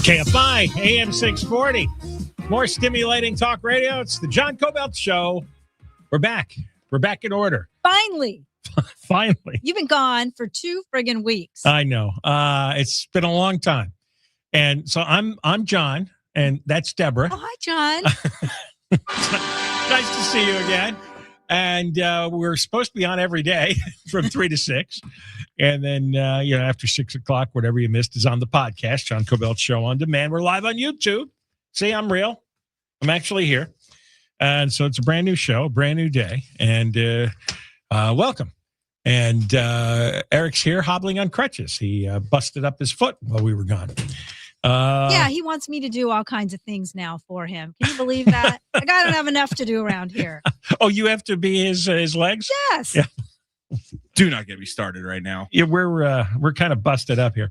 KFI, AM 640. More stimulating talk radio. It's the John Kobylt Show. We're back. We're back in order. Finally. Finally. You've been gone for 2 friggin' weeks. I know. It's been a long time. And so I'm John, and that's Deborah. Oh, hi, John. Nice to see you again. And we're supposed to be on every day from 3 to 6. And then, after 6 o'clock, whatever you missed is on the podcast, John Kobylt Show on Demand. We're live on YouTube. See, I'm real. I'm actually here. And so it's a brand new show, a brand new day. And welcome. And Eric's here hobbling on crutches. He busted up his foot while we were gone. Yeah, he wants me to do all kinds of things now for him. Can you believe that? Like, I don't have enough to do around here. Oh, you have to be his legs? Yes. Yeah. Do not get me started right now. Yeah, we're kind of busted up here.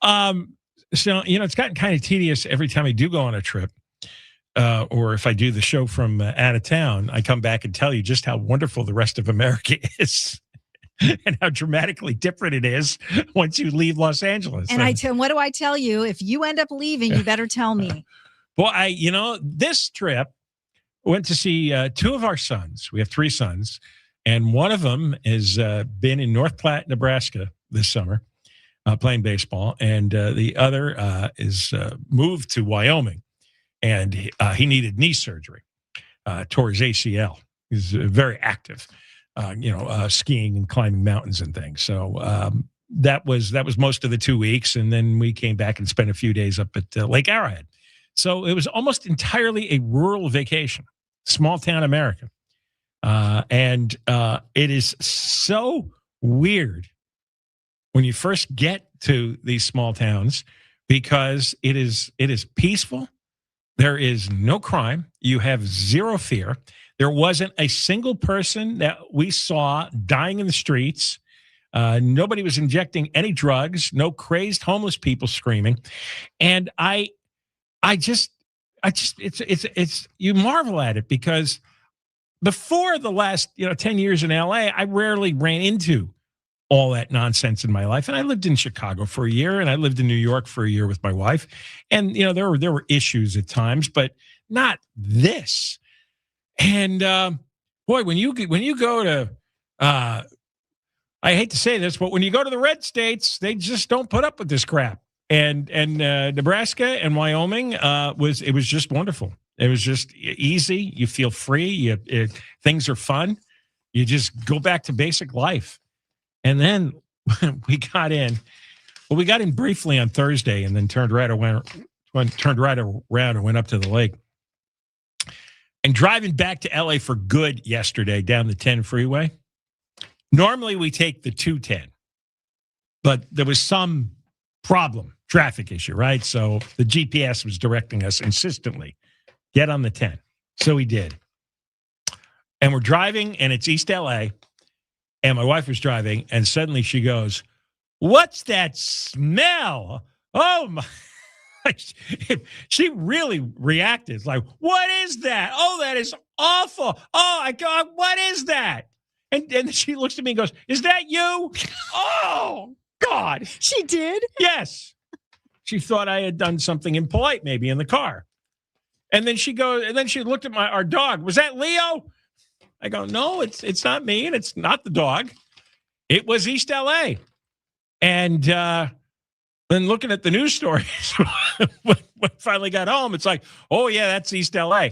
So it's gotten kind of tedious every time I do go on a trip, or if I do the show from out of town. I come back and tell you just how wonderful the rest of America is, and how dramatically different it is once you leave Los Angeles. And what do I tell you? If you end up leaving, you better tell me. Well, this trip went to see 2 of our sons. We have 3 sons. And one of them has been in North Platte, Nebraska this summer playing baseball. And the other is moved to Wyoming. And he needed knee surgery, tore his ACL. He's very active, skiing and climbing mountains and things. So that was most of the 2 weeks. And then we came back and spent a few days up at Lake Arrowhead. So it was almost entirely a rural vacation, small town America. And it is so weird when you first get to these small towns because it is peaceful. There is no crime. You have zero fear. There wasn't a single person that we saw dying in the streets. Nobody was injecting any drugs. No crazed homeless people screaming. And it's you marvel at it because before the last 10 years in LA, I rarely ran into all that nonsense in my life. And I lived in Chicago for a year, and I lived in New York for a year with my wife. And there were issues at times, but not this. And boy, when you go to I hate to say this, but when you go to the red states, they just don't put up with this crap. And Nebraska and Wyoming it was just wonderful. It was just easy. You feel free. Things are fun. You just go back to basic life. And then we got in. Well, we got in briefly on Thursday, and then turned right around and went up to the lake. And driving back to LA for good yesterday down the 10 freeway. Normally we take the 210, but there was some traffic issue, right? So the GPS was directing us insistently. Get on the 10. So we did. And we're driving, and it's East LA. And my wife was driving, and suddenly she goes, "What's that smell?" Oh, my. She really reacted. It's like, "What is that? Oh, that is awful. Oh, my God, what is that?" And she looks at me and goes, "Is that you?" Oh, God. She did? Yes. She thought I had done something impolite maybe in the car. And then she looked at our dog. "Was that Leo?" I go, "No, it's not me, and it's not the dog. It was East LA." And then looking at the news stories, when I finally got home, it's like, "Oh yeah, that's East LA."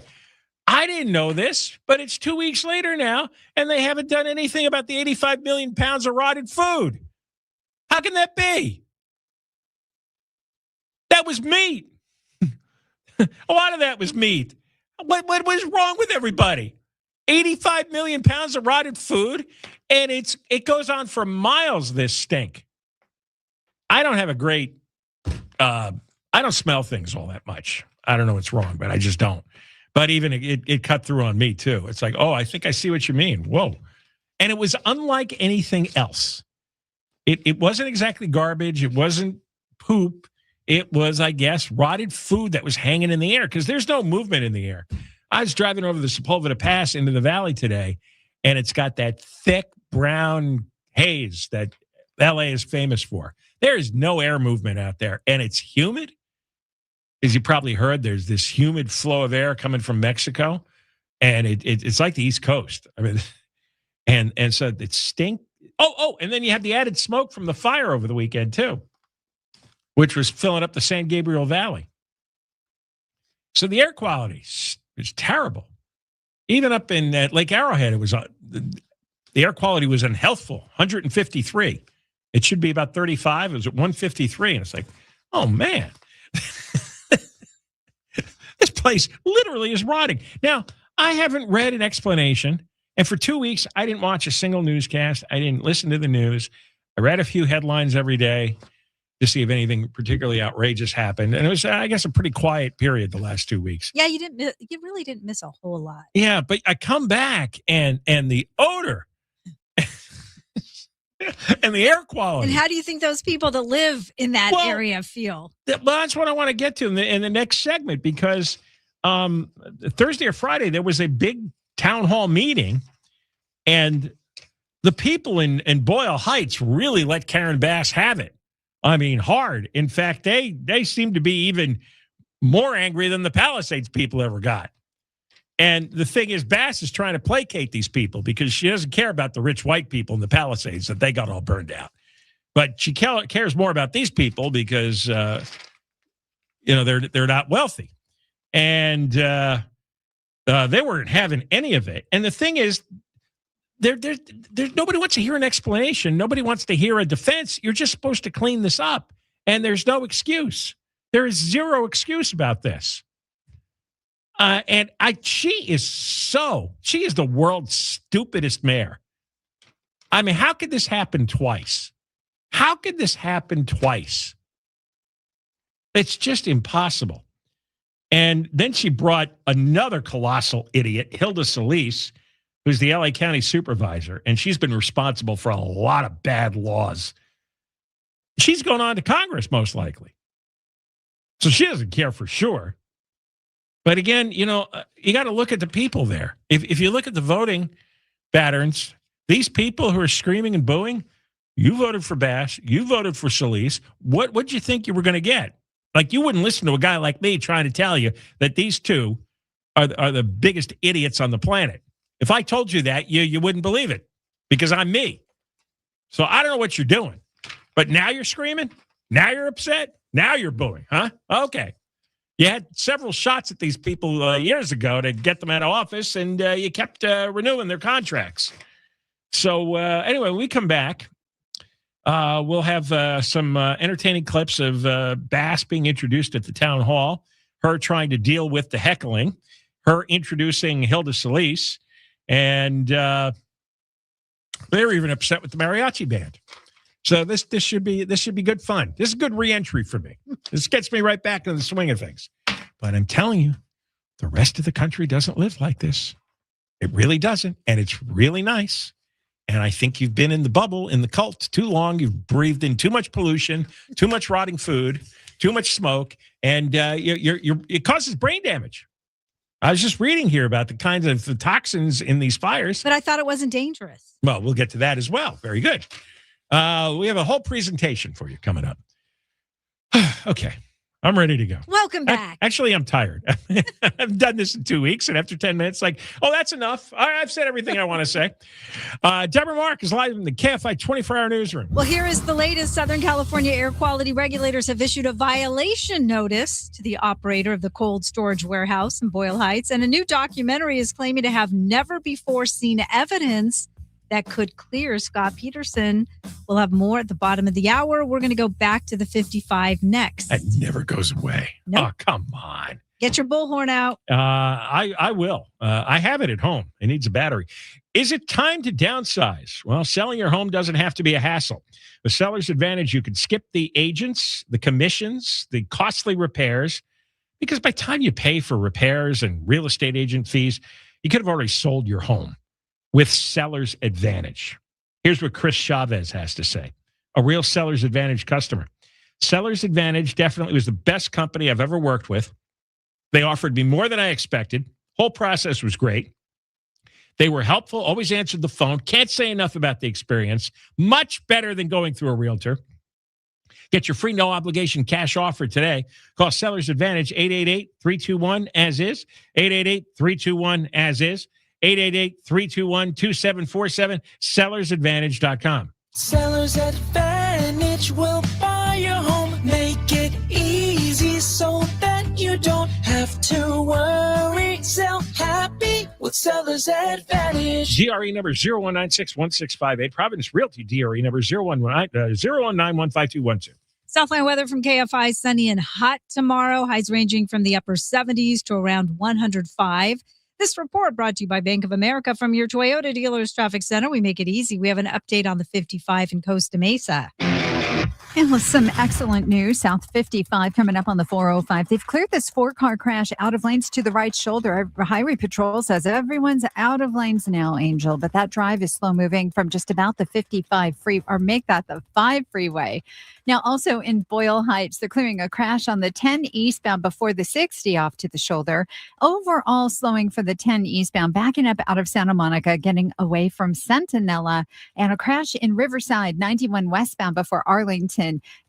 I didn't know this, but it's 2 weeks later now, and they haven't done anything about the 85 million pounds of rotted food. How can that be? That was meat. A lot of that was meat. What was wrong with everybody? 85 million pounds of rotted food, and it goes on for miles, this stink. I don't have a great, I don't smell things all that much. I don't know what's wrong, but I just don't. But even it cut through on me, too. It's like, oh, I think I see what you mean. Whoa. And it was unlike anything else. It wasn't exactly garbage. It wasn't poop. It was, I guess, rotted food that was hanging in the air because there's no movement in the air. I was driving over the Sepulveda Pass into the valley today, and it's got that thick brown haze that LA is famous for. There is no air movement out there, and it's humid. as you probably heard, there's this humid flow of air coming from Mexico, and it's like the East Coast. I mean, and so it stink. And then you have the added smoke from the fire over the weekend too, which was filling up the San Gabriel Valley. So the air quality is terrible. Even up in Lake Arrowhead, it was the air quality was unhealthful, 153. It should be about 35. It was at 153, and it's like, oh man, this place literally is rotting. Now, I haven't read an explanation, and for 2 weeks, I didn't watch a single newscast. I didn't listen to the news. I read a few headlines every day to see if anything particularly outrageous happened. And it was, I guess, a pretty quiet period the last 2 weeks. Yeah, you really didn't miss a whole lot. Yeah, but I come back and the odor and the air quality. And how do you think those people that live in that area feel? Well, that's what I want to get to in the next segment, because Thursday or Friday, there was a big town hall meeting, and the people in Boyle Heights really let Karen Bass have it. I mean, hard. In fact, they seem to be even more angry than the Palisades people ever got. And the thing is, Bass is trying to placate these people because she doesn't care about the rich white people in the Palisades that they got all burned out. But she cares more about these people because, they're not wealthy. And they weren't having any of it. And the thing is, there's nobody wants to hear an explanation. Nobody wants to hear a defense. You're just supposed to clean this up. And there's no excuse. There is zero excuse about this. She is the world's stupidest mayor. I mean, how could this happen twice? How could this happen twice? It's just impossible. And then she brought another colossal idiot, Hilda Solis, who's the LA County supervisor, and she's been responsible for a lot of bad laws. She's going on to Congress, most likely. So she doesn't care for sure. But again, you got to look at the people there. If you look at the voting patterns, these people who are screaming and booing, you voted for Bass, you voted for Solis. What did you think you were going to get? Like, you wouldn't listen to a guy like me trying to tell you that these two are the biggest idiots on the planet. If I told you that, you wouldn't believe it, because I'm me. So I don't know what you're doing. But now you're screaming? Now you're upset? Now you're booing, huh? Okay. You had several shots at these people years ago to get them out of office, and you kept renewing their contracts. So anyway, when we come back, we'll have some entertaining clips of Bass being introduced at the town hall, her trying to deal with the heckling, her introducing Hilda Solis, and they were even upset with the mariachi band. So this should be good fun. This is good re-entry for me. This gets me right back into the swing of things. But I'm telling you, the rest of the country doesn't live like this. It really doesn't, and it's really nice. And I think you've been in the bubble, in the cult, too long. You've breathed in too much pollution, too much rotting food, too much smoke, and it causes brain damage. I was just reading here about the kinds of toxins in these fires. But I thought it wasn't dangerous. Well, we'll get to that as well. Very good. We have a whole presentation for you coming up. Okay. I'm ready to go. Welcome back. Actually, I'm tired. I've done this in 2 weeks, and after 10 minutes, that's enough. I've said everything I want to say. Deborah Mark is live in the KFI 24-hour newsroom. Well, here is the latest. Southern California air quality regulators have issued a violation notice to the operator of the cold storage warehouse in Boyle Heights, and a new documentary is claiming to have never before seen evidence that could clear Scott Peterson. We'll have more at the bottom of the hour. We're going to go back to the 55 next. That never goes away. Nope. Oh, come on. Get your bullhorn out. I will. I have it at home. It needs a battery. Is it time to downsize? Well, selling your home doesn't have to be a hassle. With Seller's Advantage, you can skip the agents, the commissions, the costly repairs, because by the time you pay for repairs and real estate agent fees, you could have already sold your home. With Seller's Advantage. Here's what Chris Chavez has to say, a real Seller's Advantage customer. Seller's Advantage definitely was the best company I've ever worked with. They offered me more than I expected. Whole process was great. They were helpful, always answered the phone. Can't say enough about the experience. Much better than going through a realtor. Get your free no-obligation cash offer today. Call Sellers Advantage 888-321-AS-IS, 888-321-AS-IS, 888-321-2747, sellersadvantage.com. Sellers Advantage will buy your home, make it easy so that you don't have to worry. Sell happy with Sellers Advantage. DRE number 01961658. Providence Realty DRE number 019152212. Southland weather from KFI, sunny and hot tomorrow. Highs ranging from the upper 70s to around 105. This report brought to you by Bank of America from your Toyota Dealers Traffic Center. We make it easy. We have an update on the 55 in Costa Mesa. And with some excellent news, South 55 coming up on the 405. They've cleared this 4-car crash out of lanes to the right shoulder. Highway Patrol says everyone's out of lanes now, Angel, but that drive is slow moving from just about the 55 free, or make that the 5 freeway. Now, also in Boyle Heights, they're clearing a crash on the 10 eastbound before the 60 off to the shoulder. Overall slowing for the 10 eastbound, backing up out of Santa Monica, getting away from Centinela, and a crash in Riverside, 91 westbound before Arlington.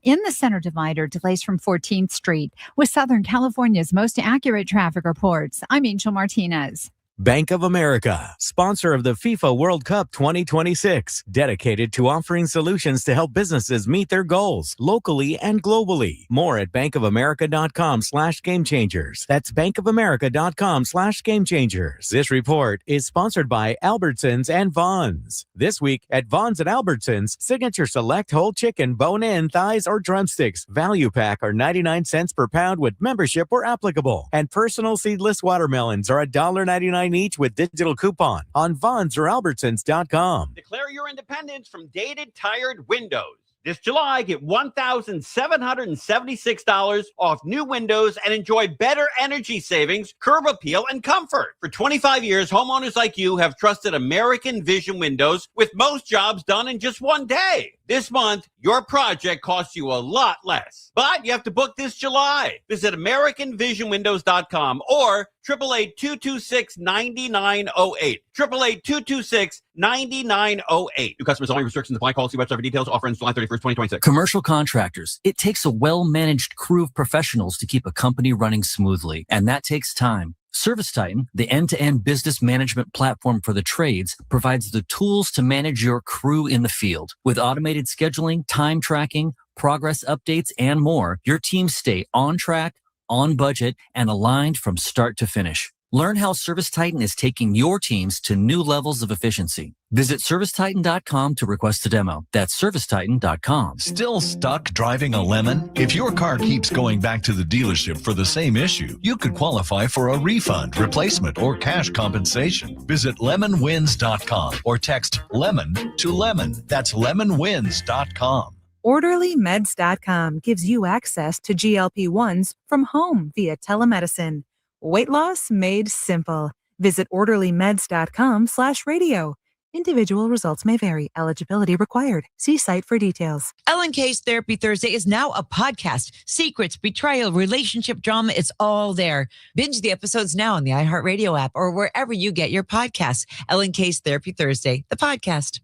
In the center divider, delays from 14th Street. With Southern California's most accurate traffic reports, I'm Angel Martinez. Bank of America, sponsor of the FIFA World Cup 2026, dedicated to offering solutions to help businesses meet their goals locally and globally. More at bankofamerica.com/gamechangers. That's bankofamerica.com/gamechangers. This report is sponsored by Albertsons and Vons. This week at Vons and Albertsons, signature select whole chicken, bone-in, thighs, or drumsticks. Value pack are 99 cents per pound with membership where applicable. And personal seedless watermelons are $1.99 each with digital coupon on Vons or Albertsons.com. Declare your independence from dated, tired windows. This July, get $1,776 off new windows and enjoy better energy savings, curb appeal, and comfort. For 25 years, homeowners like you have trusted American Vision Windows with most jobs done in just one day. This month, your project costs you a lot less. But you have to book this July. Visit AmericanVisionWindows.com or 888-226-9908. 888-226-9908. New customers only. Restrictions apply. Call see website for details. Offer ends July 31st, 2026. Commercial contractors. It takes a well-managed crew of professionals to keep a company running smoothly, and that takes time. ServiceTitan, the end-to-end business management platform for the trades, provides the tools to manage your crew in the field. With automated scheduling, time tracking, progress updates, and more, your teams stay on track, on budget, and aligned from start to finish. Learn how ServiceTitan is taking your teams to new levels of efficiency. Visit ServiceTitan.com to request a demo. That's ServiceTitan.com. Still stuck driving a Lemon? If your car keeps going back to the dealership for the same issue, you could qualify for a refund, replacement, or cash compensation. Visit LemonWins.com or text LEMON to LEMON. That's LemonWins.com. OrderlyMeds.com gives you access to GLP-1s from home via telemedicine. Weight loss made simple. Visit OrderlyMeds.com/radio. Individual results may vary. Eligibility required. See site for details. L&K's Therapy Thursday is now a podcast. Secrets, betrayal, relationship drama, it's all there. Binge the episodes now on the iHeartRadio app or wherever you get your podcasts. L&K's Therapy Thursday, the podcast.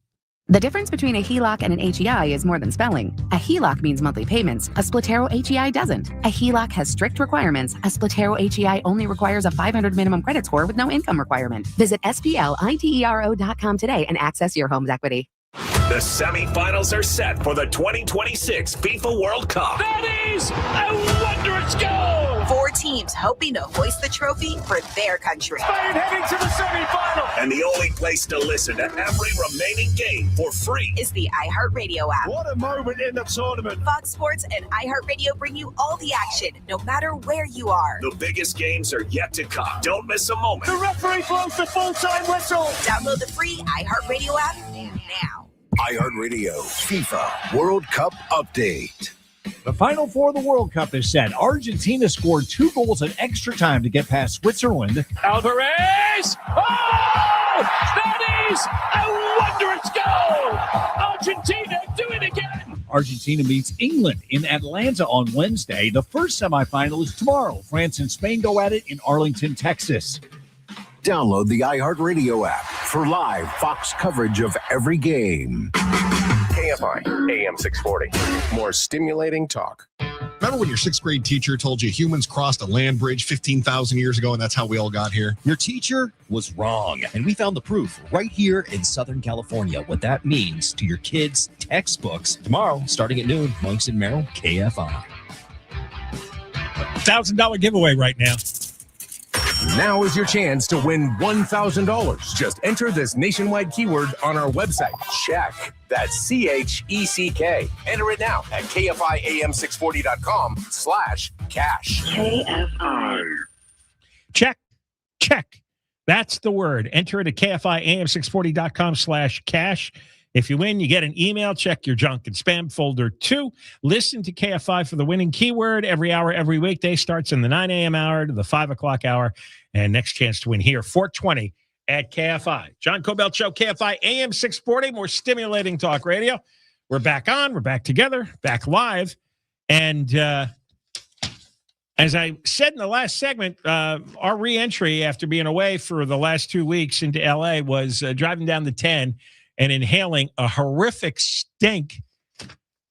The difference between a HELOC and an HEI is more than spelling. A HELOC means monthly payments. A Splatero HEI doesn't. A HELOC has strict requirements. A Splatero HEI only requires a 500 minimum credit score with no income requirement. Visit SPLITERO.com today and access your home's equity. The semifinals are set for the 2026 FIFA World Cup. That is a wondrous goal! 4 teams hoping to hoist the trophy for their country. Spain heading to the semifinal! And the only place to listen to every remaining game for free is the iHeartRadio app. What a moment in the tournament! Fox Sports and iHeartRadio bring you all the action, no matter where you are. The biggest games are yet to come. Don't miss a moment. The referee blows the full-time whistle! Download the free iHeartRadio app now. iHeartRadio FIFA World Cup Update. The Final Four of the World Cup is set. Argentina scored 2 goals in extra time to get past Switzerland. Alvarez! Oh! That is a wondrous goal! Argentina do it again! Argentina meets England in Atlanta on Wednesday. The first semifinal is tomorrow. France and Spain go at it in Arlington, Texas. Download the iHeartRadio app for live Fox coverage of every game. KFI AM 640. More stimulating talk. Remember when your sixth grade teacher told you humans crossed a land bridge 15,000 years ago and that's how we all got here? Your teacher was wrong, and we found the proof right here in Southern California, what that means to your kids' textbooks. Tomorrow, starting at noon, Monks and Merrill, KFI. $1,000 giveaway right now. Now is your chance to win $1,000. Just enter this nationwide keyword on our website. Check. That's CHECK. Enter it now at KFIAM640.com/cash. KFI. Check. That's the word. Enter it at KFIAM640.com/cash. If you win, you get an email. Check your junk and spam folder too. Listen to KFI for the winning keyword every hour, every weekday. Starts in the 9 a.m. hour to the 5 o'clock hour. And next chance to win here, 420 at KFI. John Kobylt Show, KFI AM 640. More stimulating talk radio. We're back on. We're back together. Back live. And as I said in the last segment, our re-entry after being away for the last 2 weeks into L.A. was driving down the 10 and inhaling a horrific stink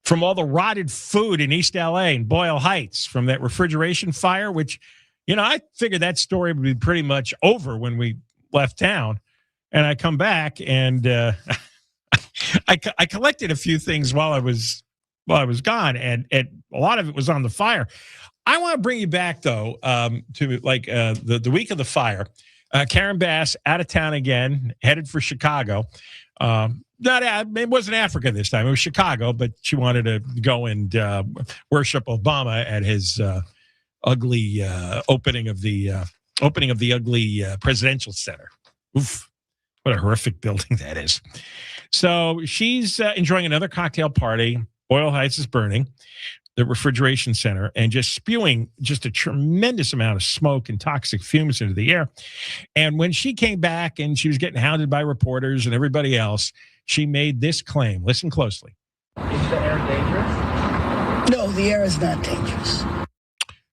from all the rotted food in East LA and Boyle Heights from that refrigeration fire, which, I figured that story would be pretty much over when we left town. And I come back and I collected a few things while I was gone, and a lot of it was on the fire. I want to bring you back, though, to like the week of the fire. Karen Bass out of town again, headed for Chicago. It wasn't Africa this time. It was Chicago, but she wanted to go and worship Obama at his ugly opening of the ugly presidential center. Oof, what a horrific building that is. So she's enjoying another cocktail party. Boyle Heights is burning, the refrigeration center, and just spewing just a tremendous amount of smoke and toxic fumes into the air. And when she came back and she was getting hounded by reporters and everybody else, she made this claim. Listen closely. Is the air dangerous? No, the air is not dangerous.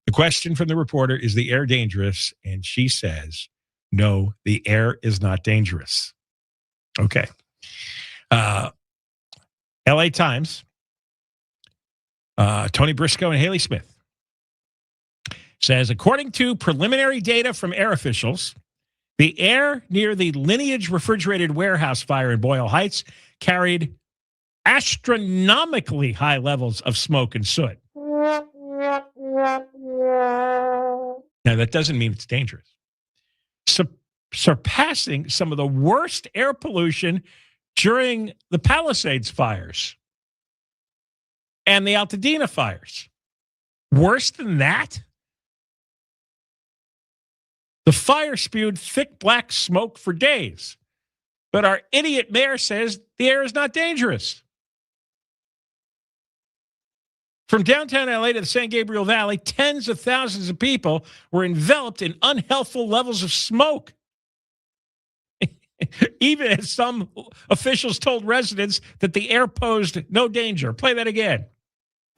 The question from the reporter, is the air dangerous? And she says, no, the air is not dangerous. Okay. LA Times. Tony Briscoe and Haley Smith says, according to preliminary data from air officials, the air near the Lineage refrigerated warehouse fire in Boyle Heights carried astronomically high levels of smoke and soot. Now, that doesn't mean it's dangerous. Surpassing some of the worst air pollution during the Palisades fires and the Altadena fires. Worse than that? The fire spewed thick black smoke for days. But our idiot mayor says the air is not dangerous. From downtown LA to the San Gabriel Valley, tens of thousands of people were enveloped in unhealthful levels of smoke. Even as some officials told residents that the air posed no danger. Play that again.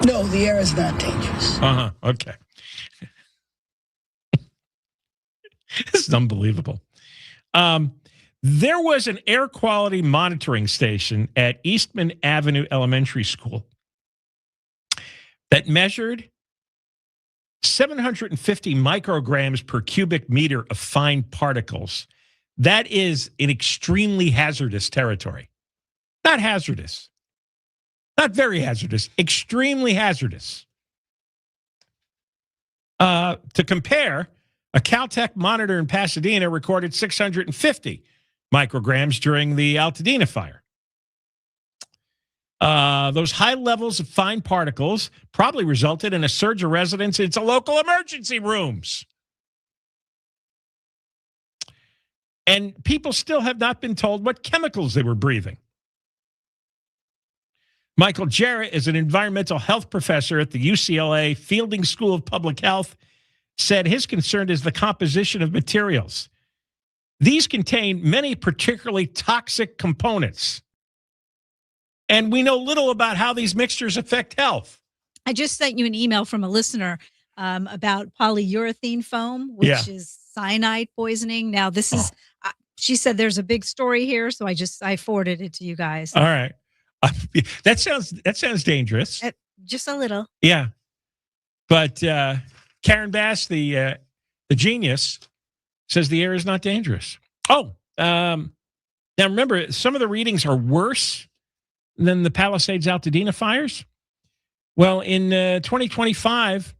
No, the air is not dangerous. Okay. This is unbelievable. There was an air quality monitoring station at Eastman Avenue Elementary School that measured 750 micrograms per cubic meter of fine particles. That is in extremely hazardous territory. Not hazardous. Not very hazardous. Extremely hazardous. To compare, a Caltech monitor in Pasadena recorded 650 micrograms during the Altadena fire. Those high levels of fine particles probably resulted in a surge of residents into local emergency rooms. And people still have not been told what chemicals they were breathing. Michael Jarrett is an environmental health professor at the UCLA Fielding School of Public Health, said his concern is the composition of materials. These contain many particularly toxic components. And we know little about how these mixtures affect health. I just sent you an email from a listener about polyurethane foam, which is cyanide poisoning. Now, this is, she said there's a big story here, so I forwarded it to you guys. All right. That sounds dangerous. Just a little. Yeah. But Karen Bass, the genius, says the air is not dangerous. Oh, now remember, some of the readings are worse than the Palisades Altadena fires. Well, in 2025,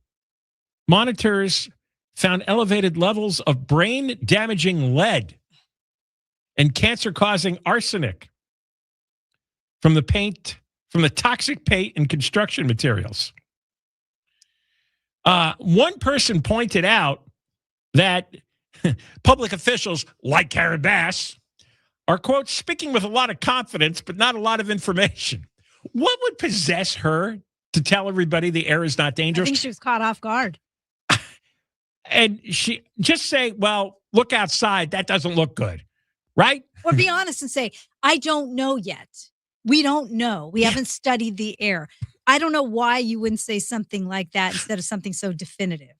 monitors found elevated levels of brain-damaging lead and cancer-causing arsenic from the toxic paint and construction materials. One person pointed out that public officials like Karen Bass are, quote, speaking with a lot of confidence, but not a lot of information. What would possess her to tell everybody the air is not dangerous? I think she was caught off guard. And she just say, well, look outside. That doesn't look good. Right? Or be honest and say, I don't know yet. We don't know. We haven't studied the air. I don't know why you wouldn't say something like that instead of something so definitive.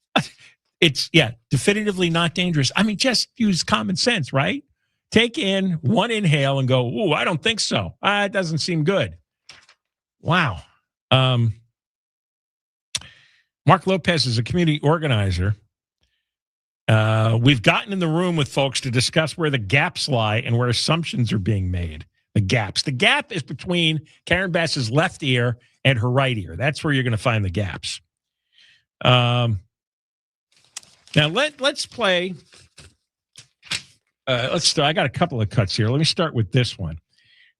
It's, definitively not dangerous. I mean, just use common sense, right? Take in one inhale and go, ooh, I don't think so. It doesn't seem good. Wow. Mark Lopez is a community organizer. We've gotten in the room with folks to discuss where the gaps lie and where assumptions are being made. The gaps. The gap is between Karen Bass's left ear and her right ear. That's where you're going to find the gaps. Now let's play. Let's start. I got a couple of cuts here. Let me start with this one.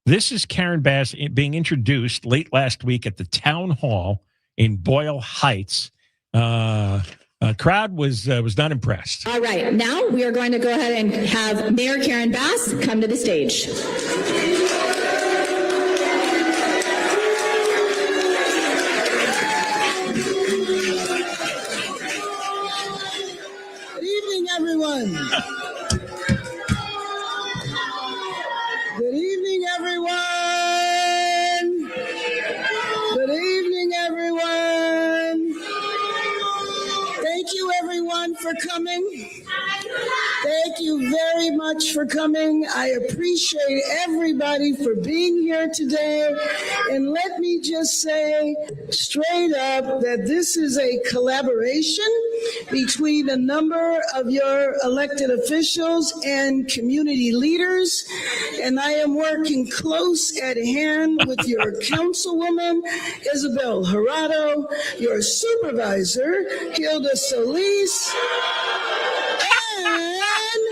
This is Karen Bass being introduced late last week at the town hall in Boyle Heights. Crowd was not impressed. All right, now we are going to go ahead and have Mayor Karen Bass come to the stage. Good evening, everyone. Good evening, everyone. Good evening, everyone. Thank you, everyone, for coming. Thank you very much for coming. I appreciate everybody for being here today. And let me just say straight up that this is a collaboration between a number of your elected officials and community leaders. And I am working close at hand with your councilwoman, Isabel Jurado, your supervisor, Hilda Solis, and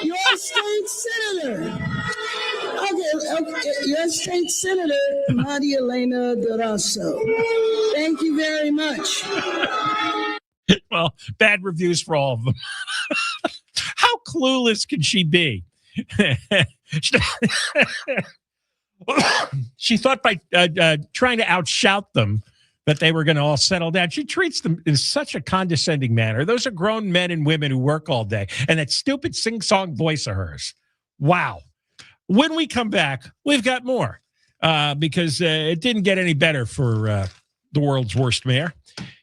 your state senator. Okay, your state senator, Maria Elena Durazo. Thank you very much. Well, bad reviews for all of them. How clueless can she be? She thought by trying to outshout them that they were going to all settle down. She treats them in such a condescending manner. Those are grown men and women who work all day. And that stupid sing-song voice of hers. Wow. When we come back, we've got more because it didn't get any better for the world's worst mayor.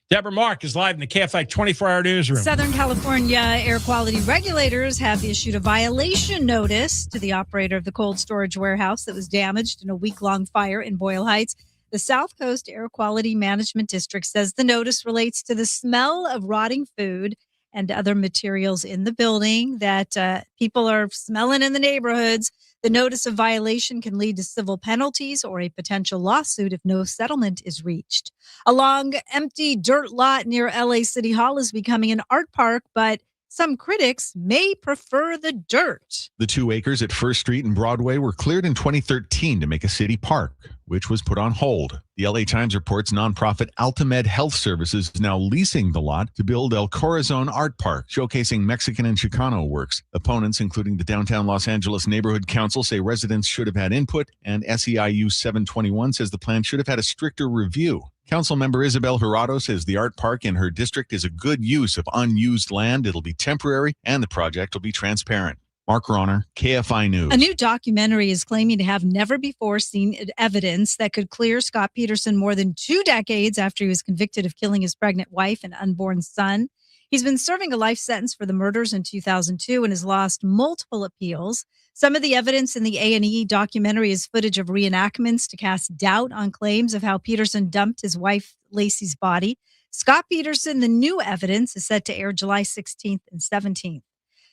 Deborah Mark is live in the KFI 24-hour newsroom. Southern California air quality regulators have issued a violation notice to the operator of the cold storage warehouse that was damaged in a week-long fire in Boyle Heights. The South Coast Air Quality Management District says the notice relates to the smell of rotting food and other materials in the building that people are smelling in the neighborhoods. The notice of violation can lead to civil penalties or a potential lawsuit if no settlement is reached. A long, empty dirt lot near LA City Hall is becoming an art park, but some critics may prefer the dirt. The 2 acres at First Street and Broadway were cleared in 2013 to make a city park, which was put on hold. The LA Times reports nonprofit Altamed Health Services is now leasing the lot to build El Corazon Art Park, showcasing Mexican and Chicano works. Opponents, including the Downtown Los Angeles Neighborhood Council, say residents should have had input, and SEIU 721 says the plan should have had a stricter review. Councilmember Isabel Jurado says the art park in her district is a good use of unused land. It'll be temporary, and the project will be transparent. Mark Ronner, KFI News. A new documentary is claiming to have never-before-seen evidence that could clear Scott Peterson more than 2 decades after he was convicted of killing his pregnant wife and unborn son. He's been serving a life sentence for the murders in 2002 and has lost multiple appeals. Some of the evidence in the A&E documentary is footage of reenactments to cast doubt on claims of how Peterson dumped his wife Lacey's body. Scott Peterson, the new evidence, is set to air July 16th and 17th.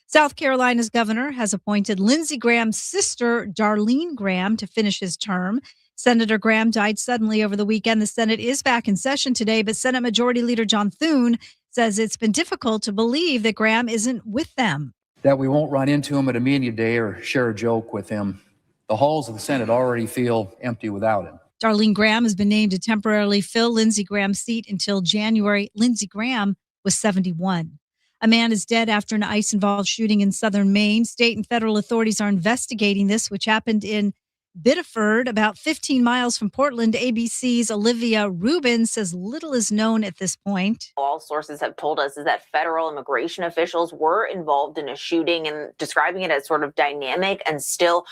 South Carolina's governor has appointed Lindsey Graham's sister, Darlene Graham, to finish his term. Senator Graham died suddenly over the weekend. The Senate is back in session today, but Senate Majority Leader John Thune says it's been difficult to believe that Graham isn't with them. That we won't run into him at a media day or share a joke with him. The halls of the Senate already feel empty without him. Darlene Graham has been named to temporarily fill Lindsey Graham's seat until January. Lindsey Graham was 71. A man is dead after an ICE-involved shooting in southern Maine. State and federal authorities are investigating this, which happened in Biddeford, about 15 miles from Portland. ABC's Olivia Rubin says little is known at this point. All sources have told us is that federal immigration officials were involved in a shooting and describing it as sort of dynamic and still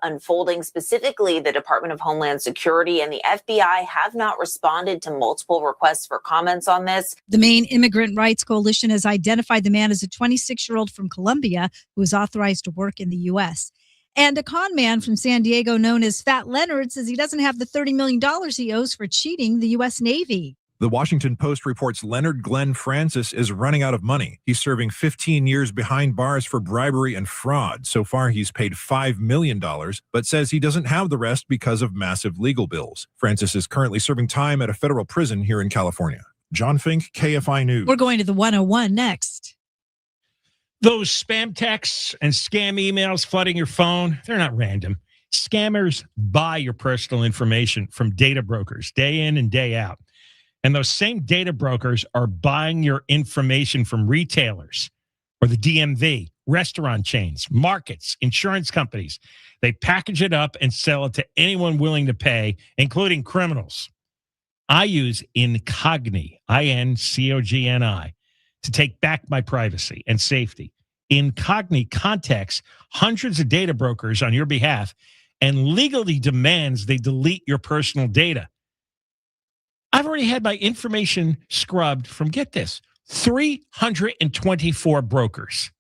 unfolding. Specifically, the Department of Homeland Security and the FBI have not responded to multiple requests for comments on this. The Maine Immigrant Rights Coalition has identified the man as a 26-year-old from Colombia who is authorized to work in the U.S. And a con man from San Diego known as Fat Leonard says he doesn't have the $30 million he owes for cheating the U.S. Navy. The Washington Post reports Leonard Glenn Francis is running out of money. He's serving 15 years behind bars for bribery and fraud. So far, he's paid $5 million, but says he doesn't have the rest because of massive legal bills. Francis is currently serving time at a federal prison here in California. John Fink, KFI News. We're going to the 101 next. Those spam texts and scam emails flooding your phone, they're not random. Scammers buy your personal information from data brokers day in and day out. And those same data brokers are buying your information from retailers or the DMV, restaurant chains, markets, insurance companies. They package it up and sell it to anyone willing to pay, including criminals. I use Incogni, Incogni, to take back my privacy and safety. Incogni contacts hundreds of data brokers on your behalf and legally demands they delete your personal data. I've already had my information scrubbed from, get this, 324 brokers.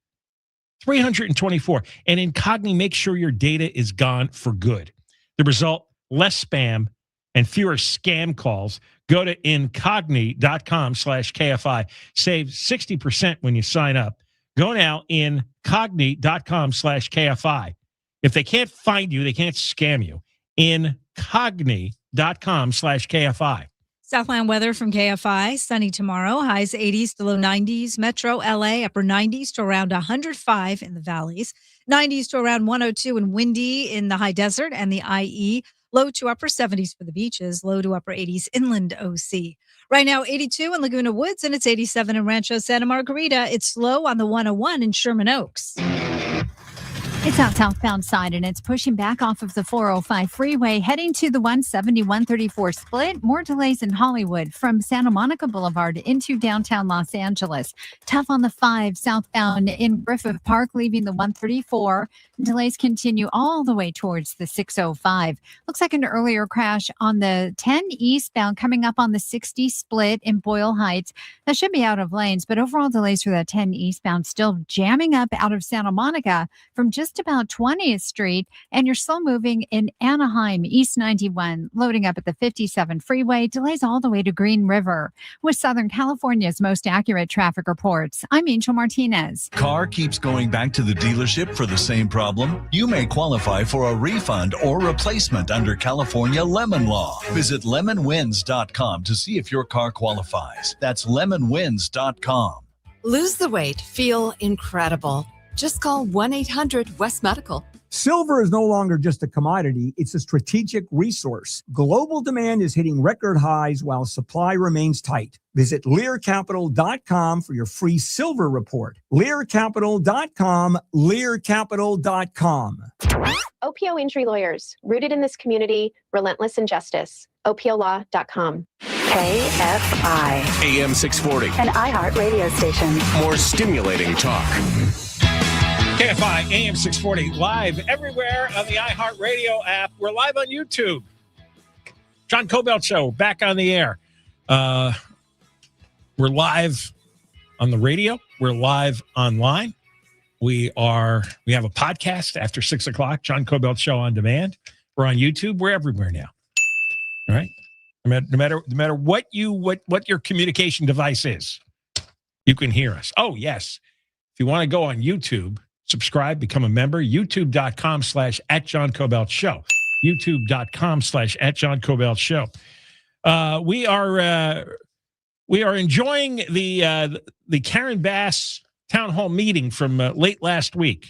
324. And Incogni makes sure your data is gone for good. The result, less spam and fewer scam calls. Go to incogni.com/KFI. Save 60% when you sign up. Go now, incogni.com/KFI. If they can't find you, they can't scam you. Incogni.com/KFI. Southland weather from KFI. Sunny tomorrow. Highs 80s to low 90s. Metro LA, upper 90s to around 105 in the valleys. 90s to around 102 and windy in the high desert and the IE. Low to upper 70s for the beaches, low to upper 80s inland OC. Right now, 82 in Laguna Woods, and it's 87 in Rancho Santa Margarita. It's low on the 101 in Sherman Oaks. It's out southbound side, and it's pushing back off of the 405 freeway, heading to the 170-134 split. More delays in Hollywood from Santa Monica Boulevard into downtown Los Angeles. Tough on the 5 southbound in Griffith Park, leaving the 134. Delays continue all the way towards the 605. Looks like an earlier crash on the 10 eastbound coming up on the 60 split in Boyle Heights. That should be out of lanes, but overall delays for that 10 eastbound still jamming up out of Santa Monica from just about 20th Street, and you're slow moving in Anaheim, East 91, loading up at the 57 freeway, delays all the way to Green River. With Southern California's most accurate traffic reports, I'm Angel Martinez. Car keeps going back to the dealership for the same problem? You may qualify for a refund or replacement under California Lemon Law. Visit lemonwins.com to see if your car qualifies. That's lemonwins.com. Lose the weight, feel incredible. Just call 1-800-WEST-MEDICAL. Silver is no longer just a commodity, it's a strategic resource. Global demand is hitting record highs while supply remains tight. Visit learcapital.com for your free silver report. learcapital.com, learcapital.com. OPO Injury Lawyers, rooted in this community, relentless in justice. OPOLaw.com. KFI. AM 640. An iHeart radio station. More stimulating talk. KFI AM 640, live everywhere on the iHeartRadio app. We're live on YouTube. John Kobylt Show, back on the air. We're live on the radio. We're live online. We have a podcast after 6 o'clock, John Kobylt Show on Demand. We're on YouTube. We're everywhere now. All right. No matter what your communication device is, you can hear us. Oh, yes. If you want to go on YouTube, subscribe, become a member, youtube.com/@John Kobylt Show. youtube.com/@John Kobylt Show. We are enjoying the Karen Bass town hall meeting from late last week.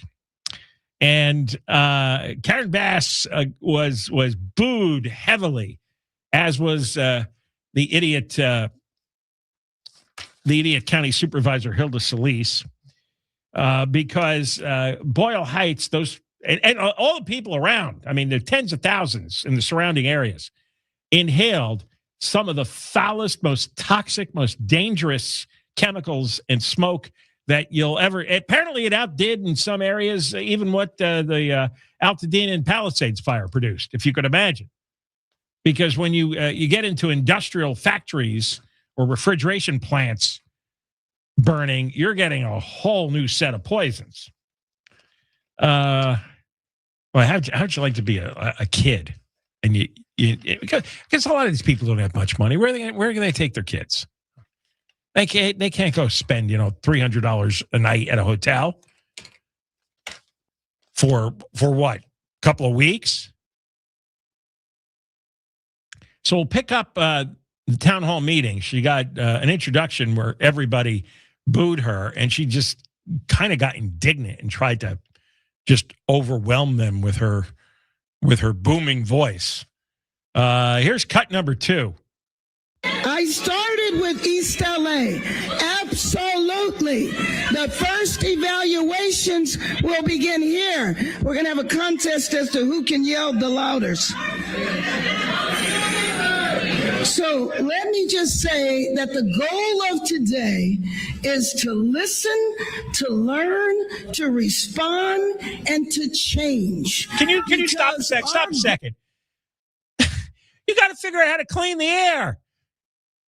And Karen Bass was booed heavily, as was the idiot county supervisor Hilda Solis, because Boyle Heights, and all the people around, I mean, there are tens of thousands in the surrounding areas, inhaled some of the foulest, most toxic, most dangerous chemicals and smoke that you'll ever. Apparently, it outdid in some areas even what the Altadena and Palisades fire produced, if you could imagine. Because when you get into industrial factories or refrigeration plants burning, you're getting a whole new set of poisons. Well, how'd you like to be a kid? And because a lot of these people don't have much money. Where are they take their kids? They can't go spend $300 a night at a hotel for what? A couple of weeks. So we'll pick up the town hall meeting. She got an introduction where everybody booed her, and she just kind of got indignant and tried to just overwhelm them with her booming voice. Here's cut number 2. I started with East LA. Absolutely. The first evaluations will begin here. We're going to have a contest as to who can yell the loudest. So let me just say that the goal of today is to listen, to learn, to respond, and to change. Can you stop a second? Stop a second. You got to figure out how to clean the air.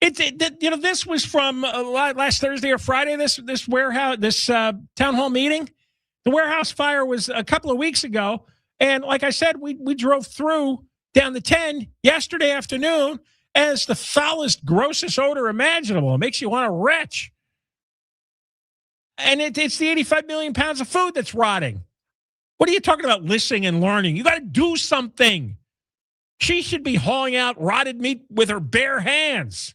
This was from last Thursday or Friday. This warehouse, this town hall meeting. The warehouse fire was a couple of weeks ago, and like I said, we drove through down the 10 yesterday afternoon. As the foulest, grossest odor imaginable. It makes you want to retch. And it's the 85 million pounds of food that's rotting. What are you talking about listening and learning? You got to do something. She should be hauling out rotted meat with her bare hands.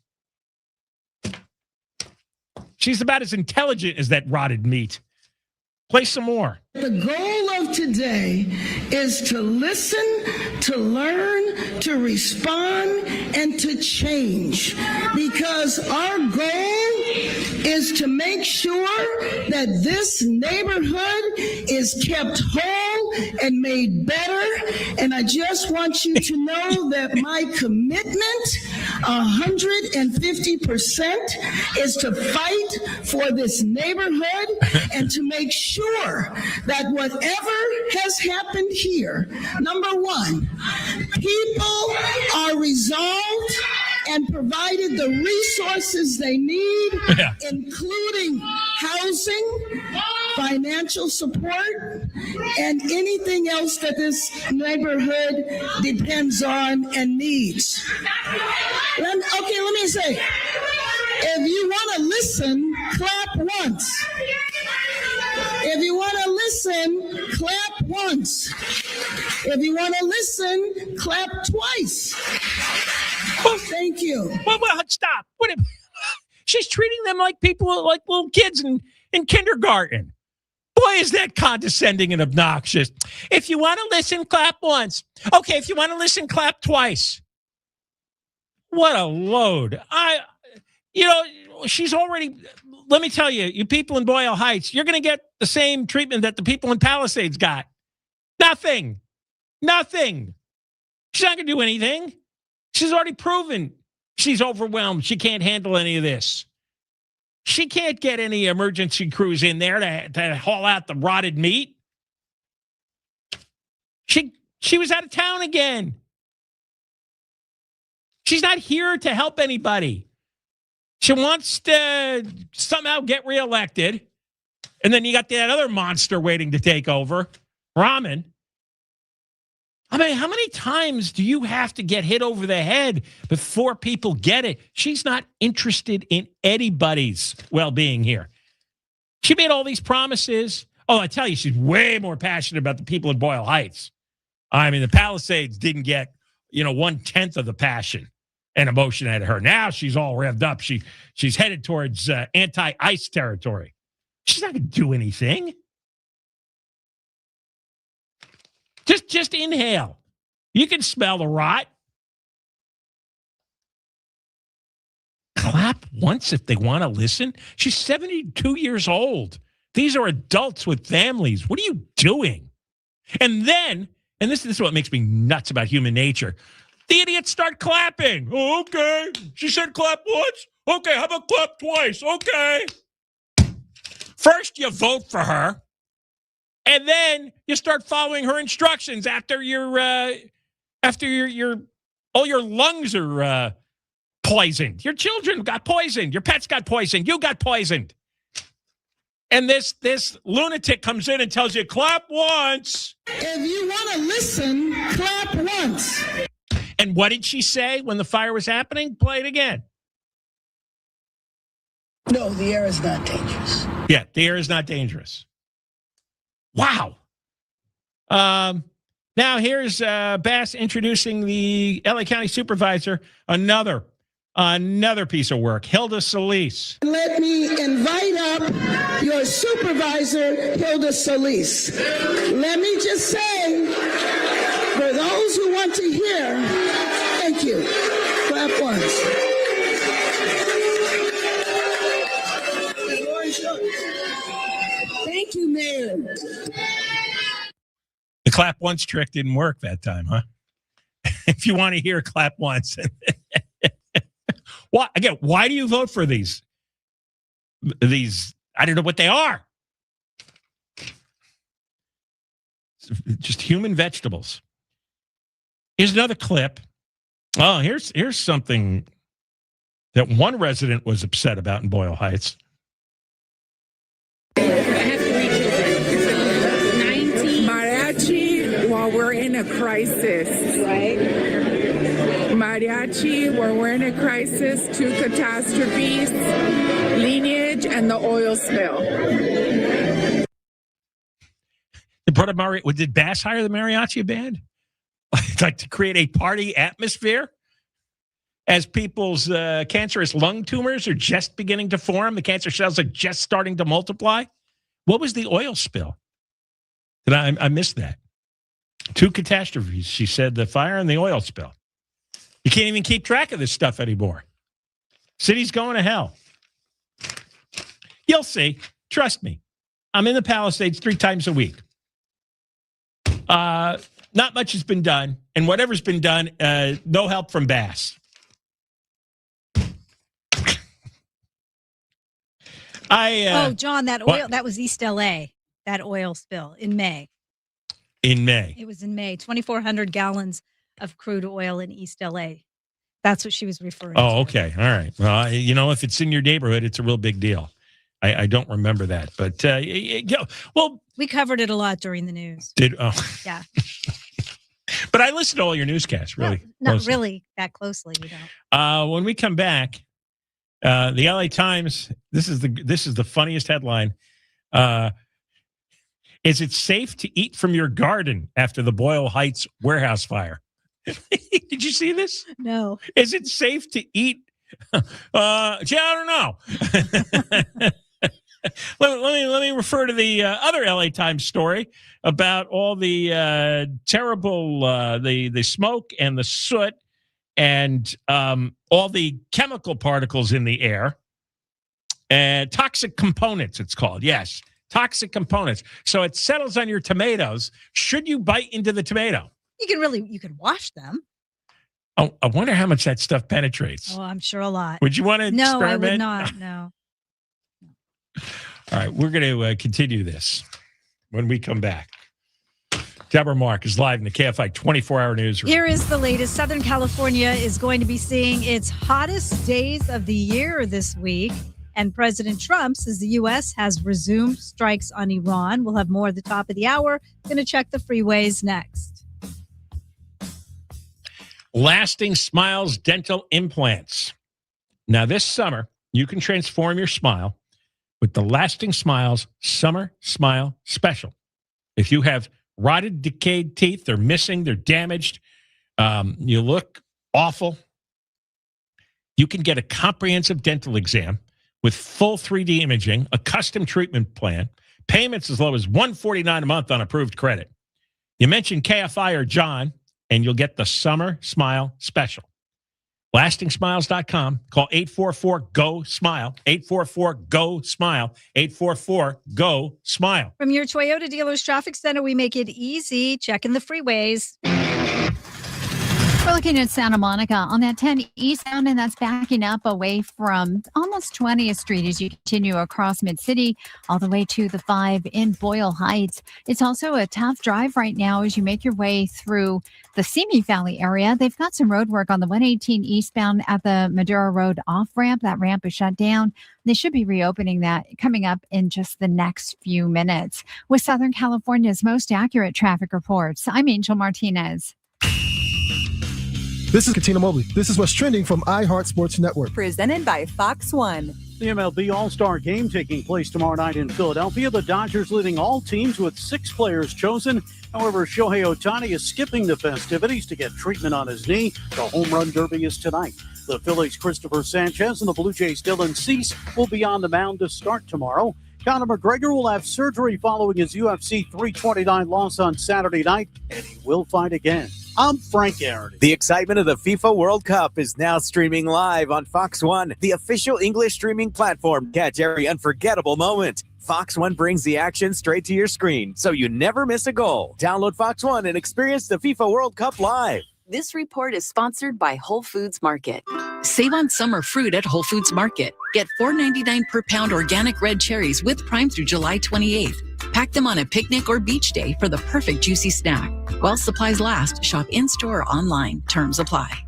She's about as intelligent as that rotted meat. Play some more. The goal of today is to listen, to learn, to respond, and to change. Because our goal is to make sure that this neighborhood is kept whole and made better. And I just want you to know that my commitment, 150%, is to fight for this neighborhood and to make sure that whatever has happened here, number one, people are resolved and provided the resources they need, including housing, financial support, and anything else that this neighborhood depends on and needs. Let me say, if you want to listen, clap once. If you want to listen, clap once. If you want to listen, clap twice. Thank you. Well, stop. She's treating them like people, like little kids in kindergarten. Boy, is that condescending and obnoxious. If you want to listen, clap once. Okay, if you want to listen, clap twice. What a load. She's already, let me tell you, you people in Boyle Heights, you're going to get the same treatment that the people in Palisades got. Nothing. She's not going to do anything. She's already proven she's overwhelmed. She can't handle any of this. She can't get any emergency crews in there to haul out the rotted meat. She was out of town again. She's not here to help anybody. She wants to somehow get reelected. And then you got that other monster waiting to take over, Rahman. I mean, how many times do you have to get hit over the head before people get it? She's not interested in anybody's well-being here. She made all these promises. Oh, I tell you, she's way more passionate about the people in Boyle Heights. I mean, the Palisades didn't get, 1/10 of the passion and emotion out of her. Now she's all revved up. She's headed towards anti-ICE territory. She's not going to do anything. Just inhale. You can smell the rot. Clap once if they want to listen. She's 72 years old. These are adults with families. What are you doing? And then, and this is what makes me nuts about human nature, the idiots start clapping. Oh, okay. She said clap once. Okay, how about clap twice? Okay. First, you vote for her. And then you start following her instructions after all your lungs are poisoned. Your children got poisoned. Your pets got poisoned. You got poisoned. And this lunatic comes in and tells you, clap once. If you want to listen, clap once. And what did she say when the fire was happening? Play it again. No, the air is not dangerous. Yeah, the air is not dangerous. Wow. Now here's Bass introducing the LA County Supervisor, another piece of work, Hilda Solis. Let me invite up your supervisor, Hilda Solis. Let me just say, for those who want to hear, thank you. Clap once. Thank you, Mayor. The clap once trick didn't work that time, huh? If you want to hear clap once. Why do you vote for these? I don't know what they are. Just human vegetables. Here's another clip. Oh, here's something that one resident was upset about in Boyle Heights. Mariachi while we're in a crisis, right? Mariachi while we're in a crisis, 2 catastrophes, lineage, and the oil spill. They brought up did Bass hire the mariachi band? Like to create a party atmosphere? As people's cancerous lung tumors are just beginning to form, the cancer cells are just starting to multiply. What was the oil spill? I missed that. 2 catastrophes, she said, the fire and the oil spill. You can't even keep track of this stuff anymore. City's going to hell. You'll see. Trust me. I'm in the Palisades 3 times a week. Not much has been done, and whatever's been done, no help from Bass. John, that was East LA, that oil spill in May. In May. It was in May. 2,400 gallons of crude oil in East LA. That's what she was referring to. Oh, okay. All right. Well, if it's in your neighborhood, it's a real big deal. I don't remember that. But, we covered it a lot during the news. Yeah. But I listen to all your newscasts, really. Not really that closely, we don't. When we come back, the LA Times, this is the funniest headline. Is it safe to eat from your garden after the Boyle Heights warehouse fire? Did you see this? No. Is it safe to eat? I don't know. Let me refer to the other LA Times story about all the terrible the smoke and the soot and all the chemical particles in the air. Toxic components, it's called. Yes, toxic components. So it settles on your tomatoes. Should you bite into the tomato? You can wash them. Oh, I wonder how much that stuff penetrates. Oh, I'm sure a lot. Would you want to experiment? No, I would not. No. All right, we're going to continue this when we come back. Deborah Mark is live in the KFI 24-hour newsroom. Here is the latest. Southern California is going to be seeing its hottest days of the year this week. And President Trump says the U.S. has resumed strikes on Iran. We'll have more at the top of the hour. Going to check the freeways next. Lasting Smiles dental implants. Now, this summer, you can transform your smile with the Lasting Smiles Summer Smile Special. If you have rotted, decayed teeth, they're missing, they're damaged, you look awful, you can get a comprehensive dental exam with full 3D imaging, a custom treatment plan, payments as low as $149 a month on approved credit. You mention KFI or John, and you'll get the Summer Smile Special. LastingSmiles.com. Call 844-GO-SMILE. 844-GO-SMILE. 844-GO-SMILE. From your Toyota dealer's traffic center, we make it easy. Checking the freeways. We're looking at Santa Monica on that 10 eastbound, and that's backing up away from almost 20th Street as you continue across Mid-City all the way to the 5 in Boyle Heights. It's also a tough drive right now as you make your way through the Simi Valley area. They've got some road work on the 118 eastbound at the Maduro Road off-ramp. That ramp is shut down. They should be reopening that coming up in just the next few minutes. With Southern California's most accurate traffic reports, I'm Angel Martinez. This is Katina Mobley. This is what's trending from iHeart Sports Network. Presented by Fox One. The MLB All-Star Game taking place tomorrow night in Philadelphia. The Dodgers leading all teams with 6 players chosen. However, Shohei Ohtani is skipping the festivities to get treatment on his knee. The Home Run Derby is tonight. The Phillies' Christopher Sanchez and the Blue Jays' Dylan Cease will be on the mound to start tomorrow. Conor McGregor will have surgery following his UFC 329 loss on Saturday night, and he will fight again. I'm Frank Aaron. The excitement of the FIFA World Cup is now streaming live on Fox One, the official English streaming platform. Catch every unforgettable moment. Fox One brings the action straight to your screen, so you never miss a goal. Download Fox One and experience the FIFA World Cup live. This report is sponsored by Whole Foods Market. Save on summer fruit at Whole Foods Market. Get $4.99 per pound organic red cherries with Prime through July 28th. Pack them on a picnic or beach day for the perfect juicy snack. While supplies last, shop in-store or online. Terms apply.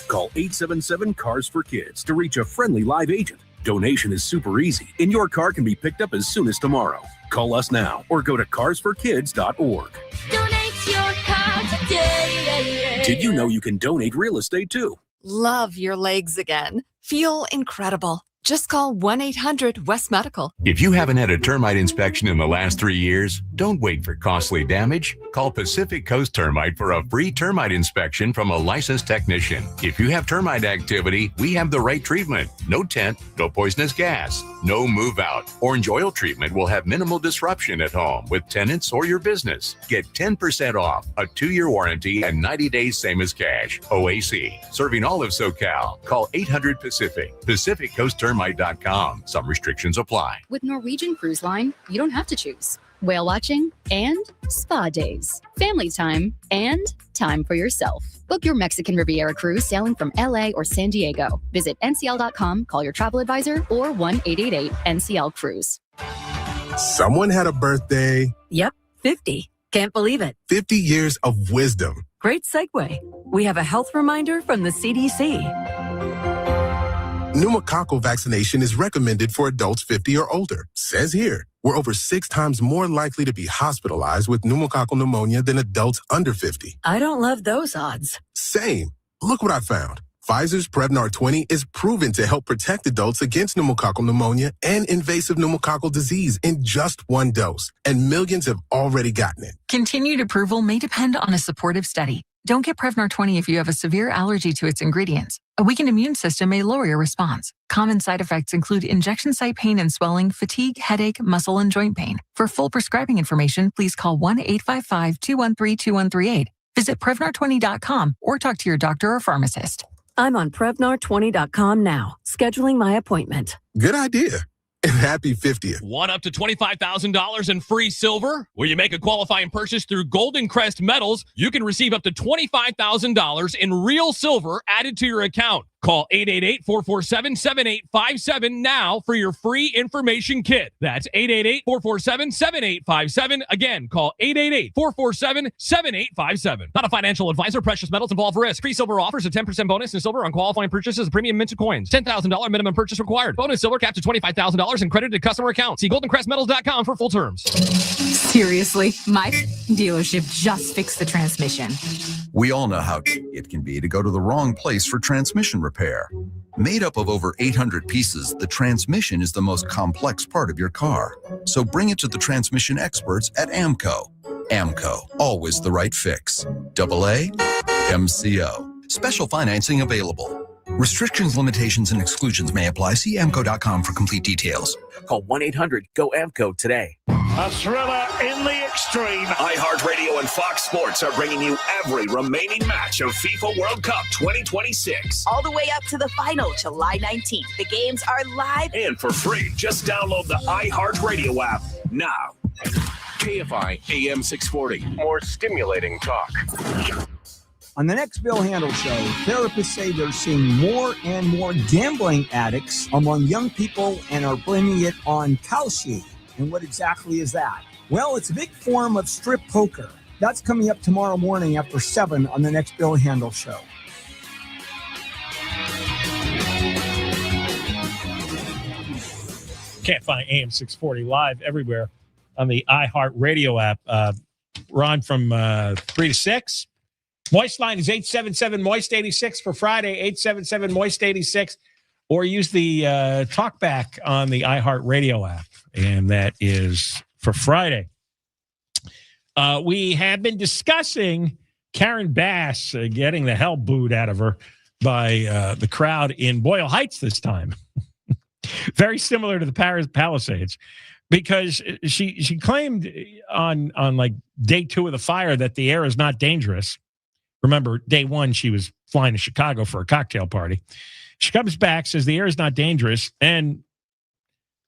Call 877-CARS-FOR-KIDS to reach a friendly live agent. Donation is super easy, and your car can be picked up as soon as tomorrow. Call us now or go to carsforkids.org. Donate your car today. Did you know you can donate real estate too? Love your legs again. Feel incredible. Just call 1-800-WEST-MEDICAL. If you haven't had a termite inspection in the last 3 years, don't wait for costly damage. Call Pacific Coast Termite for a free termite inspection from a licensed technician. If you have termite activity, we have the right treatment. No tent, no poisonous gas, no move out. Orange oil treatment will have minimal disruption at home with tenants or your business. Get 10% off, a 2-year warranty, and 90 days same as cash. OAC, serving all of SoCal. Call 800-PACIFIC. PacificCoastTermite.com. Some restrictions apply. With Norwegian Cruise Line, you don't have to choose. Whale watching and spa days, family time, and time for yourself. Book your Mexican Riviera cruise sailing from LA or San Diego. Visit ncl.com, call your travel advisor, or 1-888-NCL-CRUISE. Someone had a birthday. Yep, 50. Can't believe it. 50 years of wisdom. Great segue. We have a health reminder from the CDC. Pneumococcal vaccination is recommended for adults 50 or older. Says here, we're over 6 times more likely to be hospitalized with pneumococcal pneumonia than adults under 50. I don't love those odds. Same. Look what I found. Pfizer's Prevnar 20 is proven to help protect adults against pneumococcal pneumonia and invasive pneumococcal disease in just 1 dose. And millions have already gotten it. Continued approval may depend on a supportive study. Don't get Prevnar 20 if you have a severe allergy to its ingredients. A weakened immune system may lower your response. Common side effects include injection site pain and swelling, fatigue, headache, muscle, and joint pain. For full prescribing information, please call 1-855-213-2138. Visit Prevnar20.com or talk to your doctor or pharmacist. I'm on Prevnar20.com now, scheduling my appointment. Good idea. And happy 50th. Want up to $25,000 in free silver? When you make a qualifying purchase through Golden Crest Metals, you can receive up to $25,000 in real silver added to your account. Call 888-447-7857 now for your free information kit. That's 888-447-7857. Again, call 888-447-7857. Not a financial advisor. Precious metals involve risk. Free silver offers a 10% bonus in silver on qualifying purchases of premium minted coins. $10,000 minimum purchase required. Bonus silver capped to $25,000 and credited to customer account. See goldencrestmetals.com for full terms. Seriously, my dealership just fixed the transmission. We all know how it can be to go to the wrong place for transmission repair. Made up of over 800 pieces, the transmission is the most complex part of your car. So bring it to the transmission experts at AMCO. AMCO, always the right fix. AA MCO. Special financing available. Restrictions, limitations, and exclusions may apply. See AMCO.com for complete details. Call 1-800-GO-AMCO today. A thriller in the extreme. iHeartRadio and Fox Sports are bringing you every remaining match of FIFA World Cup 2026. All the way up to the final, July 19th. The games are live and for free. Just download the iHeartRadio app now. KFI AM 640. More stimulating talk. On the next Bill Handel Show, therapists say they're seeing more and more gambling addicts among young people and are blaming it on Kalshi. And what exactly is that? Well, it's a big form of strip poker. That's coming up tomorrow morning after 7 on the next Bill Handel Show. Can't find AM 640 live everywhere on the iHeartRadio app. Ron from 3 to 6. Moist line is 877-MOIST-86 for Friday, 877-MOIST-86, or use the talkback on the iHeartRadio app, and that is for Friday. We have been discussing Karen Bass getting the hell booed out of her by the crowd in Boyle Heights this time. Very similar to the Paris Palisades, because she claimed on like day 2 of the fire that the air is not dangerous. Remember, day 1, she was flying to Chicago for a cocktail party. She comes back, says the air is not dangerous, and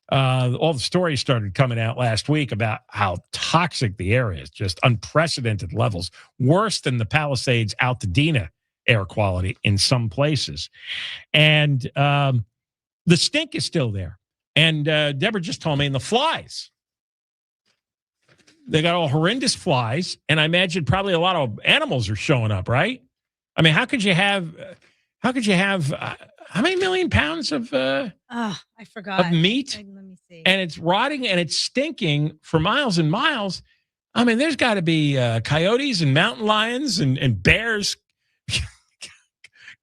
all the stories started coming out last week about how toxic the air is, just unprecedented levels, worse than the Palisades Altadena air quality in some places. And the stink is still there. And Deborah just told me, and the flies. They got all horrendous flies, and I imagine probably a lot of animals are showing up, right? I mean, how could you have how many million pounds of I forgot. of meat? Let me see. And it's rotting and it's stinking for miles and miles. I mean, there's got to be coyotes and mountain lions and bears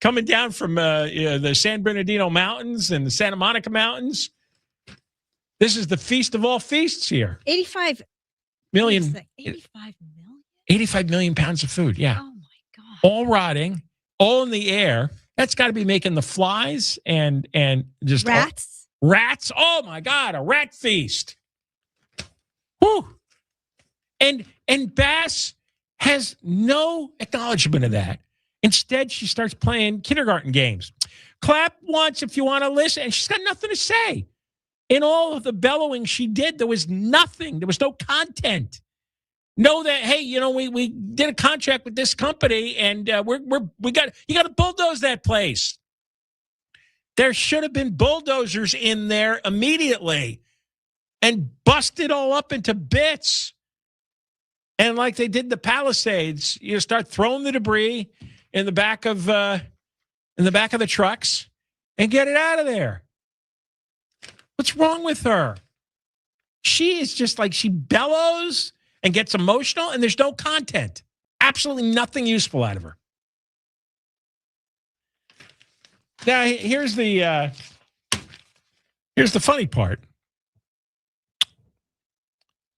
coming down from the San Bernardino Mountains and the Santa Monica Mountains. This is the feast of all feasts here. 85 million. 85 million pounds of food. Yeah. Oh my God. All rotting, all in the air. That's got to be making the flies and just rats. Rats. Oh my God, a rat feast. Whew. And Bass has no acknowledgement of that. Instead, she starts playing kindergarten games. Clap once if you want to listen. And she's got nothing to say. In all of the bellowing she did, there was nothing. There was no content. Know that, hey, you know, we did a contract with this company, and you got to bulldoze that place. There should have been bulldozers in there immediately and bust it all up into bits. And like they did the Palisades, you start throwing the debris in the back of the trucks and get it out of there. What's wrong with her? She is just like, she bellows and gets emotional, and there's no content. Absolutely nothing useful out of her. Now, here's the funny part.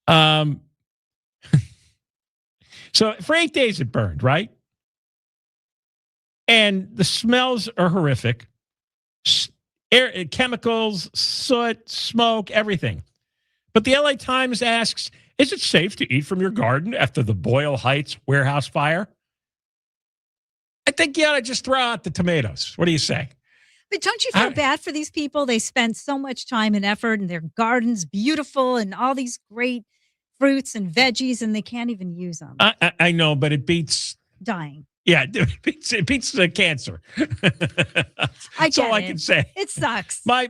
So for 8 days it burned, right? And the smells are horrific. Air, chemicals, soot, smoke, everything. But the LA Times asks, is it safe to eat from your garden after the Boyle Heights warehouse fire? I think you ought to just throw out the tomatoes. What do you say? But don't you feel bad for these people? They spent so much time and effort, and their garden's beautiful, and all these great fruits and veggies, and they can't even use them. I know, but it beats dying. Yeah, it beats the cancer. That's all I can say. It sucks. My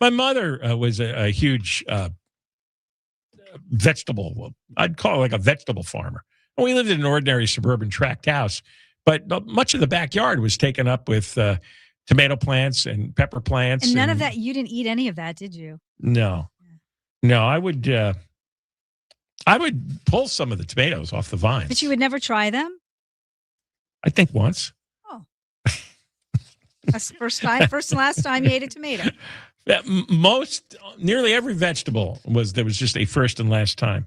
mother was a huge vegetable. I'd call it like a vegetable farmer. We lived in an ordinary suburban tract house, but much of the backyard was taken up with tomato plants and pepper plants. And none of that. You didn't eat any of that, did you? No. I would pull some of the tomatoes off the vines. But you would never try them? I think once. Oh. That's the first and last time you ate a tomato. Nearly every vegetable there was just a first and last time.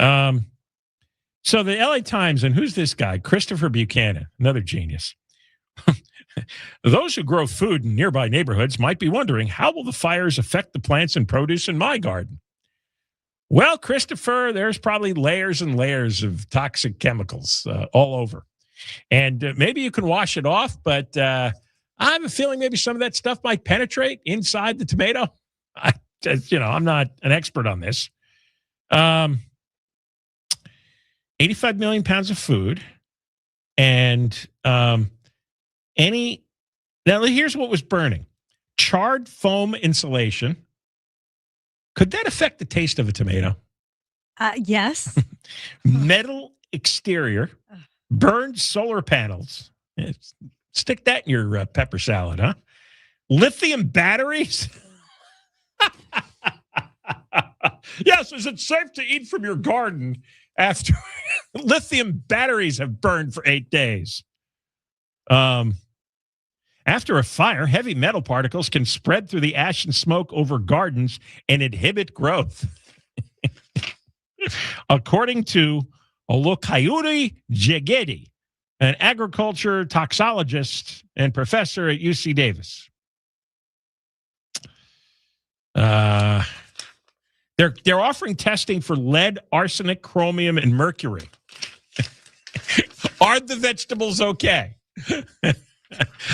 So the LA Times, and who's this guy? Christopher Buchanan, another genius. Those who grow food in nearby neighborhoods might be wondering, how will the fires affect the plants and produce in my garden? Well, Christopher, there's probably layers and layers of toxic chemicals all over. And maybe you can wash it off, but I have a feeling maybe some of that stuff might penetrate inside the tomato. I'm not an expert on this. 85 million pounds of food. And now here's what was burning. Charred foam insulation. Could that affect the taste of a tomato? Yes. Metal exterior. Burned solar panels. Stick that in your pepper salad, huh? Lithium batteries. Yes, is it safe to eat from your garden after lithium batteries have burned for 8 days? After a fire, heavy metal particles can spread through the ash and smoke over gardens and inhibit growth. According to Olokayuri Jegedi, an agriculture toxologist and professor at UC Davis. They're offering testing for lead, arsenic, chromium, and mercury. Are the vegetables okay? A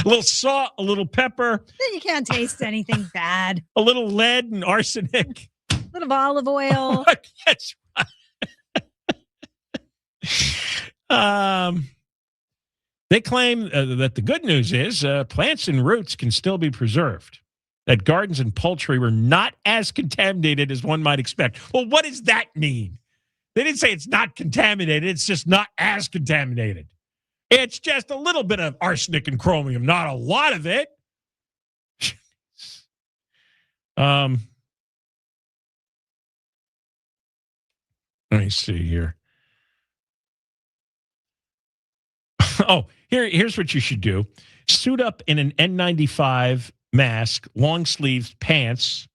little salt, a little pepper. Then you can't taste anything bad. A little lead and arsenic. A little olive oil. That's right. They claim that the good news is plants and roots can still be preserved, that gardens and poultry were not as contaminated as one might expect. Well, what does that mean? They didn't say it's not contaminated. It's just not as contaminated. It's just a little bit of arsenic and chromium, not a lot of it. Let me see here. Oh, here's what you should do. Suit up in an N95 mask, long sleeves pants,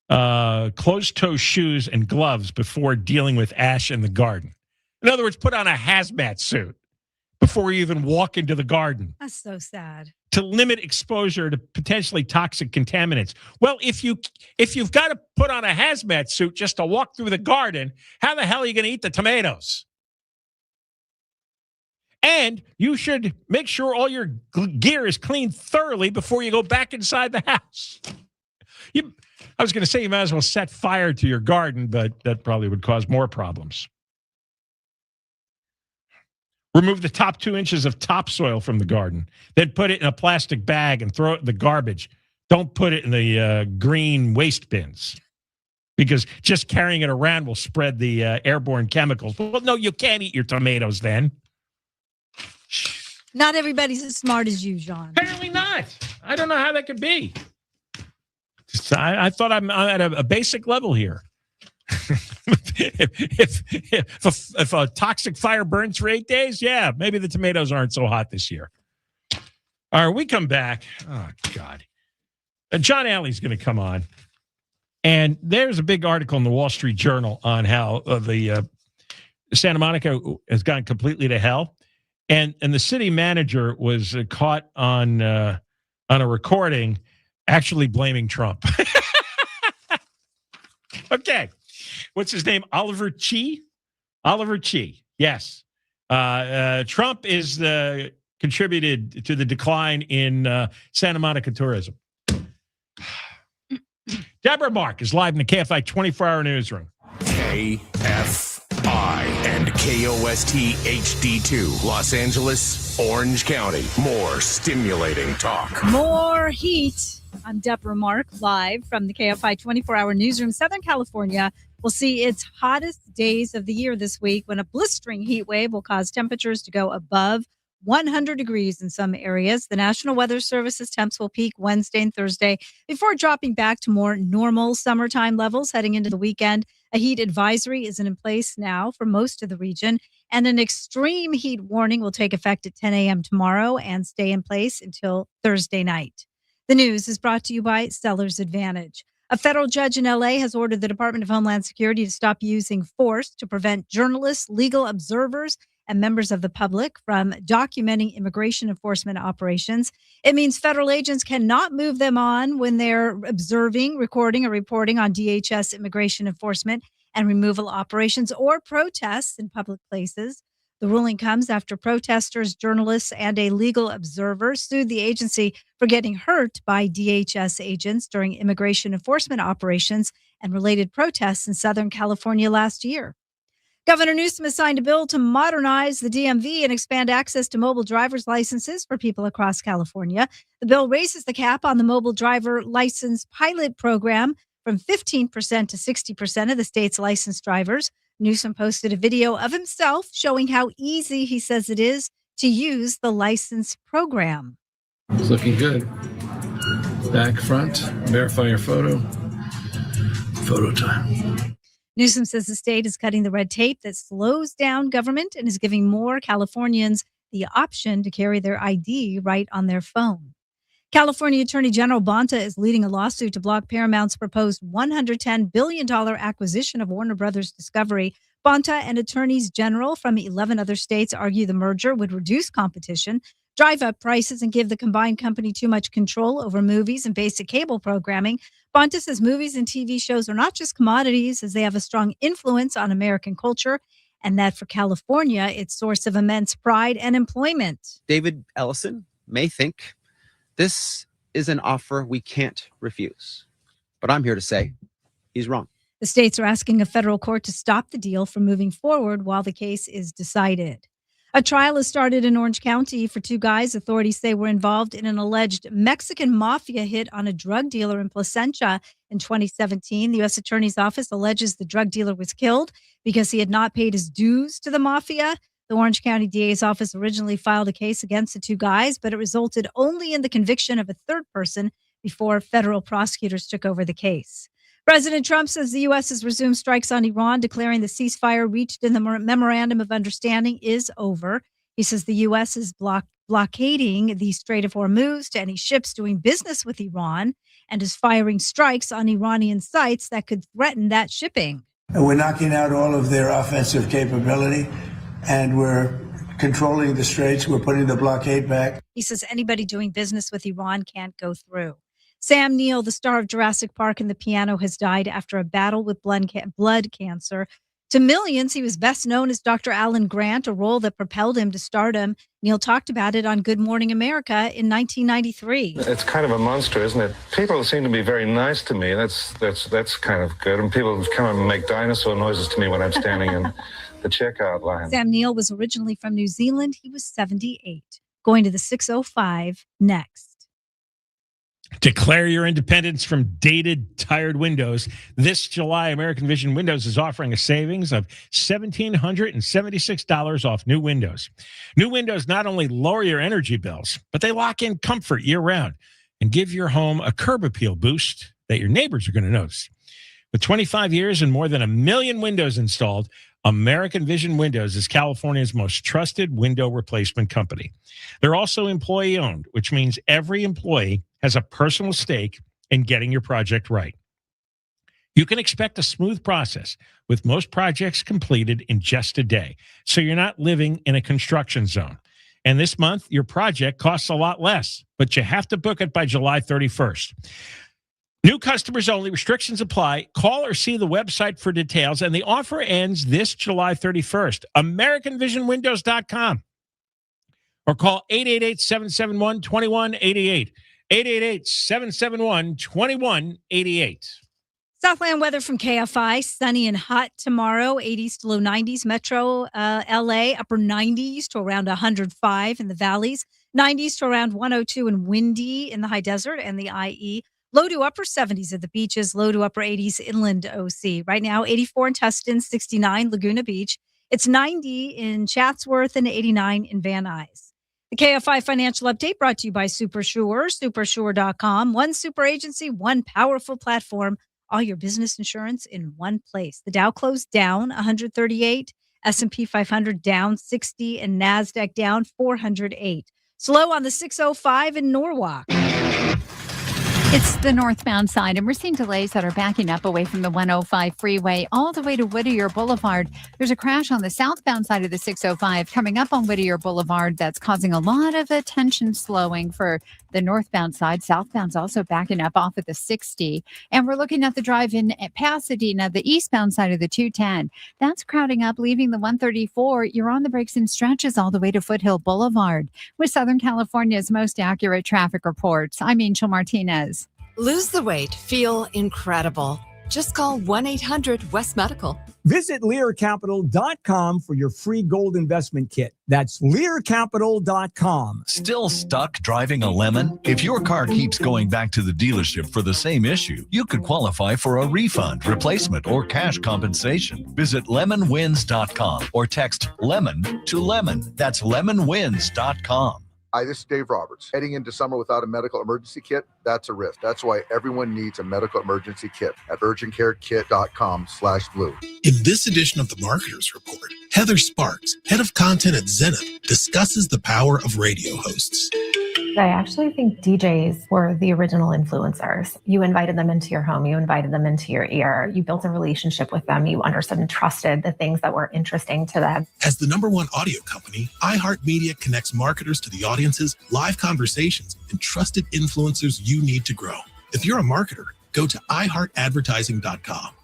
closed-toe shoes, and gloves before dealing with ash in the garden. In other words, put on a hazmat suit before you even walk into the garden. That's so sad. To limit exposure to potentially toxic contaminants. Well, if you've got to put on a hazmat suit just to walk through the garden, how the hell are you going to eat the tomatoes? And you should make sure all your gear is cleaned thoroughly before you go back inside the house. I was going to say you might as well set fire to your garden, but that probably would cause more problems. Remove the top 2 inches of topsoil from the garden. Then put it in a plastic bag and throw it in the garbage. Don't put it in the green waste bins, because just carrying it around will spread the airborne chemicals. Well, no, you can't eat your tomatoes then. Not everybody's as smart as you, John. Apparently not. I don't know how that could be. I thought I'm at a basic level here. if a toxic fire burns for 8 days, yeah, maybe the tomatoes aren't so hot this year. All right, we come back. Oh, God. John Alle's going to come on. And there's a big article in the Wall Street Journal on how the Santa Monica has gone completely to hell. And the city manager was caught on a recording actually blaming Trump. Okay. What's his name? Oliver Chi? Oliver Chi. Yes. Trump is contributed to the decline in Santa Monica tourism. Deborah Mark is live in the KFI 24-hour newsroom. KFI and KOST HD2, Los Angeles, Orange County. More stimulating talk. More heat. I'm Deborah Mark, live from the KFI 24-hour newsroom. Southern California will see its hottest days of the year this week when a blistering heat wave will cause temperatures to go above 100 degrees in some areas. The National Weather Service's temps will peak Wednesday and Thursday before dropping back to more normal summertime levels heading into the weekend. A heat advisory is in place now for most of the region, and an extreme heat warning will take effect at 10 a.m. tomorrow and stay in place until Thursday night. The news is brought to you by Seller's Advantage. A federal judge in LA has ordered the Department of Homeland Security to stop using force to prevent journalists, legal observers, and members of the public from documenting immigration enforcement operations. It means federal agents cannot move them on when they're observing, recording, or reporting on DHS immigration enforcement and removal operations or protests in public places. The ruling comes after protesters, journalists, and a legal observer sued the agency for getting hurt by DHS agents during immigration enforcement operations and related protests in Southern California last year. Governor Newsom has signed a bill to modernize the DMV and expand access to mobile driver's licenses for people across California. The bill raises the cap on the mobile driver license pilot program from 15% to 60% of the state's licensed drivers. Newsom posted a video of himself showing how easy he says it is to use the license program. It's looking good. Back, front, verify your photo. Photo time. Newsom says the state is cutting the red tape that slows down government and is giving more Californians the option to carry their ID right on their phone. California Attorney General Bonta is leading a lawsuit to block Paramount's proposed $110 billion acquisition of Warner Brothers Discovery. Bonta and attorneys general from 11 other states argue the merger would reduce competition, drive up prices, and give the combined company too much control over movies and basic cable programming. Bonta says movies and TV shows are not just commodities, as they have a strong influence on American culture, and that for California, it's a source of immense pride and employment. David Ellison may think this is an offer we can't refuse, but I'm here to say he's wrong. The states are asking a federal court to stop the deal from moving forward while the case is decided. A trial has started in Orange County for two guys authorities say were involved in an alleged Mexican mafia hit on a drug dealer in Placentia in 2017. The U.S. Attorney's Office alleges the drug dealer was killed because he had not paid his dues to the mafia. The Orange County DA's office originally filed a case against the two guys, but it resulted only in the conviction of a third person before federal prosecutors took over the case. President Trump says the U.S. has resumed strikes on Iran, declaring the ceasefire reached in the Memorandum of Understanding is over. He says the U.S. is blockading the Strait of Hormuz to any ships doing business with Iran and is firing strikes on Iranian sites that could threaten that shipping. And we're knocking out all of their offensive capability, and we're controlling the straits. We're putting the blockade back. He says anybody doing business with Iran can't go through. Sam Neill, the star of Jurassic Park and the piano, has died after a battle with blood cancer. To millions, he was best known as Dr. Alan Grant, a role that propelled him to stardom. Neil talked about it on Good Morning America in 1993. It's kind of a monster, isn't it? People seem to be very nice to me. That's kind of good. And people come and make dinosaur noises to me when I'm standing in the checkout line. Sam Neill was originally from New Zealand. He was 78. Going to the 605 next. Declare your independence from dated, tired windows. This July, American Vision Windows is offering a savings of $1,776 off new windows. New windows not only lower your energy bills, but they lock in comfort year-round and give your home a curb appeal boost that your neighbors are going to notice. With 25 years and more than 1 million windows installed, American Vision Windows is California's most trusted window replacement company. They're also employee-owned, which means every employee has a personal stake in getting your project right. You can expect a smooth process with most projects completed in just a day, so you're not living in a construction zone. And this month, your project costs a lot less, but you have to book it by July 31st. New customers only. Restrictions apply. Call or see the website for details, and the offer ends this July 31st. AmericanVisionWindows.com. or call 888-771-2188. 888-771-2188. Southland weather from KFI. Sunny and hot tomorrow. 80s to low 90s. Metro LA, upper 90s to around 105 in the valleys. 90s to around 102 and windy in the high desert and the IE. Low to upper 70s at the beaches. Low to upper 80s inland OC. Right now, 84 in Tustin, 69 Laguna Beach. It's 90 in Chatsworth and 89 in Van Nuys. The KFI Financial Update brought to you by SuperSure, supersure.com. One super agency, one powerful platform. All your business insurance in one place. The Dow closed down 138, S&P 500 down 60, and NASDAQ down 408. Slow on the 605 in Norwalk. It's the northbound side, and we're seeing delays that are backing up away from the 105 freeway all the way to Whittier Boulevard. There's a crash on the southbound side of the 605 coming up on Whittier Boulevard that's causing a lot of attention slowing for the northbound side. Southbound's also backing up off of the 60. And we're looking at the drive in at Pasadena, the eastbound side of the 210. That's crowding up, leaving the 134. You're on the brakes and stretches all the way to Foothill Boulevard. With Southern California's most accurate traffic reports, I'm Angel Martinez. Lose the weight. Feel incredible. Just call 1-800-WEST-MEDICAL. Visit LearCapital.com for your free gold investment kit. That's LearCapital.com. Still stuck driving a lemon? If your car keeps going back to the dealership for the same issue, you could qualify for a refund, replacement, or cash compensation. Visit LemonWins.com or text LEMON to LEMON. That's LemonWins.com. Hi, this is Dave Roberts. Heading into summer without a medical emergency kit, that's a risk. That's why everyone needs a medical emergency kit at urgentcarekit.com/blue. In this edition of the Marketers Report, Heather Sparks, head of content at Zenith, discusses the power of radio hosts. I actually think DJs were the original influencers. You invited them into your home. You invited them into your ear. You built a relationship with them. You understood and trusted the things that were interesting to them. As the #1 audio company, iHeartMedia connects marketers to the audiences, live conversations, and trusted influencers you need to grow. If you're a marketer, go to iHeartAdvertising.com.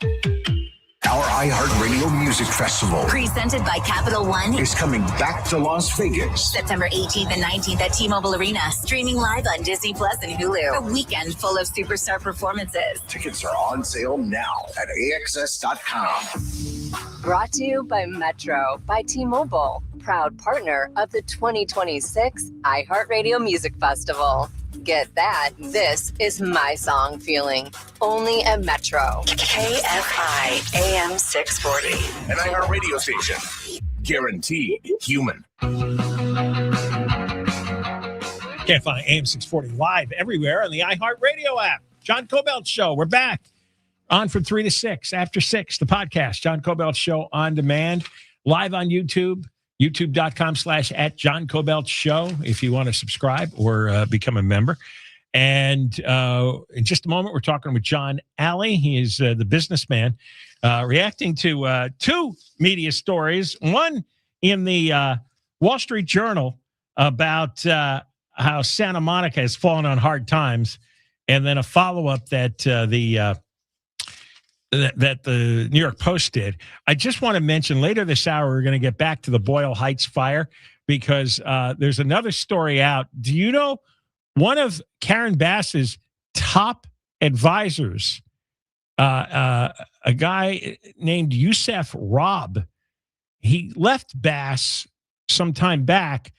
Our iHeartRadio Music Festival, presented by Capital One, is coming back to Las Vegas. September 18th and 19th at T-Mobile Arena, streaming live on Disney Plus and Hulu. A weekend full of superstar performances. Tickets are on sale now at AXS.com. Brought to you by Metro by T-Mobile, proud partner of the 2026 iHeartRadio Music Festival. Get that. This is my song feeling. Only at Metro. KFI AM 640. An iHeartRadio station. Guaranteed human. KFI AM 640 live everywhere on the iHeartRadio app. John Kobylt Show. We're back on from 3 to 6. After 6, the podcast. John Kobylt Show on demand. Live on YouTube. YouTube.com/@John Kobylt Show if you want to subscribe or become a member. And in just a moment, we're talking with John Alle. He is the businessman reacting to two media stories. One in the Wall Street Journal about how Santa Monica has fallen on hard times. And then a follow-up that that the New York Post did. I just want to mention later this hour, we're going to get back to the Boyle Heights fire because there's another story out. Do you know one of Karen Bass's top advisors, a guy named Youssef Robb, he left Bass some time back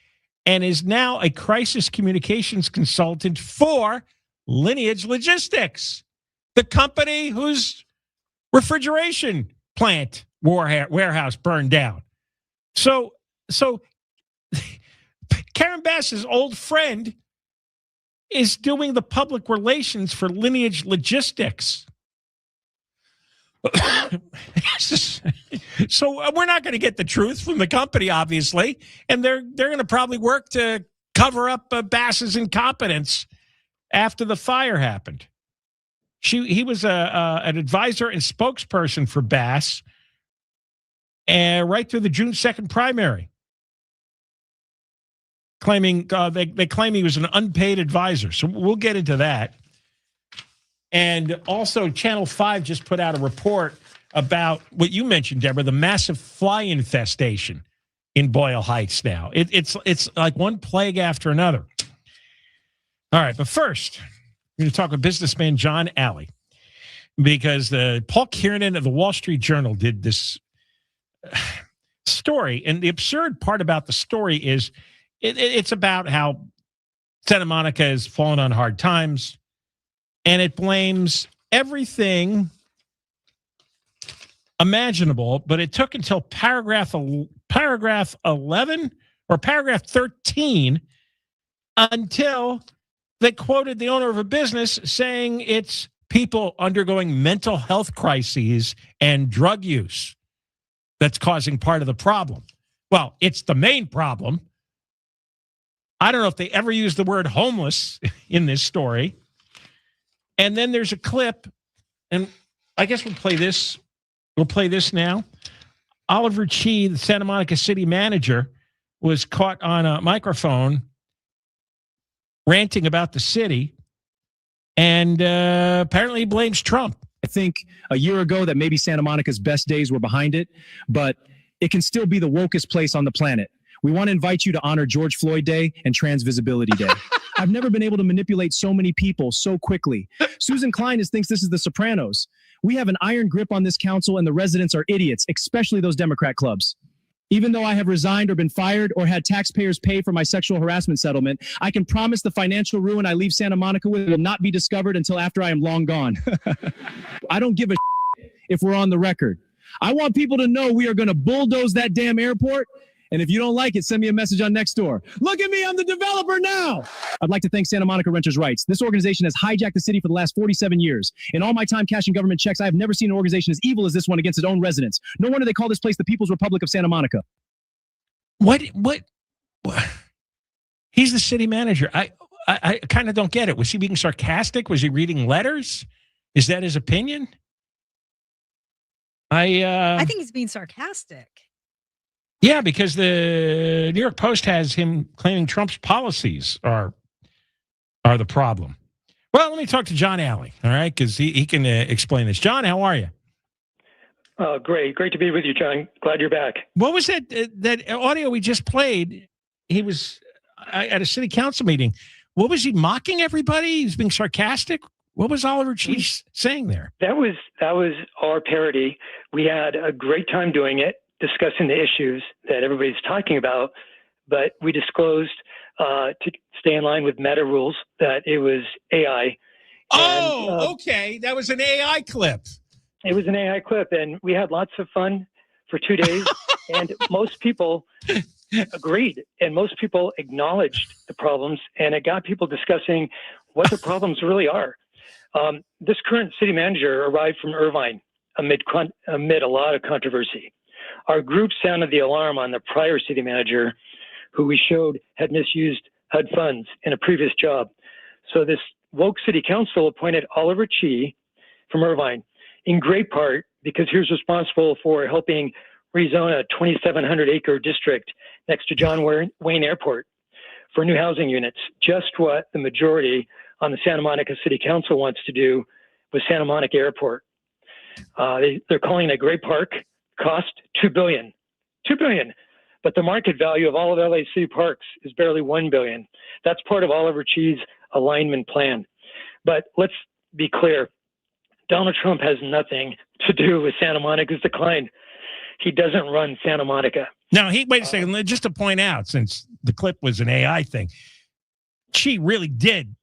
and is now a crisis communications consultant for Lineage Logistics, the company whose refrigeration plant warehouse burned down. So Karen Bass's old friend is doing the public relations for Lineage Logistics. So we're not going to get the truth from the company, obviously, and they're going to probably work to cover up Bass's incompetence after the fire happened. He was an advisor and spokesperson for Bass right through the June 2nd primary, claiming they claim he was an unpaid advisor. So we'll get into that. And also Channel 5 just put out a report about what you mentioned, Deborah, the massive fly infestation in Boyle Heights now. It's like one plague after another. All right, but first, we're going to talk with businessman John Alle, because Paul Kiernan of the Wall Street Journal did this story, and the absurd part about the story is it's about how Santa Monica has fallen on hard times, and it blames everything imaginable, but it took until paragraph 11 or paragraph 13 until they quoted the owner of a business saying it's people undergoing mental health crises and drug use that's causing part of the problem. Well, it's the main problem. I don't know if they ever used the word homeless in this story. And then there's a clip, and I guess we'll play this. We'll play this now. Oliver Chi, the Santa Monica city manager, was caught on a microphone ranting about the city, and apparently he blames Trump. I think a year ago that maybe Santa Monica's best days were behind it, but it can still be the wokest place on the planet. We want to invite you to honor George Floyd Day and Trans Visibility Day. I've never been able to manipulate so many people so quickly. Susan Klein thinks this is The Sopranos. We have an iron grip on this council, and the residents are idiots, especially those Democrat clubs. Even though I have resigned or been fired or had taxpayers pay for my sexual harassment settlement, I can promise the financial ruin I leave Santa Monica with will not be discovered until after I am long gone. I don't give a if we're on the record. I want people to know we are going to bulldoze that damn airport. And if you don't like it, send me a message on Nextdoor. Look at me, I'm the developer now. I'd like to thank Santa Monica Renters' Rights. This organization has hijacked the city for the last 47 years. In all my time cashing government checks, I have never seen an organization as evil as this one against its own residents. No wonder they call this place the People's Republic of Santa Monica. What? He's the city manager. I kind of don't get it. Was he being sarcastic? Was he reading letters? Is that his opinion? I think he's being sarcastic. Yeah, because the New York Post has him claiming Trump's policies are the problem. Well, let me talk to John Alle, all right, because he can explain this. John, how are you? Great to be with you, John. Glad you're back. What was that audio we just played? He was at a city council meeting. What was he mocking everybody? He was being sarcastic. What was Oliver Cheese saying there? That was our parody. We had a great time doing it, discussing the issues that everybody's talking about, but we disclosed to stay in line with Meta rules that it was AI. Okay. That was an AI clip. It was an AI clip, and we had lots of fun for 2 days, and most people agreed, and most people acknowledged the problems, and it got people discussing what the problems really are. This current city manager arrived from Irvine amid a lot of controversy. Our group sounded the alarm on the prior city manager, who we showed had misused HUD funds in a previous job. So this woke city council appointed Oliver Chi from Irvine, in great part because he was responsible for helping rezone a 2,700-acre district next to John Wayne Airport for new housing units, just what the majority on the Santa Monica City Council wants to do with Santa Monica Airport. They're calling it a great park. Cost $2 billion. $2 billion. But the market value of all of LA city parks is barely $1 billion. That's part of Oliver Chi's alignment plan. But let's be clear. Donald Trump has nothing to do with Santa Monica's decline. He doesn't run Santa Monica. Now, wait a second. Just to point out, since the clip was an AI thing, Chi really did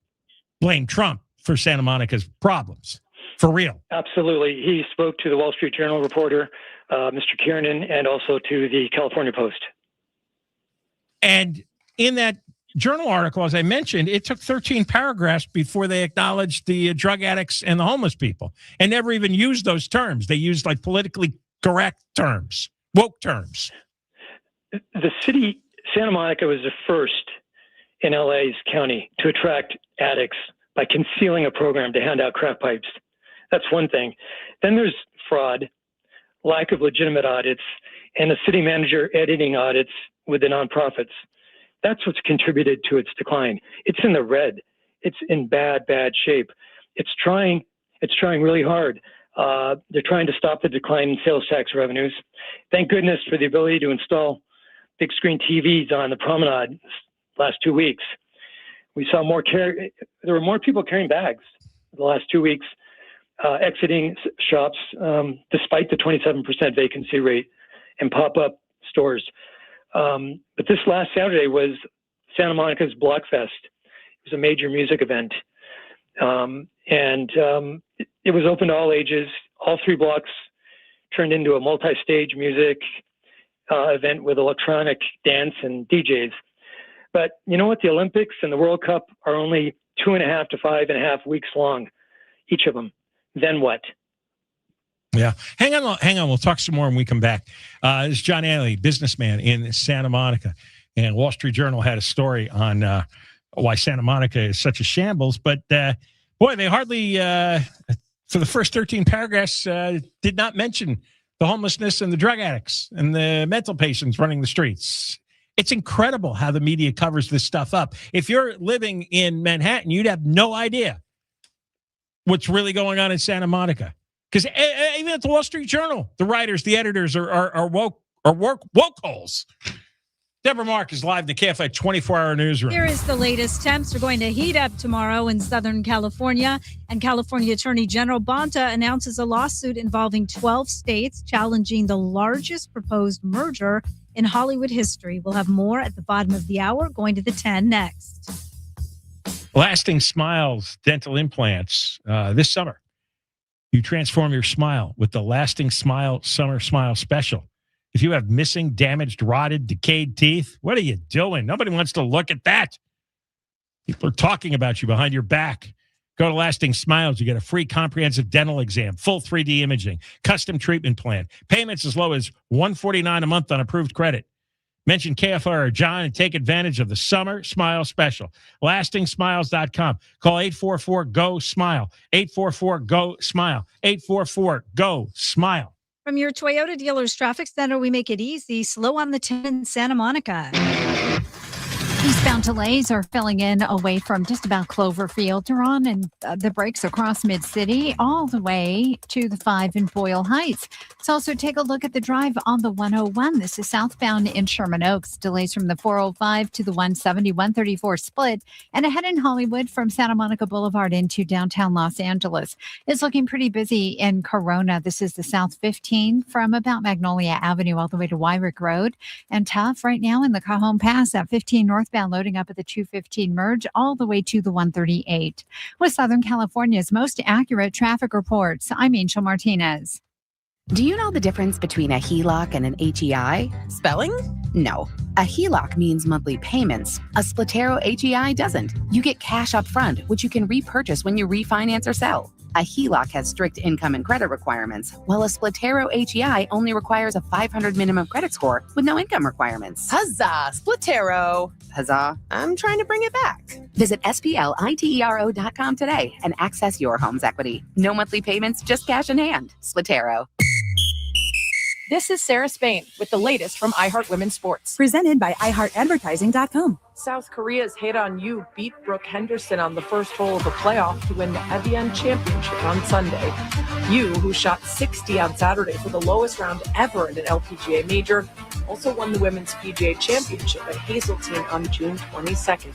blame Trump for Santa Monica's problems. For real. Absolutely. He spoke to the Wall Street Journal reporter, Mr. Kiernan, and also to the California Post. And in that journal article, as I mentioned, it took 13 paragraphs before they acknowledged the drug addicts and the homeless people, and never even used those terms. They used like politically correct terms, woke terms. The city, Santa Monica, was the first in LA's county to attract addicts by concealing a program to hand out crack pipes. That's one thing. Then there's fraud, lack of legitimate audits, and the city manager editing audits with the nonprofits. That's what's contributed to its decline. It's in the red. It's in bad shape. It's trying really hard. They're trying to stop the decline in sales tax revenues. Thank goodness for the ability to install big screen TVs on the promenade last 2 weeks. We saw there were more people carrying bags the last 2 weeks, exiting shops, despite the 27% vacancy rate and pop-up stores. But this last Saturday was Santa Monica's Blockfest. It was a major music event. It was open to all ages. All 3 blocks turned into a multi-stage music event with electronic dance and DJs. But you know what? The Olympics and the World Cup are only 2.5 to 5.5 weeks long, each of them. Then what? Yeah. Hang on. We'll talk some more when we come back. This is John Alle, businessman in Santa Monica. And Wall Street Journal had a story on why Santa Monica is such a shambles. But, boy, they hardly, for the first 13 paragraphs, did not mention the homelessness and the drug addicts and the mental patients running the streets. It's incredible how the media covers this stuff up. If you're living in Manhattan, you'd have no idea what's really going on in Santa Monica. Because even at the Wall Street Journal, the writers, the editors are woke holes. Deborah Mark is live in the KFI 24-hour newsroom. Here is the latest. Temps are going to heat up tomorrow in Southern California. And California Attorney General Bonta announces a lawsuit involving 12 states challenging the largest proposed merger in Hollywood history. We'll have more at the bottom of the hour, going to the 10 next. Lasting Smiles dental implants this summer. You transform your smile with the Lasting Smile Summer Smile Special. If you have missing, damaged, rotted, decayed teeth, what are you doing? Nobody wants to look at that. People are talking about you behind your back. Go to Lasting Smiles. You get a free comprehensive dental exam, full 3D imaging, custom treatment plan. Payments as low as $149 a month on approved credit. Mention KFR or John and take advantage of the Summer Smile Special. LastingSmiles.com. Call 844-GO-SMILE. 844-GO-SMILE. 844-GO-SMILE. From your Toyota dealer's traffic center, we make it easy. Slow on the 10 in Santa Monica. Eastbound delays are filling in away from just about Cloverfield. They're on and the brakes across Mid-City all the way to the 5 in Boyle Heights. Let's also take a look at the drive on the 101. This is southbound in Sherman Oaks. Delays from the 405 to the 170, 134 split. And ahead in Hollywood from Santa Monica Boulevard into downtown Los Angeles. It's looking pretty busy in Corona. This is the South 15 from about Magnolia Avenue all the way to Wyrick Road. And tough right now in the Cajon Pass at 15 northbound, loading up at the 215 merge all the way to the 138. With Southern California's most accurate traffic reports, I'm Angel Martinez. Do you know the difference between a HELOC and an HEI? Spelling? No. A HELOC means monthly payments. A Splatero HEI doesn't. You get cash up front, which you can repurchase when you refinance or sell. A HELOC has strict income and credit requirements, while a Splatero HEI only requires a 500 minimum credit score with no income requirements. Huzzah, Splatero. Huzzah. I'm trying to bring it back. Visit SPLITERO.com today and access your home's equity. No monthly payments, just cash in hand. Splatero. This is Sarah Spain with the latest from iHeart Women's Sports. Presented by iHeartAdvertising.com. South Korea's Hae-Dun Yu beat Brooke Henderson on the first hole of the playoff to win the Evian Championship on Sunday. Yu, who shot 60 on Saturday for the lowest round ever in an LPGA major, also won the Women's PGA Championship at Hazeltine on June 22nd.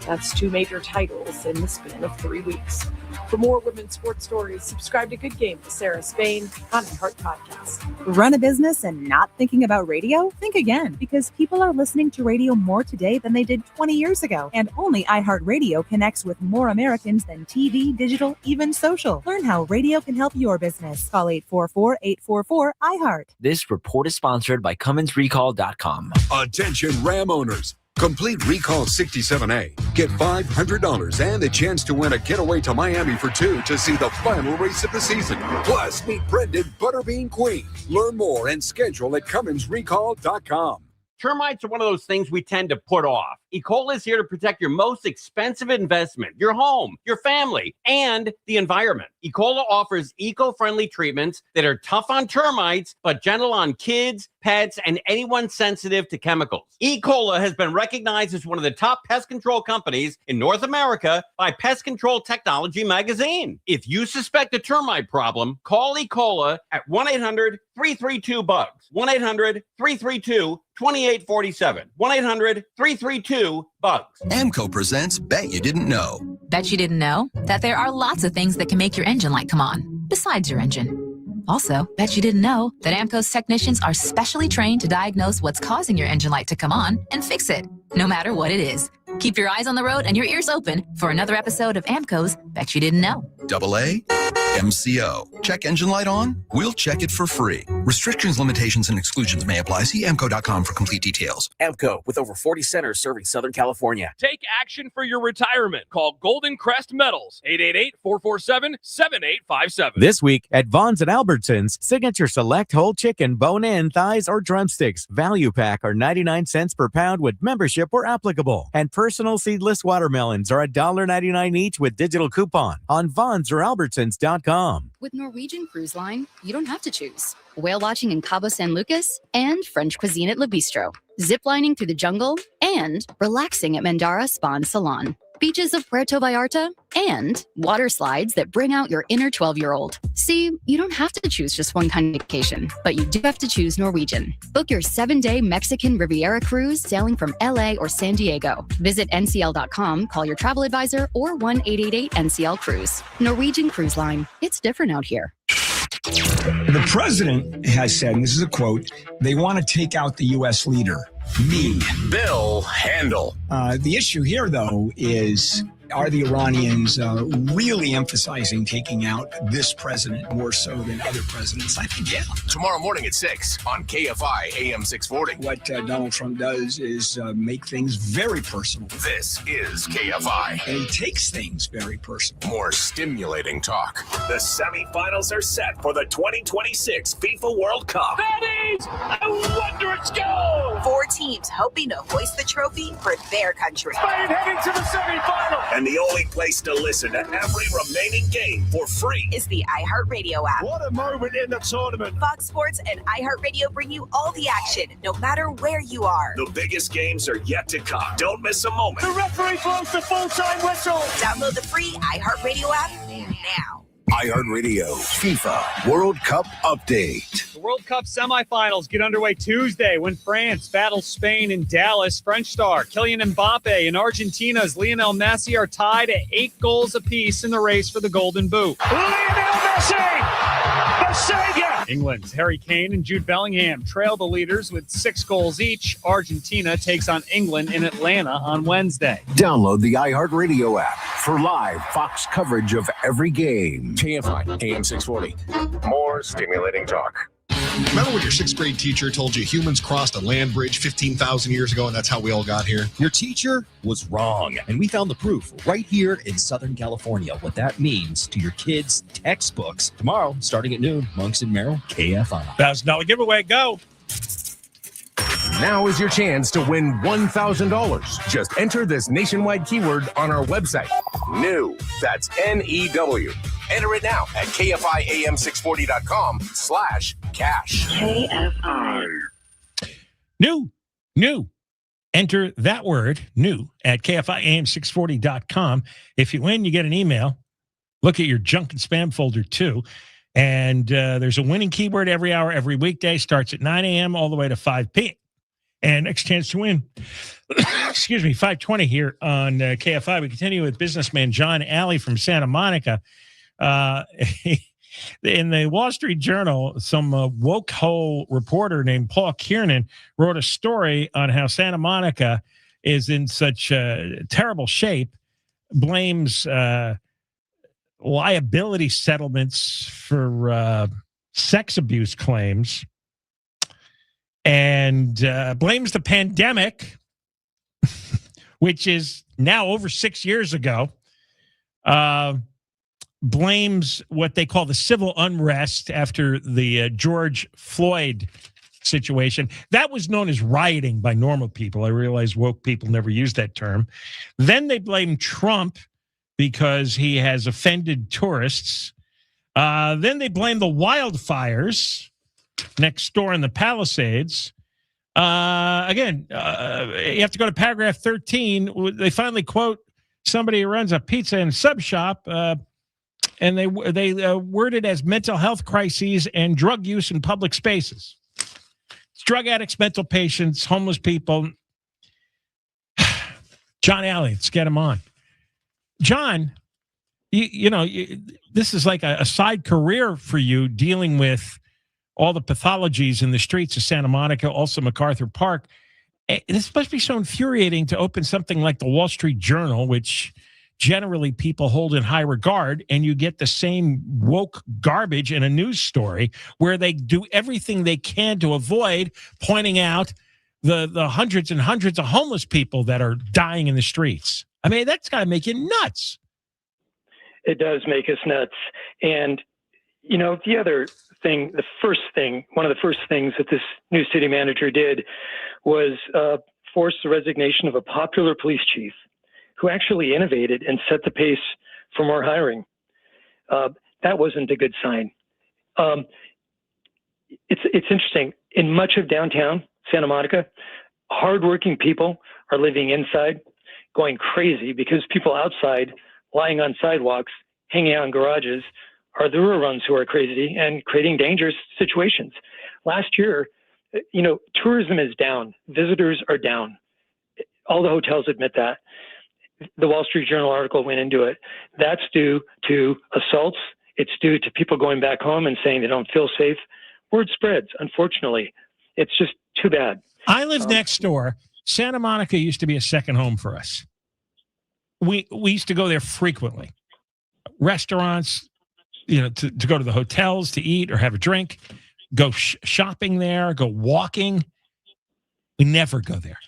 That's 2 major titles in the span of 3 weeks. For more women's sports stories, subscribe to Good Game with Sarah Spain on iHeart Podcast. Run a business and not thinking about radio? Think again, because people are listening to radio more today than they did 20 years ago. And only iHeartRadio connects with more Americans than TV, digital, even social. Learn how radio can help your business. Call 844-844-iHeart. This report is sponsored by Cummins-Recall.com. Attention Ram owners. Complete Recall 67A. Get $500 and a chance to win a getaway to Miami for 2 to see the final race of the season. Plus, meet Brendan Butterbean Queen. Learn more and schedule at CumminsRecall.com. Termites are one of those things we tend to put off. E-Cola is here to protect your most expensive investment, your home, your family, and the environment. E-Cola offers eco-friendly treatments that are tough on termites, but gentle on kids, pets, and anyone sensitive to chemicals. E-Cola has been recognized as one of the top pest control companies in North America by Pest Control Technology magazine. If you suspect a termite problem, call E-Cola at 1-800-332-BUGS. 1-800-332-2847. 1-800-332-BUGS. AMCO presents Bet You Didn't Know. Bet you didn't know that there are lots of things that can make your engine light come on, besides your engine. Also, bet you didn't know that AMCO's technicians are specially trained to diagnose what's causing your engine light to come on and fix it, no matter what it is. Keep your eyes on the road and your ears open for another episode of AMCO's Bet You Didn't Know. AA MCO. Check engine light on? We'll check it for free. Restrictions, limitations, and exclusions may apply. See AMCO.com for complete details. AMCO, with over 40 centers serving Southern California. Take action for your retirement. Call Golden Crest Metals, 888-447-7857. This week at Vaughn's and Albertsons, signature select whole chicken, bone-in, thighs, or drumsticks. Value pack are 99 cents per pound with membership where applicable. And personal seedless watermelons are $1.99 each with digital coupon on Vaughn's or Albertsons.com. With Norwegian Cruise Line, you don't have to choose. Whale watching in Cabo San Lucas and French cuisine at Le Bistro. Ziplining through the jungle and relaxing at Mandara Spa and Salon. Beaches of Puerto Vallarta and water slides that bring out your inner 12-year-old. See, you don't have to choose just one kind of vacation, but you do have to choose Norwegian. Book your 7-day Mexican Riviera cruise sailing from LA or San Diego. Visit ncl.com, call your travel advisor, or 1-888-NCL-CRUISE. Norwegian Cruise Line. It's different out here. The president has said, and this is a quote, they want to take out the U.S. leader. Me. Bill Handel. The issue here, though, is are the Iranians really emphasizing taking out this president more so than other presidents? I think, yeah. Tomorrow morning at 6 on KFI AM 640. What Donald Trump does is make things very personal. This is KFI. And he takes things very personal. More stimulating talk. The semifinals are set for the 2026 FIFA World Cup. That is a wondrous goal! 4 teams hoping to hoist the trophy for their country. Spain heading to the semifinal. And the only place to listen to every remaining game for free is the iHeartRadio app. What a moment in the tournament. Fox Sports and iHeartRadio bring you all the action, no matter where you are. The biggest games are yet to come. Don't miss a moment. The referee blows the full-time whistle. Download the free iHeartRadio app now. iHeartRadio FIFA World Cup update. The World Cup semifinals get underway Tuesday when France battles Spain in Dallas. French star Kylian Mbappe and Argentina's Lionel Messi are tied at 8 goals apiece in the race for the Golden Boot. Lionel Messi, the savior. England's Harry Kane and Jude Bellingham trail the leaders with 6 goals each. Argentina takes on England in Atlanta on Wednesday. Download the iHeartRadio app for live Fox coverage of every game. KFI AM 640. More stimulating talk. Remember when your 6th grade teacher told you humans crossed a land bridge 15,000 years ago and that's how we all got here? Your teacher was wrong, and we found the proof right here in Southern California, what that means to your kids' textbooks. Tomorrow, starting at noon, Monks and Merrill, KFI. $1,000 giveaway, go. Now is your chance to win $1,000. Just enter this nationwide keyword on our website. New. That's N-E-W. Enter it now at KFIAM640.com/cash. KFI. New. Enter that word, new, at KFIAM640.com. If you win, you get an email. Look at your junk and spam folder, too. And there's a winning keyword every hour, every weekday. Starts at 9 a.m. all the way to 5 p.m. And next chance to win, 5:20 here on KFI. We continue with businessman John Alle from Santa Monica. In the Wall Street Journal, some woke hole reporter named Paul Kiernan wrote a story on how Santa Monica is in such terrible shape, blames liability settlements for sex abuse claims, and blames the pandemic, which is now over 6 years ago, blames what they call the civil unrest after the George Floyd situation. That was known as rioting by normal people. I realize woke people never use that term. Then they blame Trump because he has offended tourists. Then they blame the wildfires next door in the Palisades. Again, you have to go to paragraph 13. They finally quote somebody who runs a pizza and sub shop, and they word it as mental health crises and drug use in public spaces. It's drug addicts, mental patients, homeless people. John Alle, let's get him on. John, this is like a side career for you, dealing with all the pathologies in the streets of Santa Monica, also MacArthur Park. This must be so infuriating to open something like the Wall Street Journal, which generally people hold in high regard, and you get the same woke garbage in a news story where they do everything they can to avoid pointing out the hundreds and hundreds of homeless people that are dying in the streets. I mean, that's got to make you nuts. It does make us nuts. And, the other thing, one of the first things that this new city manager did was force the resignation of a popular police chief who actually innovated and set the pace for more hiring. That wasn't a good sign. It's interesting. In much of downtown Santa Monica, hardworking people are living inside, going crazy because people outside, lying on sidewalks, hanging out in garages, are the real ones who are crazy and creating dangerous situations. Last year, tourism is down. Visitors are down. All the hotels admit that. The Wall Street Journal article went into it. That's due to assaults. It's due to people going back home and saying they don't feel safe. Word spreads, unfortunately. It's just too bad. I live next door. Santa Monica used to be a second home for us. We used to go there frequently. Restaurants, to go to the hotels to eat or have a drink, go shopping there, go walking. We never go there.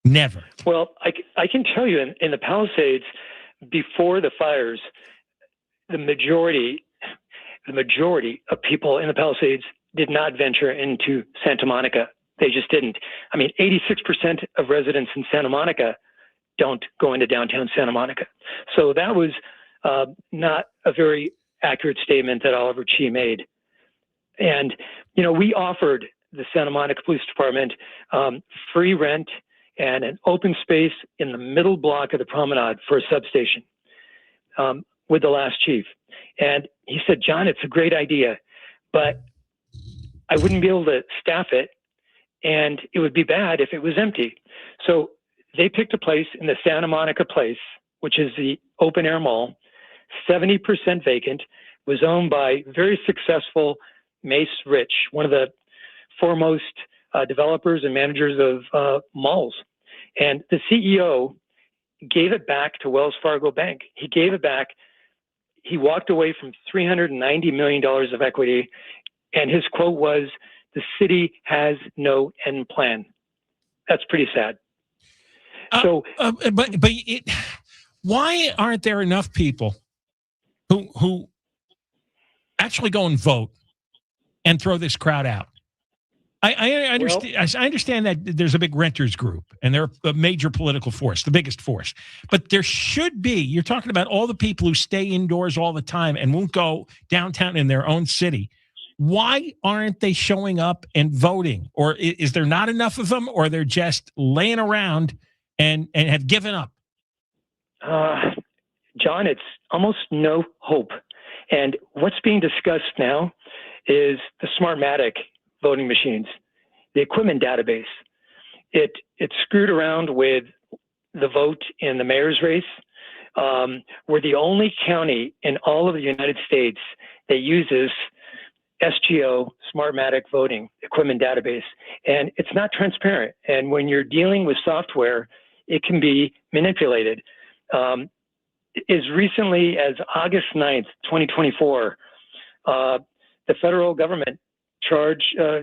Never. Well, I can tell you in the Palisades, before the fires, the majority of people in the Palisades did not venture into Santa Monica. They just didn't. I mean, 86% of residents in Santa Monica don't go into downtown Santa Monica. So that was not a very accurate statement that Oliver Chi made. And, we offered the Santa Monica Police Department free rent and an open space in the middle block of the promenade for a substation with the last chief. And he said, John, it's a great idea, but I wouldn't be able to staff it, and it would be bad if it was empty. So they picked a place in the Santa Monica Place, which is the open air mall, 70% vacant, was owned by very successful Mace Rich, one of the foremost developers and managers of malls. And the CEO gave it back to Wells Fargo Bank. He gave it back. He walked away from $390 million of equity. And his quote was, "The city has no end plan." That's pretty sad. Why aren't there enough people who actually go and vote and throw this crowd out? I understand that there's a big renters group and they're a major political force, the biggest force. But there should be, you're talking about all the people who stay indoors all the time and won't go downtown in their own city. Why aren't they showing up and voting? Or is there not enough of them, or they're just laying around and have given up? John, it's almost no hope. And what's being discussed now is the Smartmatic voting machines, the equipment database. It screwed around with the vote in the mayor's race. We're the only county in all of the United States that uses SGO, Smartmatic voting equipment database. And it's not transparent. And when you're dealing with software, it can be manipulated. As recently as August 9th, 2024, the federal government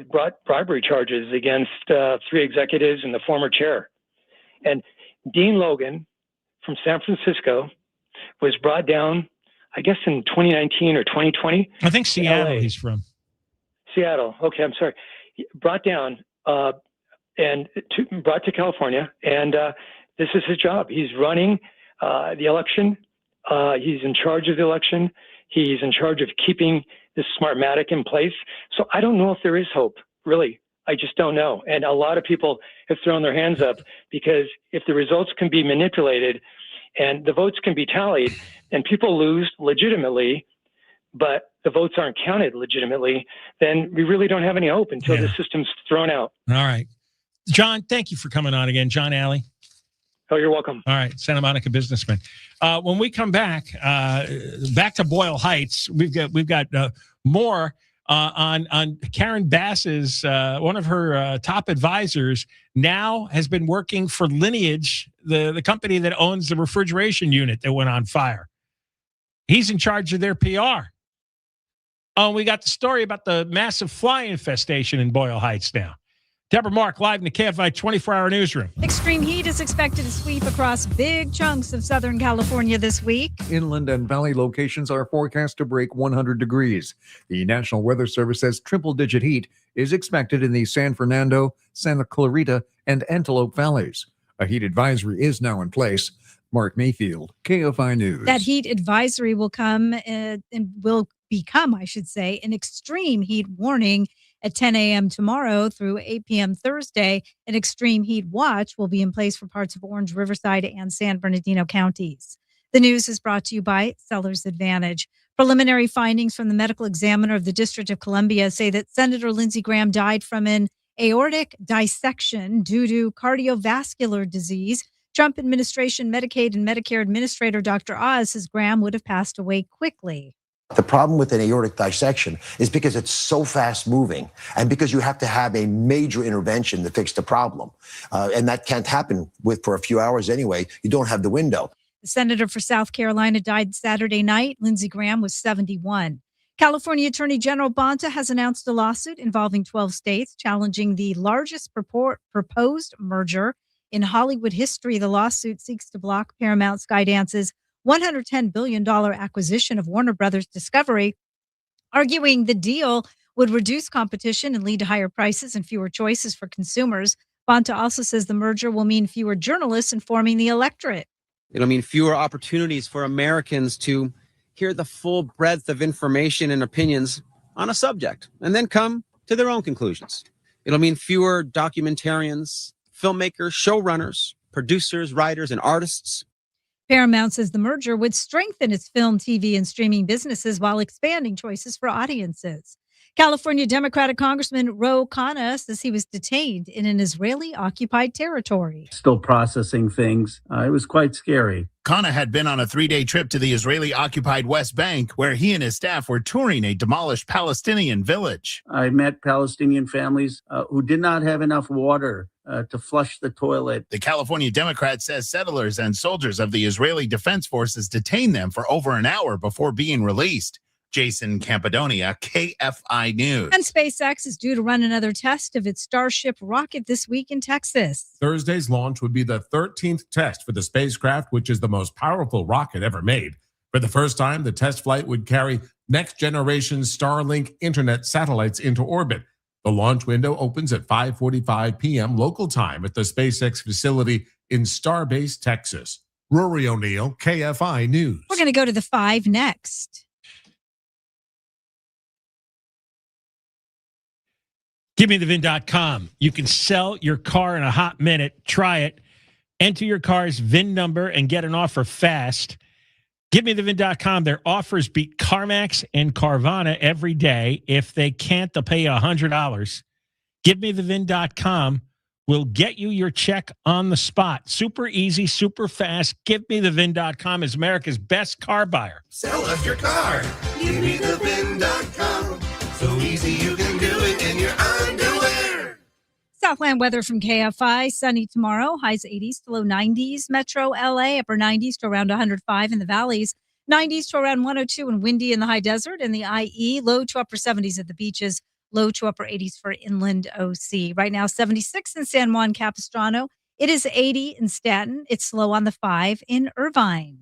brought bribery charges against 3 executives and the former chair. And Dean Logan from San Francisco was brought down, I guess, in 2019 or 2020. I think Seattle he's from. Seattle. Okay, I'm sorry. brought down brought to California, and this is his job. He's running the election. He's in charge of the election. He's in charge of keeping this Smartmatic in place. So I don't know if there is hope, really. I just don't know. And a lot of people have thrown their hands up because if the results can be manipulated and the votes can be tallied and people lose legitimately, but the votes aren't counted legitimately, then we really don't have any hope until the system's thrown out. All right. John, thank you for coming on again. John Alle. Oh, you're welcome. All right, Santa Monica businessman. When we come back to Boyle Heights, we've got more on Karen Bass's, one of her top advisors now has been working for Lineage, the company that owns the refrigeration unit that went on fire. He's in charge of their PR. Oh, we got the story about the massive fly infestation in Boyle Heights now. Deborah Mark, live in the KFI 24-hour newsroom. Extreme heat is expected to sweep across big chunks of Southern California this week. Inland and valley locations are forecast to break 100 degrees. The National Weather Service says triple-digit heat is expected in the San Fernando, Santa Clarita, and Antelope valleys. A heat advisory is now in place. Mark Mayfield, KFI News. That heat advisory will become, an extreme heat warning at 10 a.m. tomorrow through 8 p.m. Thursday. An extreme heat watch will be in place for parts of Orange, Riverside, and San Bernardino counties. The news is brought to you by Seller's Advantage. Preliminary findings from the medical examiner of the District of Columbia say that Senator Lindsey Graham died from an aortic dissection due to cardiovascular disease. Trump administration Medicaid and Medicare Administrator Dr. Oz says Graham would have passed away quickly. The problem with an aortic dissection is because it's so fast moving and because you have to have a major intervention to fix the problem. And that can't happen for a few hours anyway. You don't have the window. The senator for South Carolina died Saturday night. Lindsey Graham was 71. California Attorney General Bonta has announced a lawsuit involving 12 states challenging the largest proposed merger in Hollywood history. The lawsuit seeks to block Paramount Skydance's $110 billion acquisition of Warner Brothers Discovery, arguing the deal would reduce competition and lead to higher prices and fewer choices for consumers. Bonta also says the merger will mean fewer journalists informing the electorate. It'll mean fewer opportunities for Americans to hear the full breadth of information and opinions on a subject and then come to their own conclusions. It'll mean fewer documentarians, filmmakers, showrunners, producers, writers, and artists. Paramount says the merger would strengthen its film, TV, and streaming businesses while expanding choices for audiences. California Democratic Congressman Ro Khanna says he was detained in an Israeli-occupied territory. Still processing things. It was quite scary. Khanna had been on a 3-day trip to the Israeli-occupied West Bank, where he and his staff were touring a demolished Palestinian village. I met Palestinian families who did not have enough water to flush the toilet. The California Democrat says settlers and soldiers of the Israeli Defense Forces detained them for over an hour before being released. Jason Campidonia, KFI News. And SpaceX is due to run another test of its Starship rocket this week in Texas. Thursday's launch would be the 13th test for the spacecraft, which is the most powerful rocket ever made. For the first time, the test flight would carry next-generation Starlink internet satellites into orbit. The launch window opens at 5:45 p.m. local time at the SpaceX facility in Starbase, Texas. Rory O'Neill, KFI News. We're going to go to the 5 next. GiveMeTheVin.com. You can sell your car in a hot minute. Try it. Enter your car's VIN number and get an offer fast. GiveMeTheVin.com. Their offers beat CarMax and Carvana every day. If they can't, they'll pay you $100. GiveMeTheVin.com will get you your check on the spot. Super easy, super fast. GiveMeTheVin.com is America's best car buyer. Sell us your car. GiveMeTheVin.com. So easy you can do it in your underwear. Southland weather from KFI. Sunny tomorrow. Highs 80s to low 90s. Metro LA, upper 90s to around 105 in the valleys. 90s to around 102 and windy in the high desert. And the IE, low to upper 70s at the beaches. Low to upper 80s for inland OC. Right now, 76 in San Juan Capistrano. It is 80 in Staten. It's slow on the 5 in Irvine.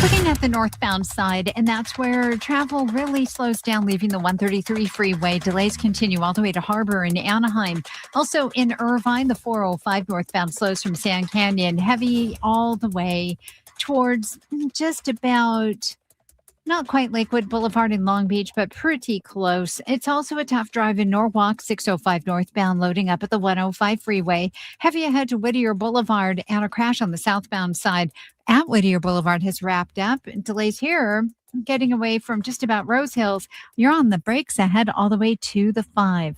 Looking at the northbound side, and that's where travel really slows down, leaving the 133 freeway. Delays continue all the way to Harbor and Anaheim. Also in Irvine, the 405 northbound slows from Sand Canyon, heavy all the way towards just about, not quite Lakewood Boulevard in Long Beach, but pretty close. It's also a tough drive in Norwalk, 605 northbound, loading up at the 105 freeway. Heavy ahead to Whittier Boulevard, and a crash on the southbound side at Whittier Boulevard has wrapped up. Delays here, getting away from just about Rose Hills. You're on the brakes ahead all the way to the 5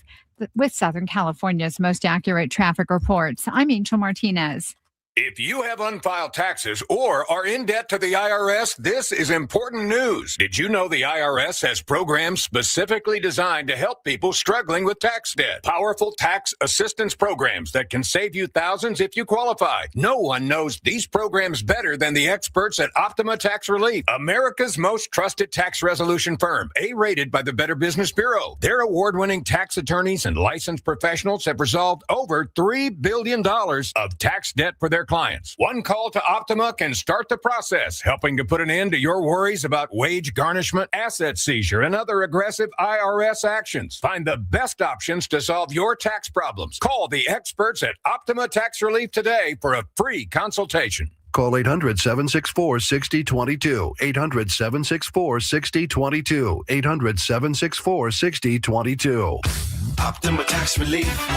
with Southern California's most accurate traffic reports. I'm Angel Martinez. If you have unfiled taxes or are in debt to the IRS, this is important news. Did you know the IRS has programs specifically designed to help people struggling with tax debt? Powerful tax assistance programs that can save you thousands if you qualify. No one knows these programs better than the experts at Optima Tax Relief, America's most trusted tax resolution firm, A-rated by the Better Business Bureau. Their award-winning tax attorneys and licensed professionals have resolved over $3 billion of tax debt for their clients. One call to Optima can start the process, helping to put an end to your worries about wage garnishment, asset seizure, and other aggressive IRS actions. Find the best options to solve your tax problems. Call the experts at Optima Tax Relief today for a free consultation. Call 800-764-6022. 800-764-6022. 800-764-6022. Optima Tax Relief.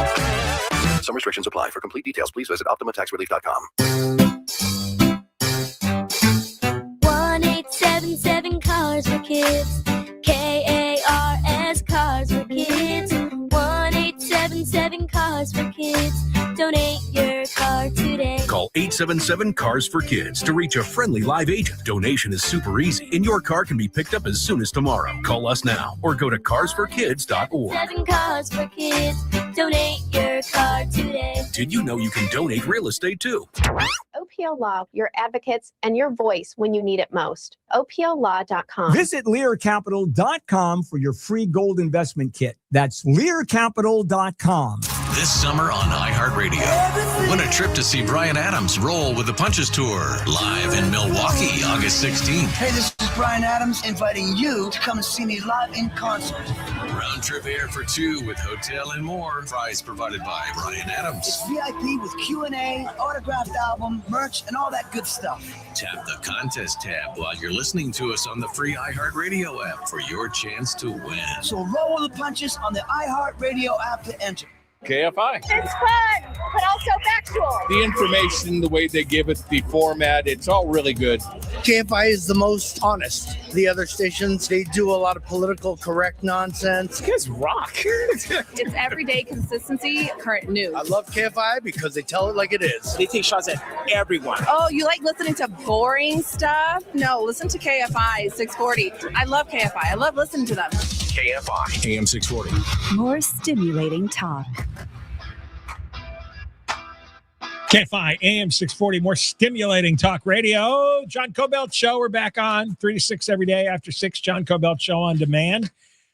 Some restrictions apply. For complete details, please visit OptimaTaxRelief.com. 1-877 Cars for Kids. KARS Cars for Kids. 1-877 Cars for Kids. Donate your car today. Call 877 Cars for Kids to reach a friendly live agent. Donation is super easy, and your car can be picked up as soon as tomorrow. Call us now or go to carsforkids.org. 7 Cars for Kids. Donate your car today. Did you know you can donate real estate too? OPO Law, your advocates and your voice when you need it most. OPOLaw.com. Visit LearCapital.com for your free gold investment kit. That's LearCapital.com. This summer on iHeartRadio, win a trip to see Bryan Adams roll with the Punches Tour, live in Milwaukee, August 16th. Hey, this is Bryan Adams inviting you to come and see me live in concert. Round trip air for 2 with hotel and more. Prize provided by Bryan Adams. It's VIP with Q&A, autographed album, merch, and all that good stuff. Tap the contest tab while you're listening to us on the free iHeartRadio app for your chance to win. So roll with the punches on the iHeartRadio app to enter. KFI. It's fun, but also factual. The information, the way they give it, the format, it's all really good. KFI is the most honest. The other stations, they do a lot of political correct nonsense. You guys rock. It's everyday consistency, current news. I love KFI because they tell it like it is. They take shots at everyone. Oh, you like listening to boring stuff? No, listen to KFI 640. I love KFI. I love listening to them. KFI, AM 640. More stimulating talk. KFI AM 640, more stimulating talk radio. John Kobylt Show. We're back on 3 to 6 every day after 6. John Kobylt Show on demand.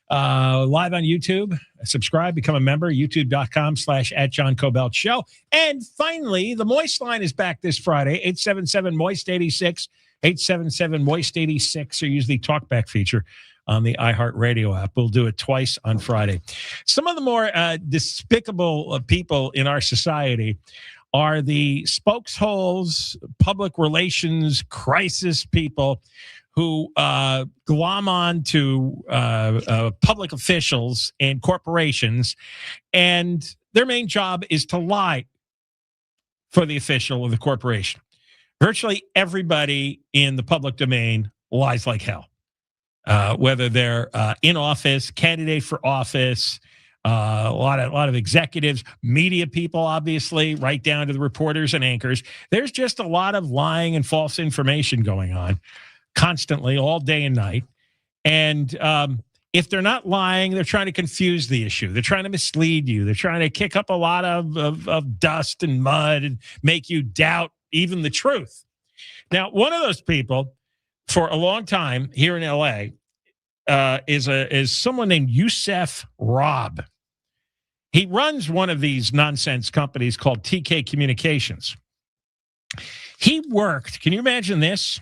Live on YouTube. Subscribe, become a member. YouTube.com/@John Kobylt Show. And finally, the Moist line is back this Friday. 877-MOIST-86. 877-MOIST-86 or use the talkback feature on the iHeartRadio app. We'll do it twice on Friday. Some of the more despicable people in our society are the spokesholes, public relations, crisis people who glom on to public officials and corporations, and their main job is to lie for the official or the corporation. Virtually everybody in the public domain lies like hell, whether they're in office, candidate for office, a lot of executives, media people, obviously, right down to the reporters and anchors. There's just a lot of lying and false information going on constantly, all day and night. And if they're not lying, they're trying to confuse the issue. They're trying to mislead you. They're trying to kick up a lot of dust and mud and make you doubt even the truth. Now, one of those people for a long time here in LA is someone named Youssef Robb. He runs one of these nonsense companies called TK Communications. He worked, can you imagine this?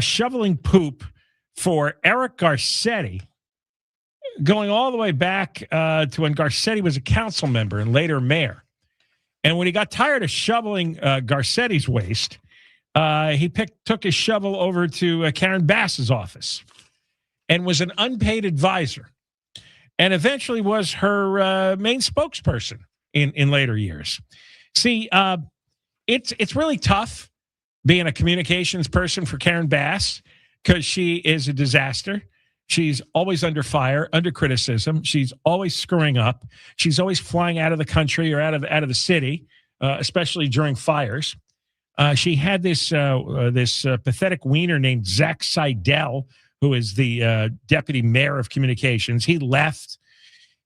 shoveling poop for Eric Garcetti, going all the way back to when Garcetti was a council member and later mayor. And when he got tired of shoveling Garcetti's waste, he took his shovel over to Karen Bass's office and was an unpaid advisor, and eventually was her main spokesperson in later years. See, it's really tough being a communications person for Karen Bass because she is a disaster. She's always under fire, under criticism. She's always screwing up. She's always flying out of the country or out of the city, especially during fires. She had this pathetic wiener named Zach Seidel, who is the deputy mayor of communications. He left.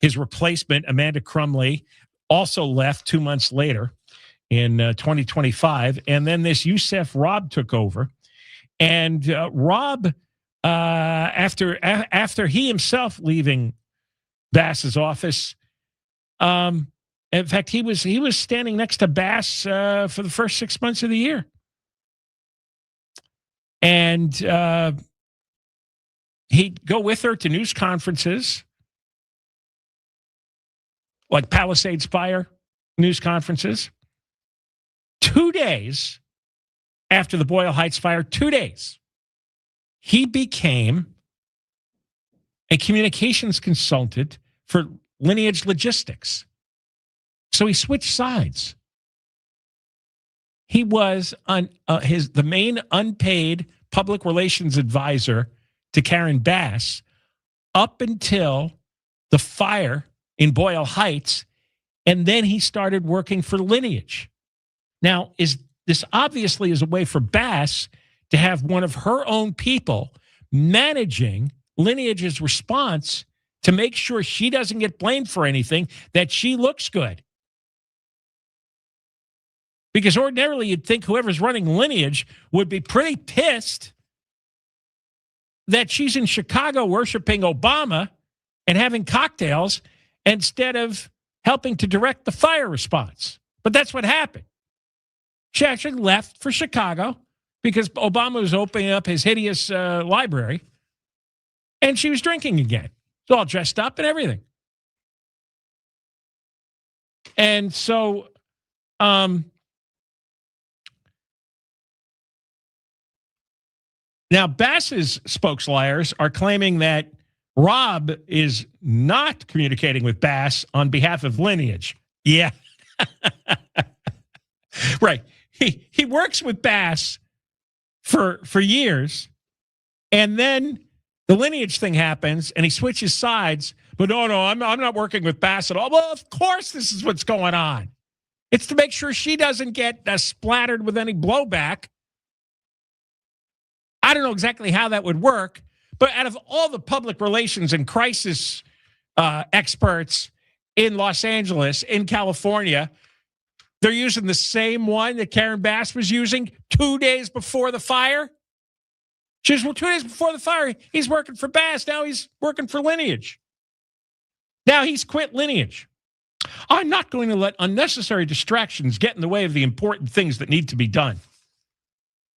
His replacement, Amanda Crumley, also left 2 months later in 2025. And then this Youssef Robb took over. And Robb, after he himself leaving Bass's office, in fact, he was standing next to Bass for the first 6 months of the year. And he'd go with her to news conferences, like Palisades Fire news conferences. 2 days after the Boyle Heights fire, 2 days, he became a communications consultant for Lineage Logistics. So he switched sides. He was the main unpaid public relations advisor to Karen Bass up until the fire in Boyle Heights, and then he started working for Lineage. Now, this obviously is a way for Bass to have one of her own people managing Lineage's response to make sure she doesn't get blamed for anything, that she looks good. Because ordinarily you'd think whoever's running Lineage would be pretty pissed that she's in Chicago worshiping Obama and having cocktails instead of helping to direct the fire response. But that's what happened. She actually left for Chicago because Obama was opening up his hideous library, and she was drinking again. It's all dressed up and everything. And so now Bass's spokesliars are claiming that Robb is not communicating with Bass on behalf of Lineage. Yeah. Right. He works with Bass for years, and then the Lineage thing happens, and he switches sides. But no, I'm not working with Bass at all. Well, of course this is what's going on. It's to make sure she doesn't get splattered with any blowback. I don't know exactly how that would work, but out of all the public relations and crisis experts in Los Angeles, in California, they're using the same one that Karen Bass was using 2 days before the fire. She was 2 days before the fire. He's working for Bass. Now he's working for Lineage. Now he's quit Lineage. I'm not going to let unnecessary distractions get in the way of the important things that need to be done.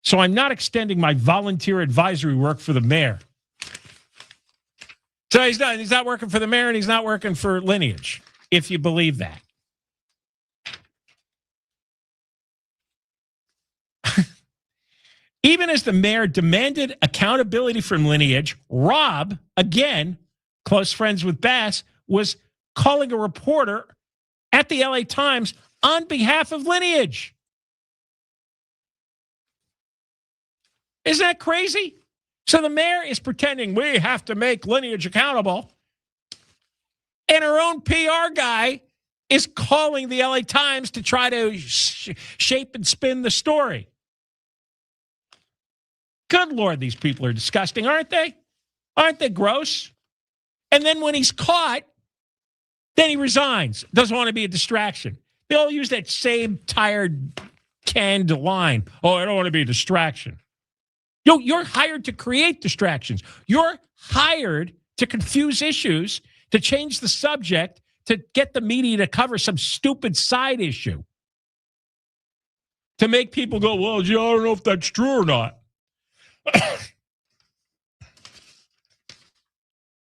So I'm not extending my volunteer advisory work for the mayor. So he's not working for the mayor, and he's not working for Lineage, if you believe that. Even as the mayor demanded accountability from Lineage, Robb, again, close friends with Bass, was calling a reporter at the LA Times on behalf of Lineage. Isn't that crazy? So the mayor is pretending we have to make Lineage accountable, and her own PR guy is calling the LA Times to try to shape and spin the story. Good Lord, these people are disgusting, aren't they? Aren't they gross? And then when he's caught, then he resigns. Doesn't want to be a distraction. They all use that same tired, canned line. Oh, I don't want to be a distraction. You're hired to create distractions. You're hired to confuse issues, to change the subject, to get the media to cover some stupid side issue. To make people go, well, gee, I don't know if that's true or not.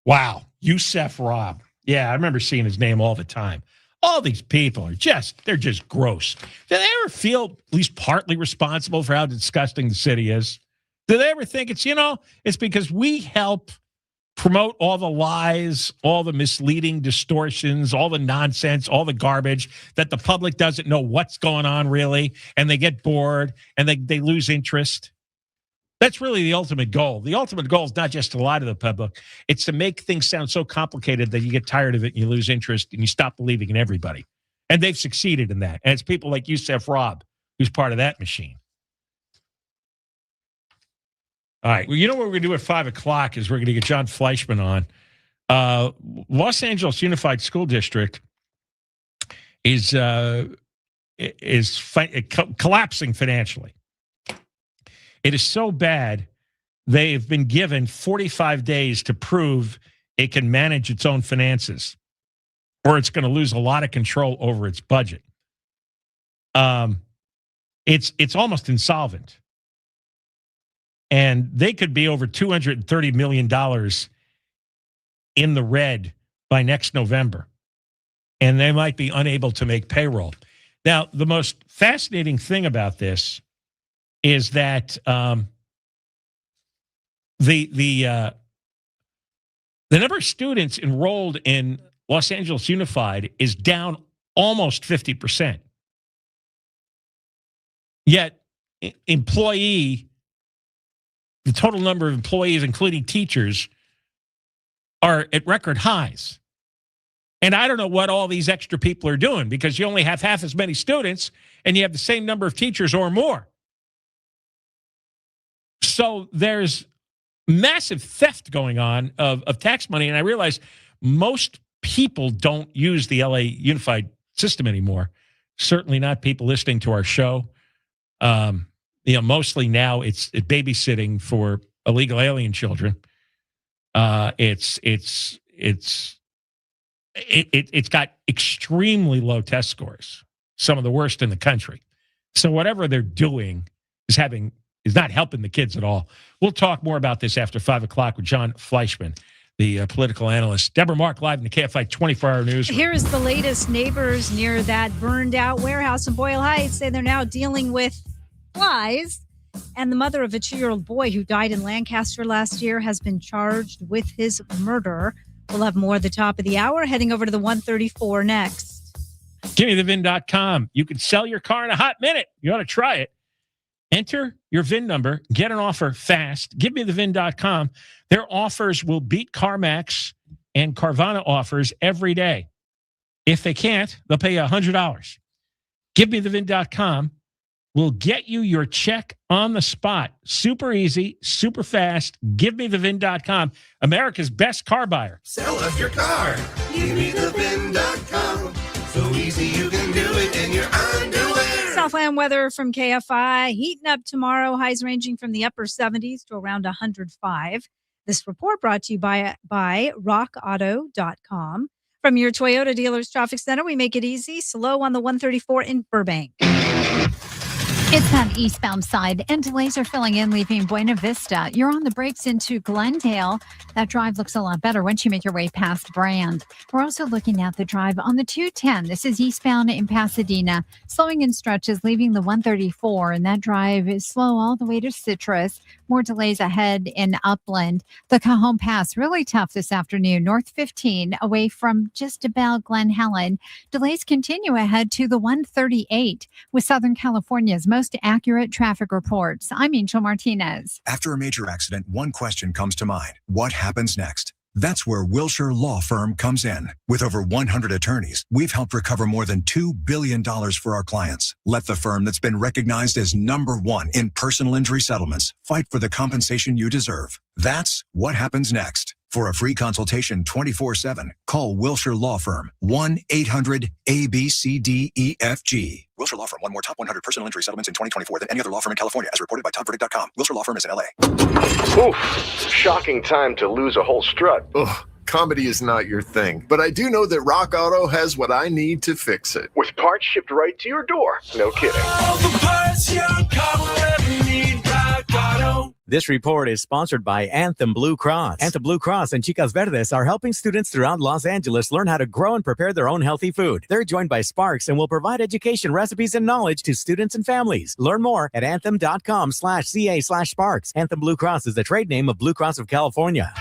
Wow. Youssef Robb. Yeah, I remember seeing his name all the time. All these people are they're just gross. Do they ever feel at least partly responsible for how disgusting the city is? Do they ever think it's because we help promote all the lies, all the misleading distortions, all the nonsense, all the garbage that the public doesn't know what's going on really, and they get bored and they lose interest? That's really the ultimate goal. The ultimate goal is not just to lie to the public. It's to make things sound so complicated that you get tired of it and you lose interest and you stop believing in everybody. And they've succeeded in that. And it's people like Youssef Robb who's part of that machine. All right. Well, you know what we're going to do at 5 o'clock is we're going to get Jon Fleischman on. Los Angeles Unified School District is collapsing financially. It is so bad, they've been given 45 days to prove it can manage its own finances, or it's going to lose a lot of control over its budget. It's almost insolvent. And they could be over $230 million in the red by next November. And they might be unable to make payroll. Now, the most fascinating thing about this is that the number of students enrolled in Los Angeles Unified is down almost 50%. Yet, the total number of employees, including teachers, are at record highs. And I don't know what all these extra people are doing, because you only have half as many students and you have the same number of teachers or more. So there's massive theft going on of tax money. And I realize most people don't use the LA Unified system anymore. Certainly not people listening to our show. Mostly now it's babysitting for illegal alien children. It's got extremely low test scores, some of the worst in the country. So whatever they're doing is not helping the kids at all. We'll talk more about this after 5 o'clock with Jon Fleischman, the political analyst. Deborah Mark live in the KFI 24-hour news. Here is the latest. Neighbors near that burned-out warehouse in Boyle Heights say they're now dealing with flies. And the mother of a 2-year-old boy who died in Lancaster last year has been charged with his murder. We'll have more at the top of the hour, heading over to the 134 next. GiveMeTheVIN.com. You can sell your car in a hot minute. You ought to try it. Enter your VIN number. Get an offer fast. GiveMeTheVIN.com. Their offers will beat CarMax and Carvana offers every day. If they can't, they'll pay you $100. GiveMeTheVIN.com will get you your check on the spot. Super easy, super fast. GiveMeTheVIN.com. America's best car buyer. Sell us your car. GiveMeTheVIN.com. So easy you can do it in your underwear. Southland weather from KFI. Heating up tomorrow. Highs ranging from the upper 70s to around 105. This report brought to you by rockauto.com. From your Toyota dealer's traffic center, we make it easy. Slow on the 134 in Burbank. It's that eastbound side, and delays are filling in, leaving Buena Vista. You're on the brakes into Glendale. That drive looks a lot better once you make your way past Brand. We're also looking at the drive on the 210. This is eastbound in Pasadena, slowing in stretches, leaving the 134, and that drive is slow all the way to Citrus. More delays ahead in Upland. The Cajon Pass, really tough this afternoon. North 15, away from just about Glen Helen. Delays continue ahead to the 138 with Southern California's most accurate traffic reports. I'm Angel Martinez. After a major accident, one question comes to mind. What happens next? That's where Wilshire Law Firm comes in. With over 100 attorneys, we've helped recover more than $2 billion for our clients. Let the firm that's been recognized as #1 in personal injury settlements fight for the compensation you deserve. That's what happens next. For a free consultation 24/7, call Wilshire Law Firm 1-800-ABCDEFG. Wilshire Law Firm won more top 100 personal injury settlements in 2024 than any other law firm in California, as reported by TopVerdict.com. Wilshire Law Firm is in LA. Oof, shocking time to lose a whole strut. Ugh, comedy is not your thing, but I do know that Rock Auto has what I need to fix it. With parts shipped right to your door. No kidding. All the parts your car will ever need, Rock Auto. Auto. This report is sponsored by Anthem Blue Cross. Anthem Blue Cross and Chicas Verdes are helping students throughout Los Angeles learn how to grow and prepare their own healthy food. They're joined by Sparks and will provide education, recipes, and knowledge to students and families. Learn more at anthem.com/ca/Sparks. Anthem Blue Cross is the trade name of Blue Cross of California.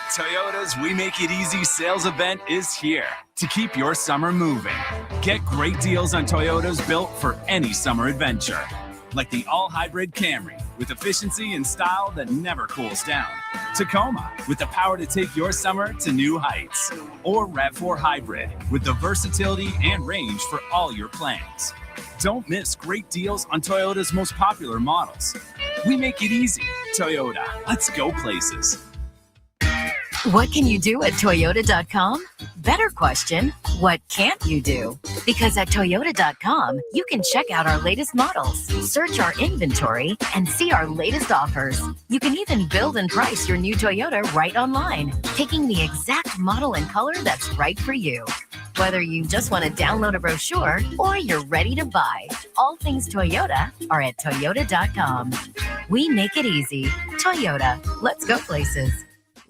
Toyota's We Make It Easy sales event is here to keep your summer moving. Get great deals on Toyotas built for any summer adventure. Like the all-hybrid Camry with efficiency and style that never cools down. Tacoma with the power to take your summer to new heights. Or RAV4 Hybrid with the versatility and range for all your plans. Don't miss great deals on Toyota's most popular models. We make it easy. Toyota, let's go places. What can you do at Toyota.com? Better question, what can't you do? Because at Toyota.com, you can check out our latest models, search our inventory, and see our latest offers. You can even build and price your new Toyota right online, picking the exact model and color that's right for you. Whether you just want to download a brochure or you're ready to buy, all things Toyota are at Toyota.com. We make it easy. Toyota, let's go places.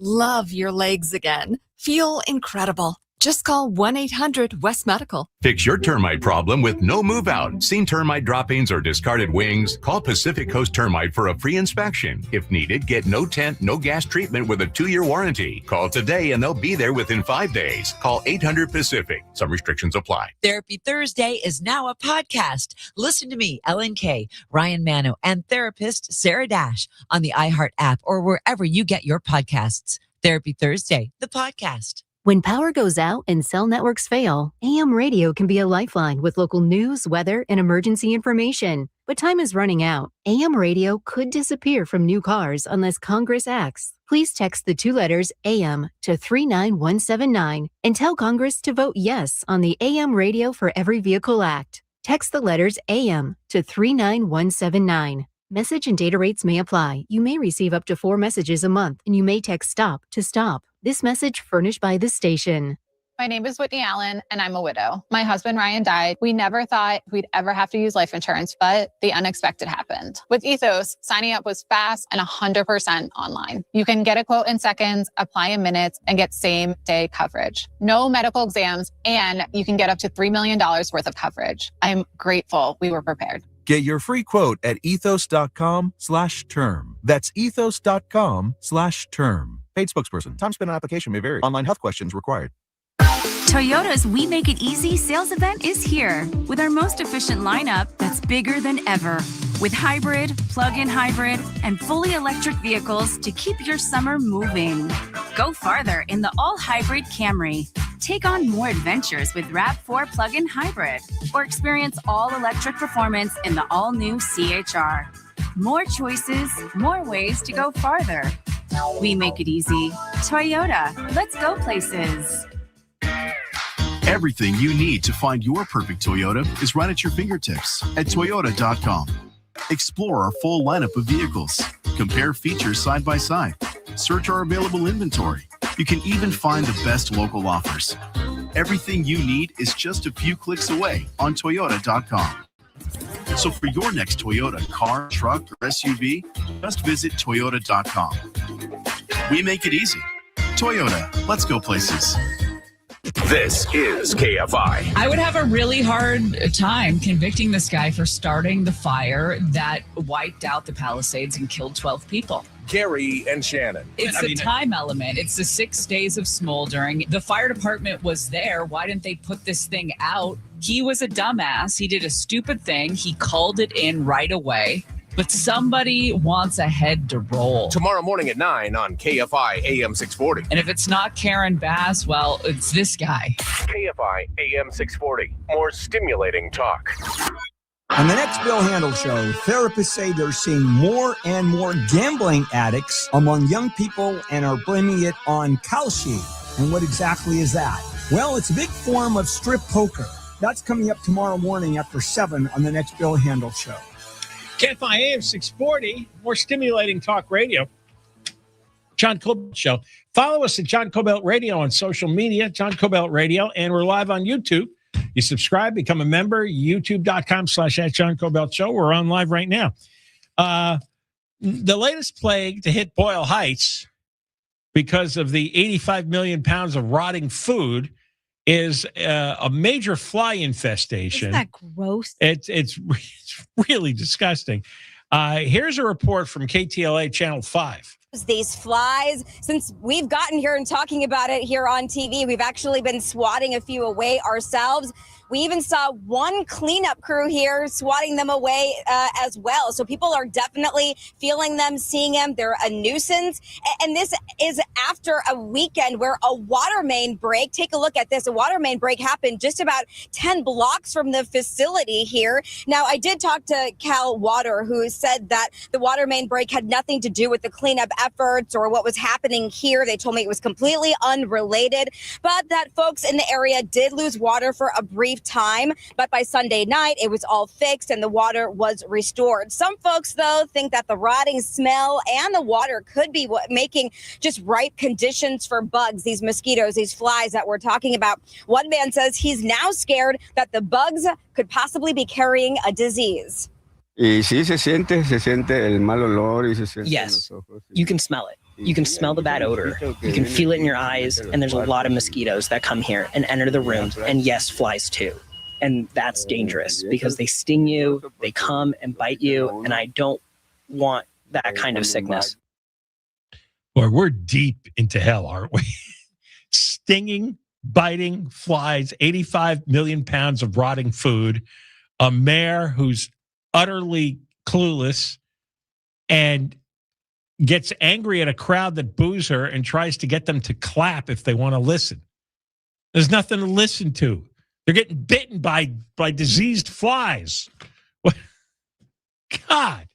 Love your legs again. Feel incredible. Just call 1-800-WEST Medical. Fix your termite problem with no move out. Seen termite droppings or discarded wings? Call Pacific Coast Termite for a free inspection. If needed, get no tent, no gas treatment with a 2-year warranty. Call today and they'll be there within 5 days. Call 800-PACIFIC. Some restrictions apply. Therapy Thursday is now a podcast. Listen to me, Ellen Kay, Ryan Mano, and therapist Sarah Dash on the iHeart app or wherever you get your podcasts. Therapy Thursday, the podcast. When power goes out and cell networks fail, AM radio can be a lifeline with local news, weather, and emergency information. But time is running out. AM radio could disappear from new cars unless Congress acts. Please text the 2 letters AM to 39179 and tell Congress to vote yes on the AM Radio for Every Vehicle Act. Text the letters AM to 39179. Message and data rates may apply. You may receive up to 4 messages a month, and you may text STOP to stop. This message furnished by the station. My name is Whitney Allen, and I'm a widow. My husband, Ryan, died. We never thought we'd ever have to use life insurance, but the unexpected happened. With Ethos, signing up was fast and 100% online. You can get a quote in seconds, apply in minutes, and get same-day coverage. No medical exams, and you can get up to $3 million worth of coverage. I'm grateful we were prepared. Get your free quote at ethos.com/term. That's ethos.com/term. Paid spokesperson. Time spent on application may vary. Online health questions required. Toyota's We Make It Easy sales event is here with our most efficient lineup that's bigger than ever. With hybrid, plug-in hybrid, and fully electric vehicles to keep your summer moving. Go farther in the all-hybrid Camry. Take on more adventures with RAV4 plug-in hybrid. Or experience all-electric performance in the all-new CHR. More choices, more ways to go farther. We make it easy. Toyota, let's go places. Everything you need to find your perfect Toyota is right at your fingertips at Toyota.com. Explore our full lineup of vehicles. Compare features side by side. Search our available inventory. You can even find the best local offers. Everything you need is just a few clicks away on Toyota.com. So for your next Toyota car, truck, or SUV, just visit Toyota.com. We make it easy. Toyota, let's go places. This is KFI. I would have a really hard time convicting this guy for starting the fire that wiped out the Palisades and killed 12 people. Gary and Shannon. It's the time element. It's the 6 days of smoldering. The fire department was there. Why didn't they put this thing out? He was a dumbass. He did a stupid thing. He called it in right away. But somebody wants a head to roll. Tomorrow morning at 9 on KFI AM 640. And if it's not Karen Bass, well, it's this guy. KFI AM 640. More stimulating talk. On the next Bill Handel Show, therapists say they're seeing more and more gambling addicts among young people and are blaming it on Kalshi. And what exactly is that? Well, it's a big form of strip poker. That's coming up tomorrow morning after 7 on the next Bill Handel Show. KFI AM 640, more stimulating talk radio. John Kobylt Show. Follow us at John Kobylt Radio on social media, John Kobylt Radio, and we're live on YouTube. You subscribe, become a member, youtube.com/@John Kobylt Show. We're on live right now. the latest plague to hit Boyle Heights because of the 85 million pounds of rotting food is a major fly infestation. Isn't that gross? It's really disgusting. Here's a report from KTLA Channel 5. These flies, since we've gotten here and talking about it here on TV, we've actually been swatting a few away ourselves. We even saw one cleanup crew here swatting them away as well. So people are definitely feeling them, seeing them. They're a nuisance. And this is after a weekend where a water main break, take a look at this, a water main break happened just about 10 blocks from the facility here. Now, I did talk to Cal Water, who said that the water main break had nothing to do with the cleanup efforts or what was happening here. They told me it was completely unrelated, but that folks in the area did lose water for a brief time, but by Sunday night it was all fixed and the water was restored. Some folks, though, think that the rotting smell and the water could be making just ripe conditions for bugs, these mosquitoes, these flies that we're talking about. One man says he's now scared that the bugs could possibly be carrying a disease. Yes, you can smell it. You can smell the bad odor. You can feel it in your eyes, and there's a lot of mosquitoes that come here and enter the room, and yes, flies too. And that's dangerous because they sting you, they come and bite you, and I don't want that kind of sickness. Boy, we're deep into hell, aren't we? Stinging, biting flies, 85 million pounds of rotting food, a mayor who's utterly clueless and gets angry at a crowd that boos her and tries to get them to clap if they want to listen. There's nothing to listen to. They're getting bitten by diseased flies. God.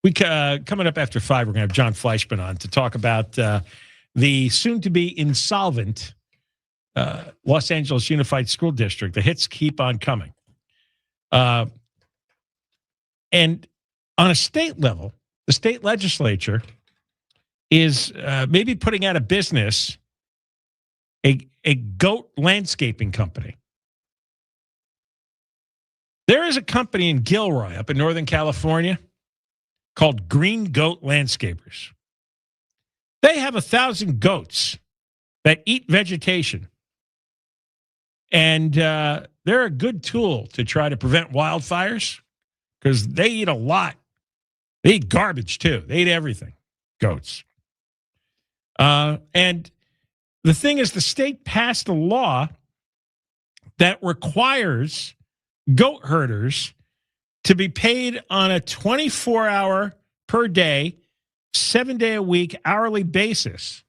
We coming up after 5, we're going to have Jon Fleischman on to talk about the soon-to-be insolvent Los Angeles Unified School District. The hits keep on coming. And on a state level, the state legislature is maybe putting out of business a goat landscaping company. There is a company in Gilroy up in Northern California called Green Goat Landscapers. They have 1,000 goats that eat vegetation. And they're a good tool to try to prevent wildfires because they eat a lot. They eat garbage, too. They eat everything, goats. And the thing is, the state passed a law that requires goat herders to be paid on a 24-hour per day, 7-day-a-week hourly basis.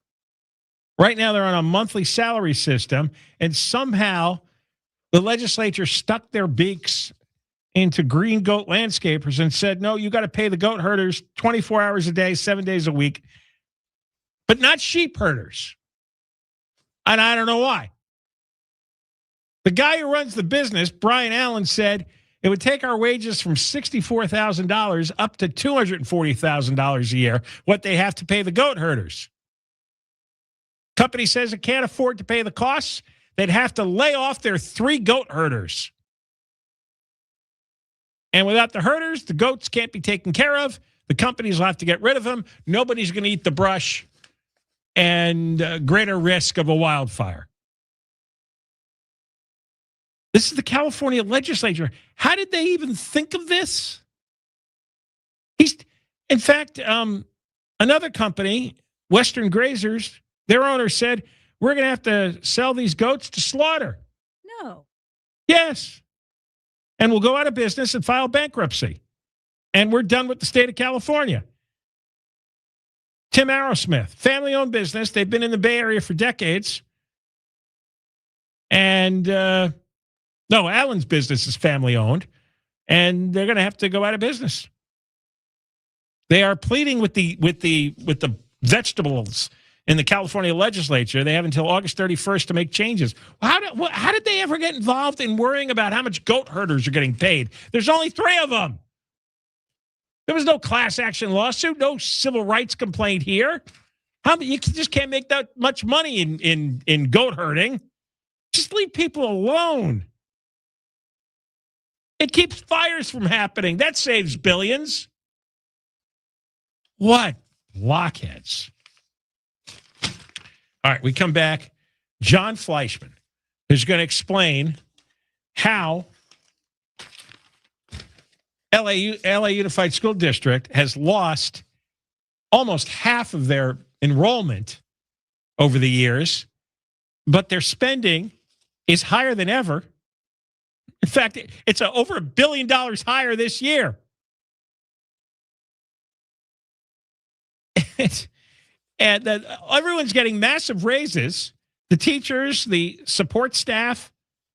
Right now, they're on a monthly salary system, and somehow the legislature stuck their beaks into Green Goat Landscapers and said, no, you got to pay the goat herders 24 hours a day, 7 days a week, but not sheep herders. And I don't know why. The guy who runs the business, Brian Allen, said it would take our wages from $64,000 up to $240,000 a year, what they have to pay the goat herders. Company says it can't afford to pay the costs. They'd have to lay off their 3 goat herders. And without the herders, the goats can't be taken care of. The companies will have to get rid of them. Nobody's going to eat the brush, and greater risk of a wildfire. This is the California legislature. How did they even think of this? In fact, another company, Western Grazers, their owner said, we're going to have to sell these goats to slaughter. No. Yes. And we'll go out of business and file bankruptcy. And we're done with the state of California. Tim Arrowsmith, family-owned business. They've been in the Bay Area for decades. And, no, Allen's business is family-owned. And they're going to have to go out of business. They are pleading with the vegetables in the California legislature. They have until August 31st to make changes. How did they ever get involved in worrying about how much goat herders are getting paid? There's only 3 of them. There was no class action lawsuit, no civil rights complaint here. You just can't make that much money in goat herding. Just leave people alone. It keeps fires from happening. That saves billions. What blockheads. All right, we come back. Jon Fleischman is going to explain how LA Unified School District has lost almost half of their enrollment over the years, but their spending is higher than ever. In fact, it's over $1 billion higher this year. And everyone's getting massive raises. The teachers, the support staff,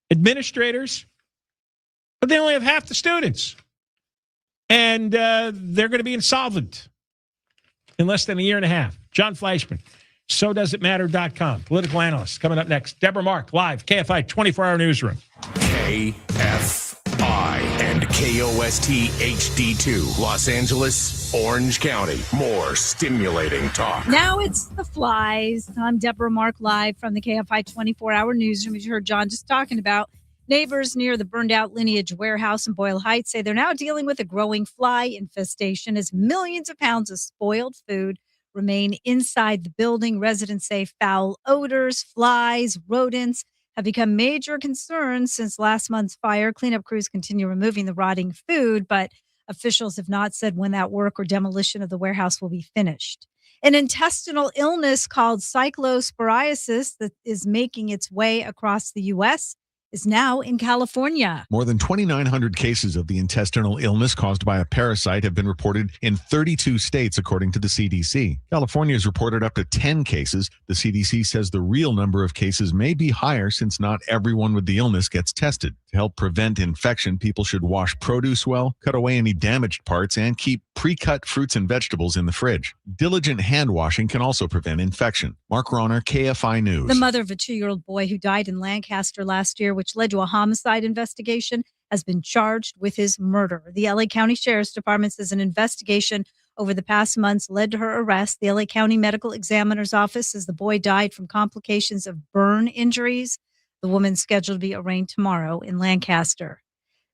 administrators, but they only have half the students. And they're going to be insolvent in less than a year and a half. Jon Fleischman, SoDoesItMatter.com, political analyst, coming up next. Deborah Mark, live, KFI 24-hour newsroom. KFI and KOST HD2, Los Angeles, Orange County. More stimulating talk. Now it's the flies. I'm Deborah Mark, live from the KFI 24-hour newsroom. As you heard John just talking about, neighbors near the burned-out Lineage warehouse in Boyle Heights say they're now dealing with a growing fly infestation as millions of pounds of spoiled food remain inside the building. Residents say foul odors, flies, rodents have become major concerns since last month's fire. Cleanup crews continue removing the rotting food, but officials have not said when that work or demolition of the warehouse will be finished. An intestinal illness called cyclosporiasis that is making its way across the U.S. is now in California. More than 2,900 cases of the intestinal illness caused by a parasite have been reported in 32 states, according to the CDC. California has reported up to 10 cases. The CDC says the real number of cases may be higher since not everyone with the illness gets tested. To help prevent infection, people should wash produce well, cut away any damaged parts, and keep pre-cut fruits and vegetables in the fridge. Diligent hand washing can also prevent infection. Mark Ronner, KFI News. The mother of a 2-year-old boy who died in Lancaster last year, which led to a homicide investigation, has been charged with his murder. The LA County Sheriff's Department says an investigation over the past months led to her arrest. The LA County Medical Examiner's Office says the boy died from complications of burn injuries. The woman's scheduled to be arraigned tomorrow in Lancaster.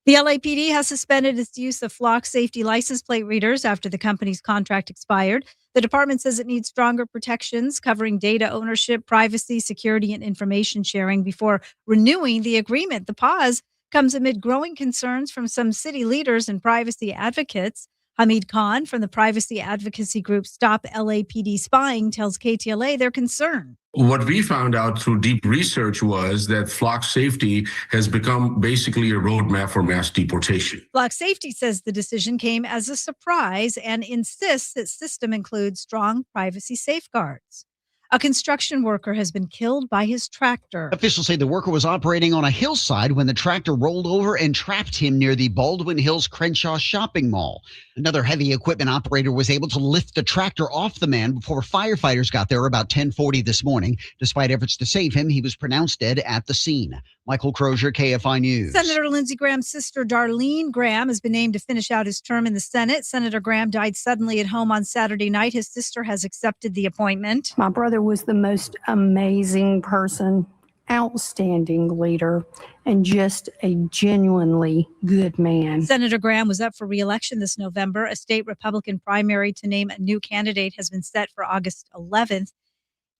The LAPD has suspended its use of flock safety license plate readers after the company's contract expired. The department says it needs stronger protections covering data ownership, privacy, security, and information sharing before renewing the agreement. The pause comes amid growing concerns from some city leaders and privacy advocates. Hamid Khan from the privacy advocacy group Stop LAPD Spying tells KTLA they're concerned. What we found out through deep research was that flock safety has become basically a roadmap for mass deportation. Flock Safety says the decision came as a surprise and insists its system includes strong privacy safeguards. A construction worker has been killed by his tractor. Officials say the worker was operating on a hillside when the tractor rolled over and trapped him near the Baldwin Hills Crenshaw shopping mall. Another heavy equipment operator was able to lift the tractor off the man before firefighters got there about 10:40 this morning. Despite efforts to save him, he was pronounced dead at the scene. Michael Crozier, KFI News. Senator Lindsey Graham's sister, Darlene Graham, has been named to finish out his term in the Senate. Senator Graham died suddenly at home on Saturday night. His sister has accepted the appointment. My brother was the most amazing person, outstanding leader, and just a genuinely good man. Senator Graham was up for re-election this November. A state Republican primary to name a new candidate has been set for August 11th.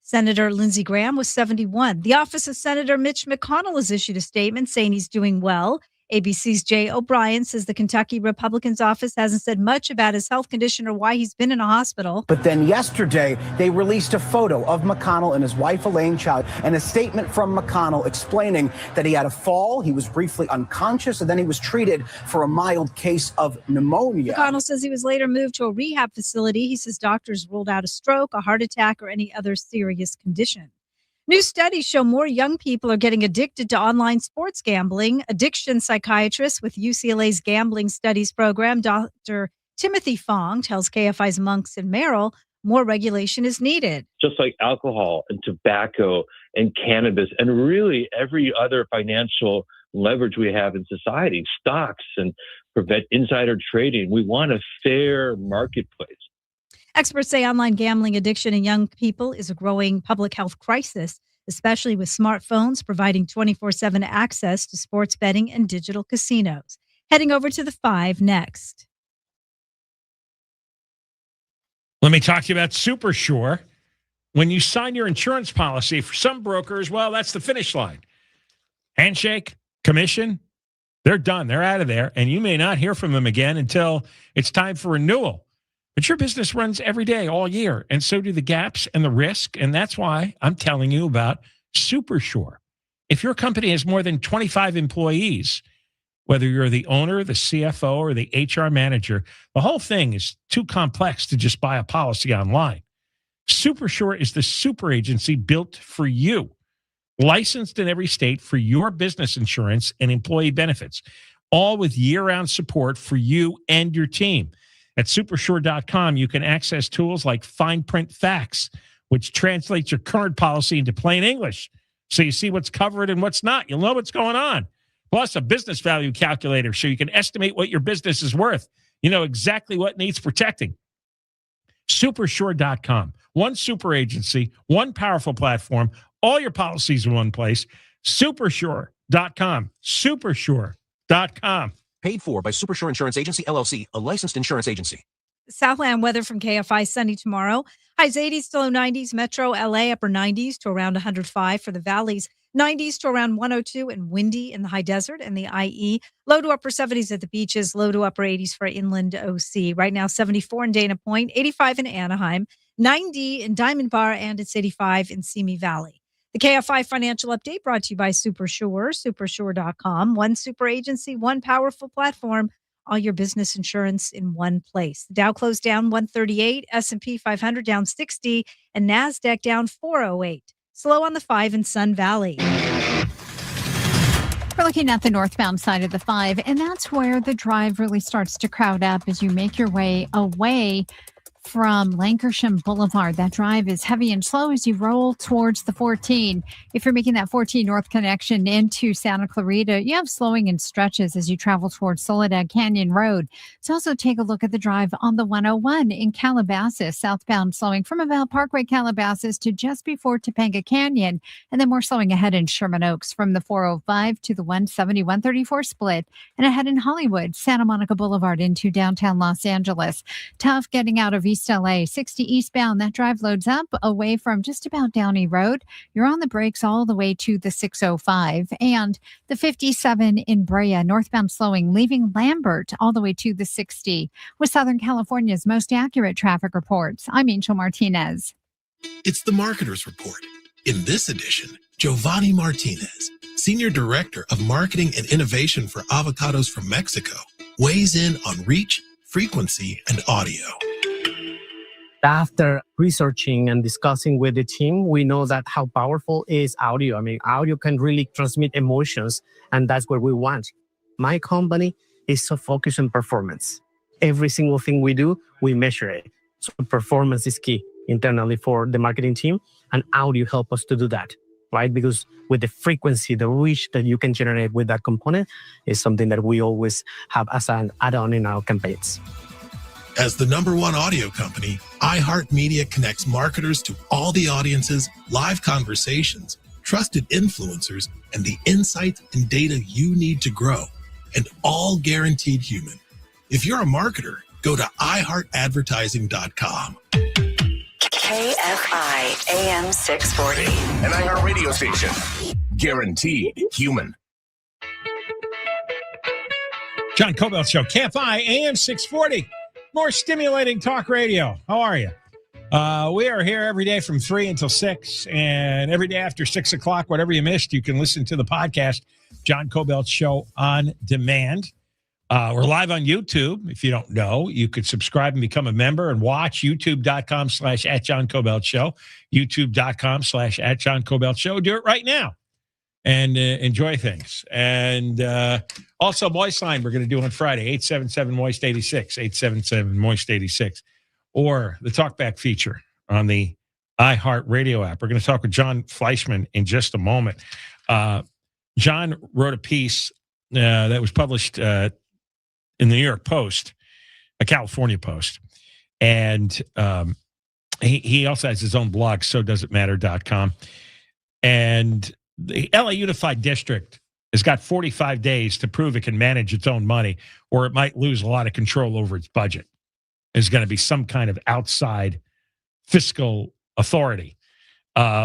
Senator Lindsey Graham was 71. The office of Senator Mitch McConnell has issued a statement saying he's doing well. ABC's Jay O'Brien says the Kentucky Republican's office hasn't said much about his health condition or why he's been in a hospital. But then yesterday, they released a photo of McConnell and his wife, Elaine Childs, and a statement from McConnell explaining that he had a fall, he was briefly unconscious, and then he was treated for a mild case of pneumonia. McConnell says he was later moved to a rehab facility. He says doctors ruled out a stroke, a heart attack, or any other serious condition. New studies show more young people are getting addicted to online sports gambling. Addiction psychiatrist with UCLA's Gambling Studies program, Dr. Timothy Fong, tells KFI's Monks and Merrill more regulation is needed. Just like alcohol and tobacco and cannabis and really every other financial leverage we have in society, stocks and prevent insider trading. We want a fair marketplace. Experts say online gambling addiction in young people is a growing public health crisis, especially with smartphones providing 24/7 access to sports betting and digital casinos. Heading over to the 5 next. Let me talk to you about Super Sure. When you sign your insurance policy, for some brokers, well, that's the finish line. Handshake, commission, they're done. They're out of there, and you may not hear from them again until it's time for renewal. But your business runs every day, all year, and so do the gaps and the risk, and that's why I'm telling you about Super Sure. If your company has more than 25 employees, whether you're the owner, the CFO, or the HR manager, the whole thing is too complex to just buy a policy online. Super Sure is the super agency built for you, licensed in every state for your business insurance and employee benefits, all with year-round support for you and your team. At supersure.com, you can access tools like Fine Print Facts, which translates your current policy into plain English, so you see what's covered and what's not. You'll know what's going on. Plus, a business value calculator, so you can estimate what your business is worth. You know exactly what needs protecting. Supersure.com. One super agency, one powerful platform, all your policies in one place. Supersure.com. Supersure.com. Paid for by Supersure Insurance Agency, LLC, a licensed insurance agency. Southland weather from KFI, sunny tomorrow. Highs 80s to low 90s. Metro, LA, upper 90s to around 105 for the valleys. 90s to around 102 and windy in the high desert and the IE. Low to upper 70s at the beaches. Low to upper 80s for inland OC. Right now, 74 in Dana Point, 85 in Anaheim, 90 in Diamond Bar, and it's 85 in Simi Valley. The KFI financial update brought to you by Super Sure, supersure.com. One super agency, one powerful platform. All your business insurance in one place. The Dow closed down 138, S&P 500 down 60, and NASDAQ down 408. Slow on the 5 in Sun Valley. We're looking at the northbound side of the 5, and that's where the drive really starts to crowd up as you make your way away from Lankershim Boulevard. That drive is heavy and slow as you roll towards the 14. If you're making that 14 north connection into Santa Clarita, you have slowing in stretches as you travel towards Soledad Canyon Road. So also take a look at the drive on the 101 in Calabasas, southbound slowing from about Parkway Calabasas to just before Topanga Canyon, and then more slowing ahead in Sherman Oaks from the 405 to the 170, 134 split, and ahead in Hollywood, Santa Monica Boulevard into downtown Los Angeles. Tough getting out of East LA, 60 eastbound. That drive loads up away from just about Downey Road. You're on the brakes all the way to the 605 and the 57 in Brea, northbound slowing, leaving Lambert all the way to the 60. With Southern California's most accurate traffic reports, I'm Angel Martinez. It's the Marketer's Report. In this edition, Giovanni Martinez, Senior Director of Marketing and Innovation for Avocados from Mexico, weighs in on reach, frequency, and audio. After researching and discussing with the team, we know that how powerful is audio. I mean, audio can really transmit emotions, and that's what we want. My company is so focused on performance. Every single thing we do, we measure it. So performance is key internally for the marketing team, and audio help us to do that, right? Because with the frequency, the reach that you can generate with that component is something that we always have as an add-on in our campaigns. As the #1 audio company, iHeartMedia connects marketers to all the audiences, live conversations, trusted influencers, and the insights and data you need to grow, and all guaranteed human. If you're a marketer, go to iHeartAdvertising.com. KFI AM 640. An iHeart radio station. Guaranteed human. John Kobylt Show, KFI AM 640. More stimulating talk radio. How are you? We are here every day from 3 until 6, and every day after 6 o'clock, whatever you missed, you can listen to the podcast, John Kobylt Show on Demand. We're live on YouTube. If you don't know, you could subscribe and become a member and watch youtube.com/@John Kobylt Show, youtube.com/@John Kobylt Show. Do it right now and enjoy things. And also, Moist Line, we're going to do on Friday, 877-MOIST-86, 877-MOIST-86, or the Talkback feature on the iHeart Radio app. We're going to talk with Jon Fleischman in just a moment. John wrote a piece that was published in the New York Post, a California Post, and he also has his own blog, SoDoesItMatter.com, and the LA Unified District has got 45 days to prove it can manage its own money, or it might lose a lot of control over its budget. is going to be some kind of outside fiscal authority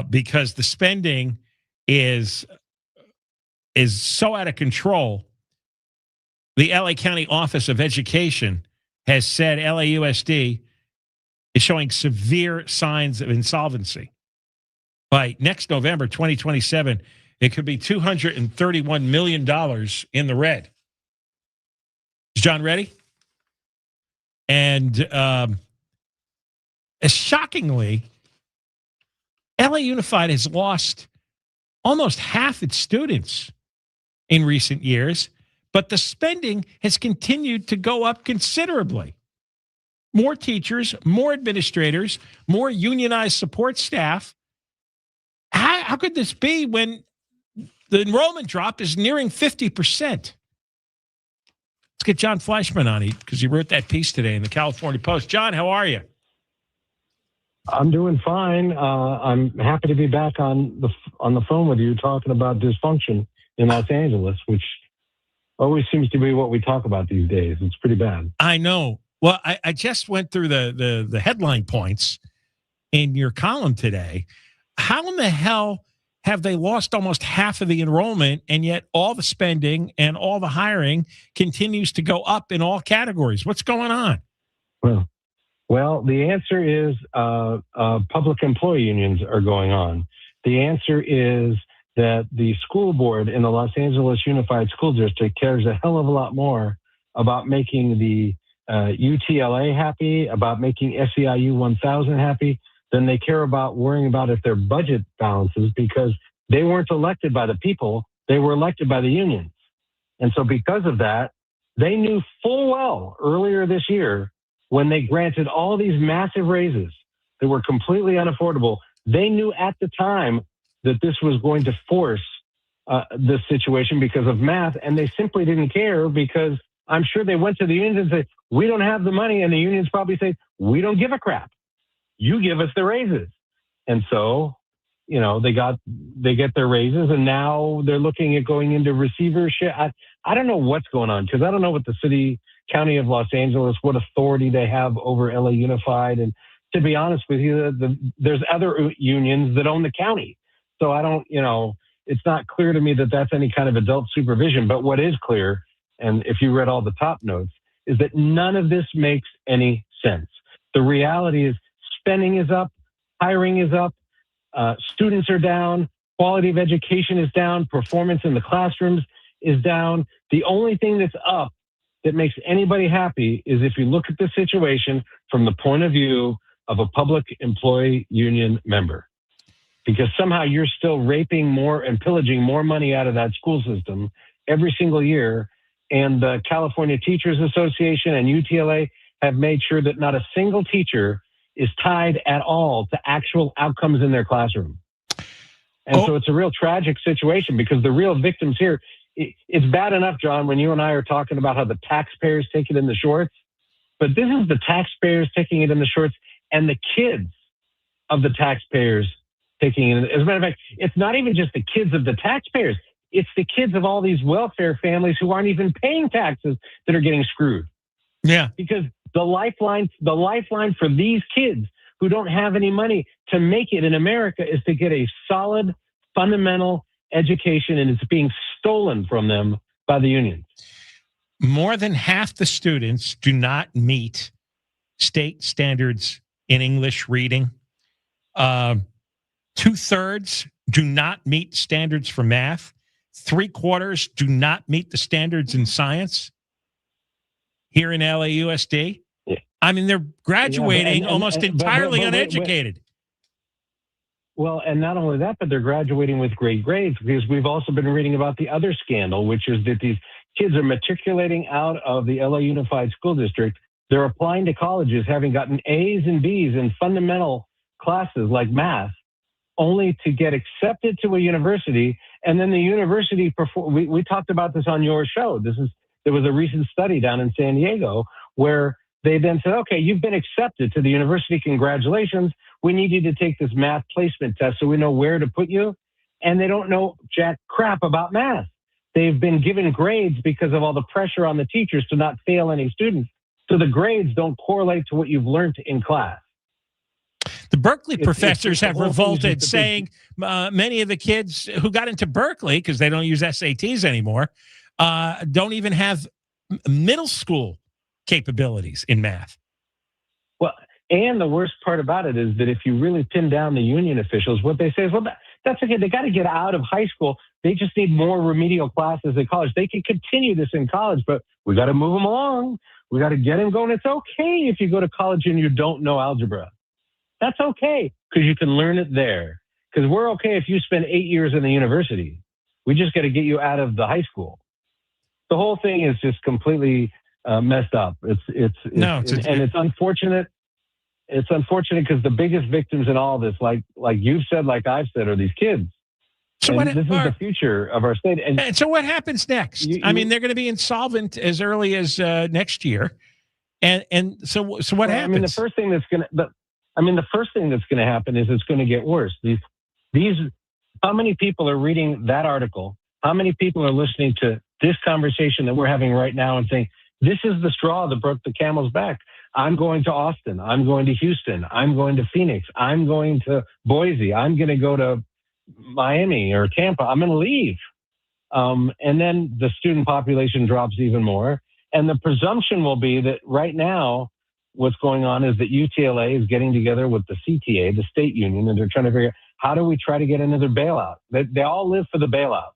because the spending is so out of control. The LA County Office of Education has said LAUSD is showing severe signs of insolvency. By next November, 2027, it could be $231 million in the red. Is John ready? And shockingly, LA Unified has lost almost half its students in recent years, but the spending has continued to go up considerably. More teachers, more administrators, more unionized support staff. How could this be when the enrollment drop is nearing 50%? Let's get Jon Fleischman on it because he wrote that piece today in the California Post. John, how are you? I'm doing fine. I'm happy to be back on the phone with you talking about dysfunction in Los Angeles, which always seems to be what we talk about these days. It's pretty bad. I know. Well, I just went through the headline points in your column today. How in the hell have they lost almost half of the enrollment, and yet all the spending and all the hiring continues to go up in all categories? What's going on? Well, the answer is public employee unions are going on. The answer is that the school board in the Los Angeles Unified School District cares a hell of a lot more about making the UTLA happy, about making SEIU 1000 happy, than they care about worrying about if their budget balances, because they weren't elected by the people, they were elected by the unions. And so because of that, they knew full well earlier this year when they granted all these massive raises that were completely unaffordable, they knew at the time that this was going to force this situation because of math, and they simply didn't care because I'm sure they went to the unions and said, we don't have the money, and the unions probably say, we don't give a crap. You give us the raises. And so, they get their raises, and now they're looking at going into receivership. I don't know what's going on, because I don't know what the county of Los Angeles, what authority they have over LA Unified. And to be honest with you, there's other unions that own the county. So I don't, it's not clear to me that that's any kind of adult supervision. But what is clear, and if you read all the top notes, is that none of this makes any sense. The reality is spending is up, hiring is up, students are down, quality of education is down, performance in the classrooms is down. The only thing that's up that makes anybody happy is if you look at the situation from the point of view of a public employee union member, because somehow you're still raping more and pillaging more money out of that school system every single year. And the California Teachers Association and UTLA have made sure that not a single teacher is tied at all to actual outcomes in their classroom. And so it's a real tragic situation, because the real victims here, it's bad enough, John, when you and I are talking about how the taxpayers take it in the shorts, but this is the taxpayers taking it in the shorts and the kids of the taxpayers taking it. As a matter of fact, it's not even just the kids of the taxpayers. It's the kids of all these welfare families who aren't even paying taxes that are getting screwed. Yeah. Because the lifeline for these kids who don't have any money to make it in America is to get a solid, fundamental education, and it's being stolen from them by the unions. More than half the students do not meet state standards in English reading. 2/3 do not meet standards for math. 3/4 do not meet the standards in science here in LAUSD. Yeah. I mean, they're graduating almost entirely uneducated. Well, and not only that, but they're graduating with great grades, because we've also been reading about the other scandal, which is that these kids are matriculating out of the LA Unified School District. They're applying to colleges, having gotten A's and B's in fundamental classes like math, only to get accepted to a university. And then the university, we talked about this on your show. There was a recent study down in San Diego where they then said, okay, you've been accepted to the university. Congratulations. We need you to take this math placement test so we know where to put you. And they don't know jack crap about math. They've been given grades because of all the pressure on the teachers to not fail any students. So the grades don't correlate to what you've learned in class. The Berkeley professors the have whole thing is revolted, just a big- saying many of the kids who got into Berkeley, because they don't use SATs anymore, don't even have middle school capabilities in math. Well, and the worst part about it is that if you really pin down the union officials, what they say is, well, that's okay. They got to get out of high school. They just need more remedial classes in college. They can continue this in college, but we got to move them along. We got to get them going. It's okay if you go to college and you don't know algebra. That's okay because you can learn it there. Because we're okay if you spend 8 years in the university. We just got to get you out of the high school. The whole thing is just completely messed up. It's unfortunate. It's unfortunate because the biggest victims in all this, like you've said, like I've said, are these kids. So this is the future of our state. And so what happens next? I mean, they're going to be insolvent as early as next year. And so what happens? I mean, the first thing that's going to happen is it's going to get worse. These how many people are reading that article? How many people are listening to this conversation that we're having right now and saying, this is the straw that broke the camel's back? I'm going to Austin. I'm going to Houston. I'm going to Phoenix. I'm going to Boise. I'm going to go to Miami or Tampa. I'm going to leave. And then the student population drops even more. And the presumption will be that right now, what's going on is that UTLA is getting together with the CTA, the state union, and they're trying to figure out how do we try to get another bailout? They all live for the bailout.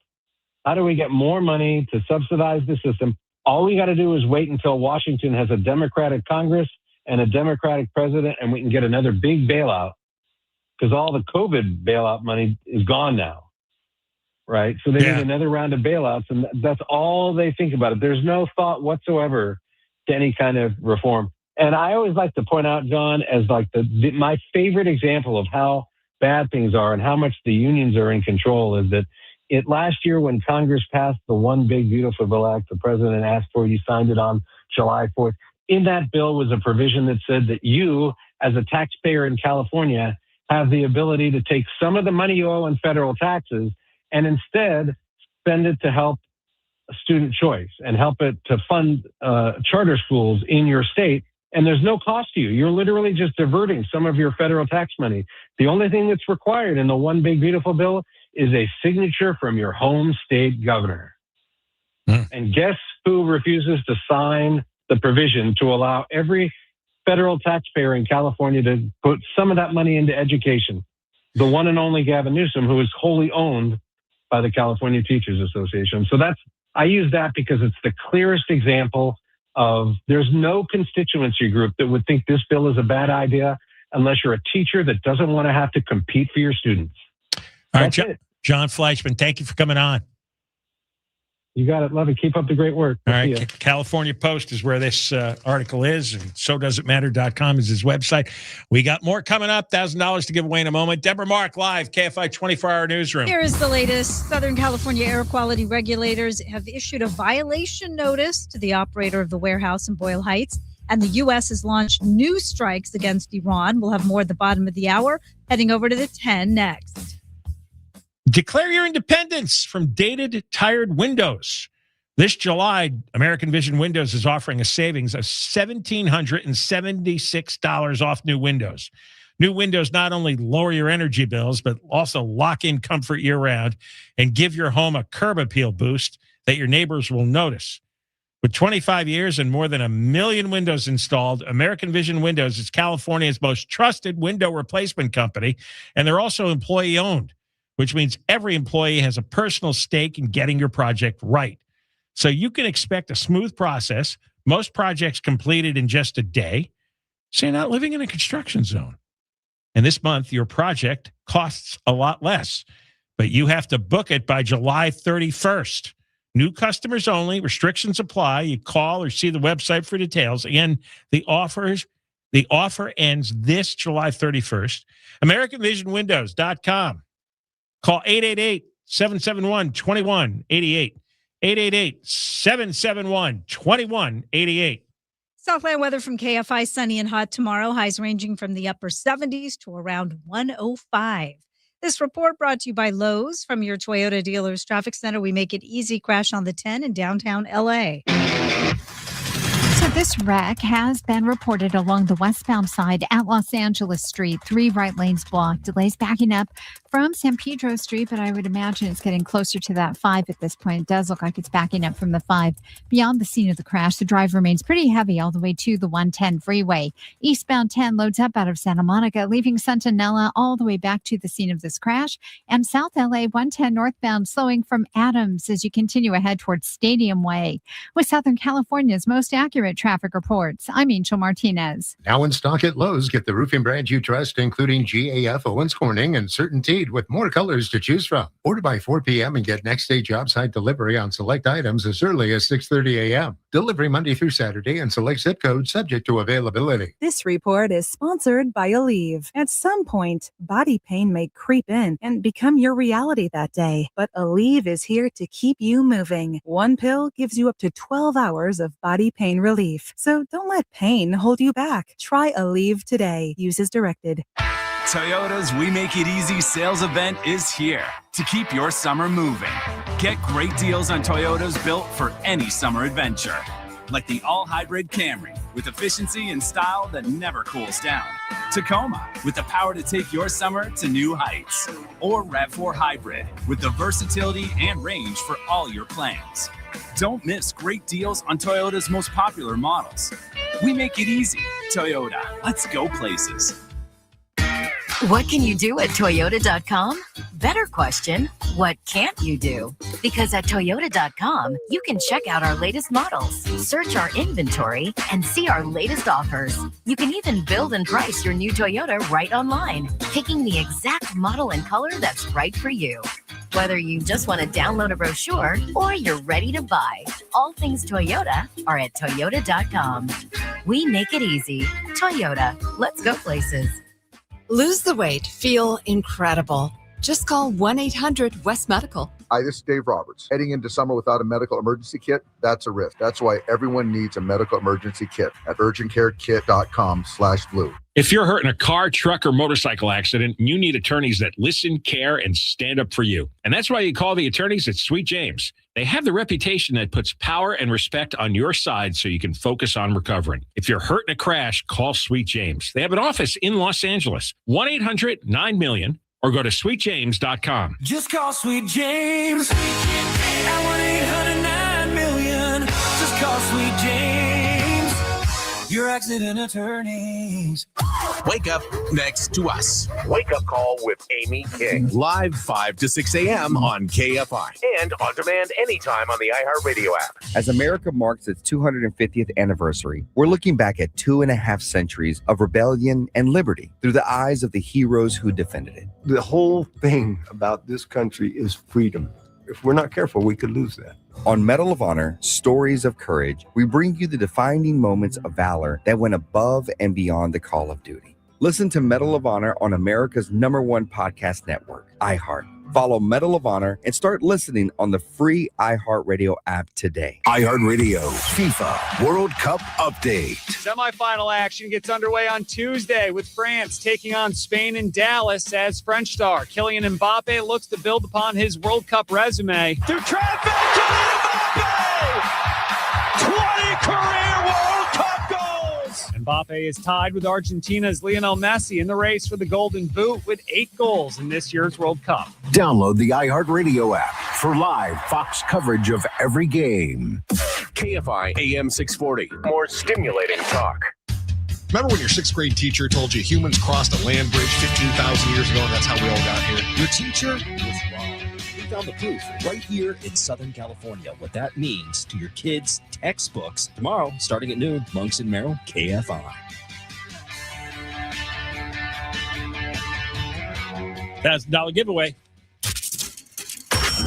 How do we get more money to subsidize the system? All we got to do is wait until Washington has a Democratic Congress and a Democratic president, and we can get another big bailout because all the COVID bailout money is gone now, right? So they need another round of bailouts, and that's all they think about it. There's no thought whatsoever to any kind of reform. And I always like to point out, John, as like my favorite example of how bad things are and how much the unions are in control is that last year when Congress passed the One Big Beautiful Bill Act, the president asked for it, he signed it on July 4th. In that bill was a provision that said that you, as a taxpayer in California, have the ability to take some of the money you owe in federal taxes and instead spend it to help student choice and help it to fund charter schools in your state. And there's no cost to you. You're literally just diverting some of your federal tax money. The only thing that's required in the One Big Beautiful Bill is a signature from your home state governor. And guess who refuses to sign the provision to allow every federal taxpayer in California to put some of that money into education? The one and only Gavin Newsom, who is wholly owned by the California Teachers Association. So I use that because it's the clearest example of there's no constituency group that would think this bill is a bad idea unless you're a teacher that doesn't want to have to compete for your students. All right, Jon Fleischman, thank you for coming on. You got it. Love it. Keep up the great work. All right. California Post is where this article is, and SoDoesItMatter.com is his website. We got more coming up. $1,000 to give away in a moment. Deborah Mark, live, KFI 24-hour newsroom. Here is the latest. Southern California air quality regulators have issued a violation notice to the operator of the warehouse in Boyle Heights, and the U.S. has launched new strikes against Iran. We'll have more at the bottom of the hour. Heading over to the 10 next. Declare your independence from dated, tired windows. This July, American Vision Windows is offering a savings of $1,776 off new windows. New windows not only lower your energy bills, but also lock in comfort year-round and give your home a curb appeal boost that your neighbors will notice. With 25 years and more than 1 million windows installed, American Vision Windows is California's most trusted window replacement company, and they're also employee-owned, which means every employee has a personal stake in getting your project right. So you can expect a smooth process, most projects completed in just a day, so you're not living in a construction zone. And this month, your project costs a lot less, but you have to book it by July 31st. New customers only, restrictions apply. You call or see the website for details. Again, the offer ends this July 31st. AmericanVisionWindows.com. Call 888-771-2188. 888-771-2188. Southland weather from KFI, sunny and hot tomorrow. Highs ranging from the upper 70s to around 105. This report brought to you by Lowe's. From your Toyota dealer's traffic center, we make it easy. Crash on the 10 in downtown LA. So This wreck has been reported along the westbound side at Los Angeles Street. 3 right lanes blocked. Delays backing up from San Pedro Street, but I would imagine it's getting closer to that 5 at this point. It does look like it's backing up from the 5. Beyond the scene of the crash, the drive remains pretty heavy all the way to the 110 freeway. Eastbound 10 loads up out of Santa Monica, leaving Centinela all the way back to the scene of this crash. And South LA 110 northbound slowing from Adams as you continue ahead towards Stadium Way. With Southern California's most accurate traffic reports, I'm Angel Martinez. Now in stock at Lowe's, get the roofing brands you trust, including GAF, Owens Corning, and CertainTeed, with more colors to choose from. Order by 4 p.m. and get next day job site delivery on select items as early as 6:30 a.m. Delivery Monday through Saturday and select zip codes subject to availability. This report is sponsored by Aleve. At some point, body pain may creep in and become your reality that day, but Aleve is here to keep you moving. One pill gives you up to 12 hours of body pain relief. So don't let pain hold you back. Try Aleve today. Use as directed. Toyota's We Make It Easy sales event is here to keep your summer moving. Get great deals on Toyotas built for any summer adventure. Like the all-hybrid Camry with efficiency and style that never cools down. Tacoma with the power to take your summer to new heights. Or RAV4 Hybrid with the versatility and range for all your plans. Don't miss great deals on Toyota's most popular models. We make it easy. Toyota, let's go places. What can you do at Toyota.com? Better question, what can't you do? Because at Toyota.com, you can check out our latest models, search our inventory, and see our latest offers. You can even build and price your new Toyota right online, picking the exact model and color that's right for you. Whether you just want to download a brochure or you're ready to buy, all things Toyota are at Toyota.com. We make it easy. Toyota, let's go places. Lose the weight, feel incredible. Just call 1-800-WEST-MEDICAL. Hi, this is Dave Roberts. Heading into summer without a medical emergency kit, that's a risk. That's why everyone needs a medical emergency kit at urgentcarekit.com/blue. If you're hurt in a car, truck, or motorcycle accident, you need attorneys that listen, care, and stand up for you. And that's why you call the attorneys at Sweet James. They have the reputation that puts power and respect on your side so you can focus on recovering. If you're hurt in a crash, call Sweet James. They have an office in Los Angeles. 1-800-9-MILLION or go to sweetjames.com. Just call Sweet James at 1-800-9-MILLION. Just call Sweet James, your accident attorneys. Wake up next to us. Wake Up Call with Amy King. Live 5 to 6 a.m. on KFI. And on demand anytime on the iHeartRadio app. As America marks its 250th anniversary, we're looking back at 2.5 centuries of rebellion and liberty through the eyes of the heroes who defended it. The whole thing about this country is freedom. If we're not careful, we could lose that. On Medal of Honor, Stories of Courage, we bring you the defining moments of valor that went above and beyond the call of duty. Listen to Medal of Honor on America's #1 podcast network, iHeart. Follow Medal of Honor and start listening on the free iHeartRadio app today. iHeartRadio FIFA World Cup Update. Semifinal action gets underway on Tuesday with France taking on Spain in Dallas as French star Kylian Mbappe looks to build upon his World Cup resume. Through traffic, Kylian Mbappe! 20 career World Cup goals! Mbappe is tied with Argentina's Lionel Messi in the race for the Golden Boot with 8 goals in this year's World Cup. Download the iHeartRadio app for live Fox coverage of every game. KFI AM 640. More stimulating talk. Remember when your 6th grade teacher told you humans crossed a land bridge 15,000 years ago and that's how we all got here? Your teacher was wrong. We found the proof right here in Southern California. What that means to your kids' textbooks. Tomorrow, starting at noon, Monks and Merrill, KFI. $1,000 giveaway.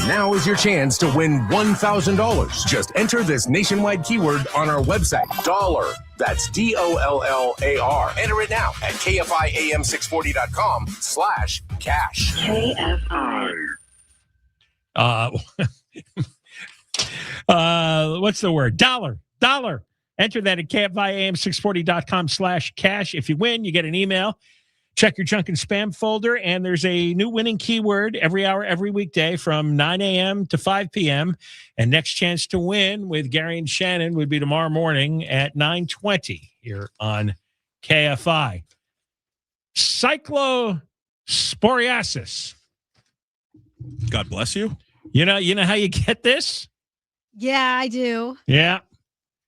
Now is your chance to win $1,000. Just enter this nationwide keyword on our website. Dollar. That's DOLLAR. Enter it now at KFIAM640.com/cash. KFI. What's the word? Dollar. Enter that at KFIAM640.com/cash. If you win, you get an email Check your junk and spam folder, and there's a new winning keyword every hour, every weekday from 9 a.m. to 5 p.m. And next chance to win with Gary and Shannon would be tomorrow morning at 9:20 here on KFI. Cyclosporiasis. God bless you. You know how you get this? Yeah, I do. Yeah.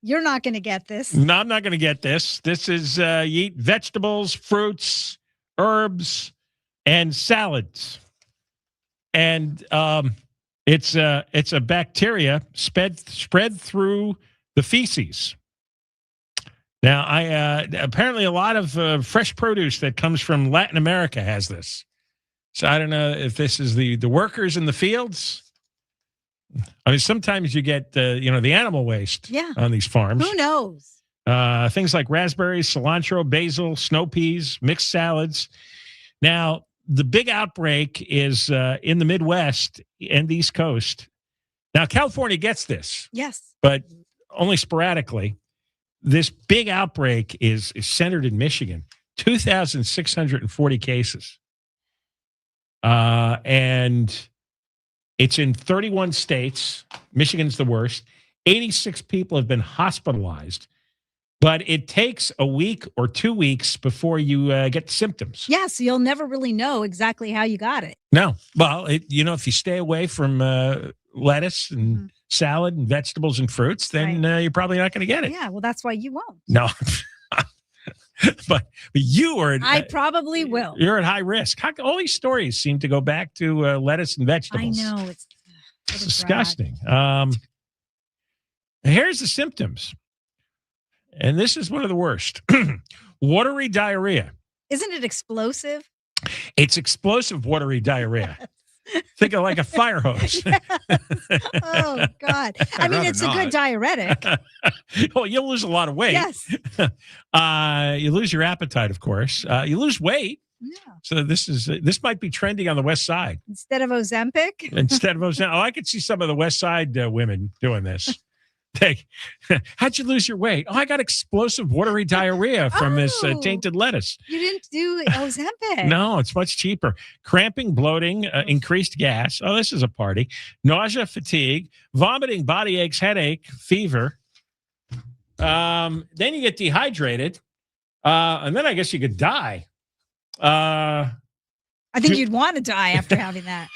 You're not going to get this. No, I'm not going to get this. This is you eat vegetables, fruits, herbs, and salads. And it's a bacteria spread through the feces. Now, apparently a lot of fresh produce that comes from Latin America has this. So I don't know if this is the workers in the fields. I mean, sometimes you get the animal waste on these farms. Who knows? Things like raspberries, cilantro, basil, snow peas, mixed salads. Now, the big outbreak is in the Midwest and the East Coast. Now, California gets this. Yes. But only sporadically. This big outbreak is centered in Michigan. 2,640 cases. And it's in 31 states. Michigan's the worst. 86 people have been hospitalized. But it takes a week or 2 weeks before you get symptoms. Yeah, so you'll never really know exactly how you got it. No. Well, if you stay away from lettuce and salad and vegetables and fruits, then you're probably not going to get it. Yeah, well, that's why you won't. No. but you are. I probably will. You're at high risk. All these stories seem to go back to lettuce and vegetables. I know. It's disgusting. Here's the symptoms. And this is one of the worst. Watery diarrhea. Isn't it explosive? It's explosive watery diarrhea. Think of like a fire hose. Yes. Oh, God. I mean, it's a good diuretic. Well, you'll lose a lot of weight. Yes. You lose your appetite, of course. You lose weight. Yeah. So this might be trending on the West Side. Instead of Ozempic? I could see some of the West Side women doing this. How'd you lose your weight? Oh, I got explosive watery diarrhea from this tainted lettuce. You didn't do Ozempic. No, it's much cheaper. Cramping, bloating, increased gas. Oh, this is a party. Nausea, fatigue, vomiting, body aches, headache, fever. Then you get dehydrated. And then I guess you could die. I think you'd want to die after having that.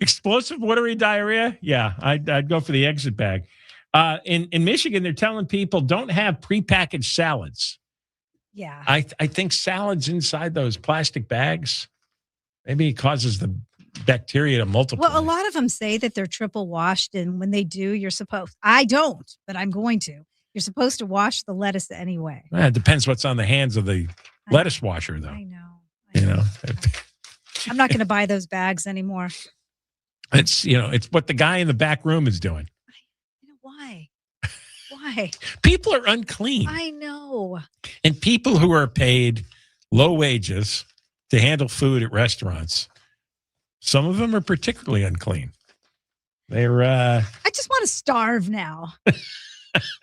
Explosive watery diarrhea? Yeah, I'd go for the exit bag. In Michigan, they're telling people don't have prepackaged salads. Yeah. I think salads inside those plastic bags, maybe it causes the bacteria to multiply. Well, a lot of them say that they're triple washed, and when they do, you're supposed. I don't, but I'm going to. You're supposed to wash the lettuce anyway. It depends what's on the hands of the lettuce washer, though. I know. I'm not going to buy those bags anymore. It's what the guy in the back room is doing. Why? Why? People are unclean. I know. And people who are paid low wages to handle food at restaurants, some of them are particularly unclean. They're I just want to starve now. I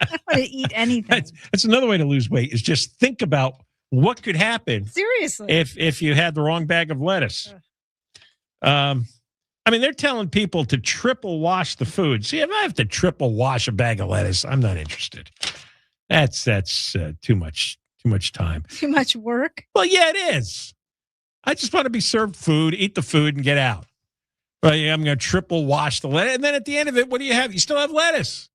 want to eat anything. That's another way to lose weight, is just think about what could happen. Seriously. If you had the wrong bag of lettuce. I mean, they're telling people to triple wash the food. See, if I have to triple wash a bag of lettuce, I'm not interested. That's too much time. Too much work? Well, yeah, it is. I just want to be served food, eat the food, and get out. Well, yeah, I'm going to triple wash the lettuce. And then at the end of it, what do you have? You still have lettuce.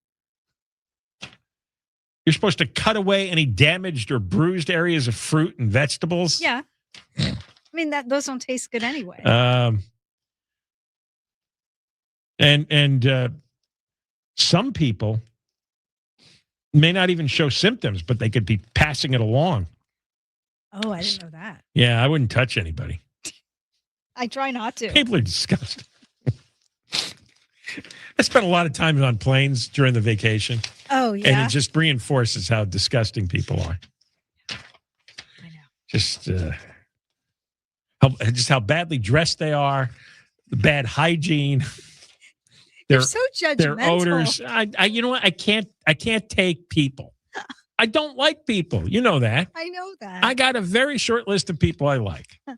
You're supposed to cut away any damaged or bruised areas of fruit and vegetables. Yeah. I mean, those don't taste good anyway. And some people may not even show symptoms, but they could be passing it along. Oh, I didn't know that. Yeah, I wouldn't touch anybody. I try not to. People are disgusting. I spent a lot of time on planes during the vacation. Oh, yeah. And it just reinforces how disgusting people are. I know. Just how badly dressed they are, the bad hygiene. You're so judgmental. Their odors. You know what? I can't take people. I don't like people. You know that. I know that. I got a very short list of people I like. In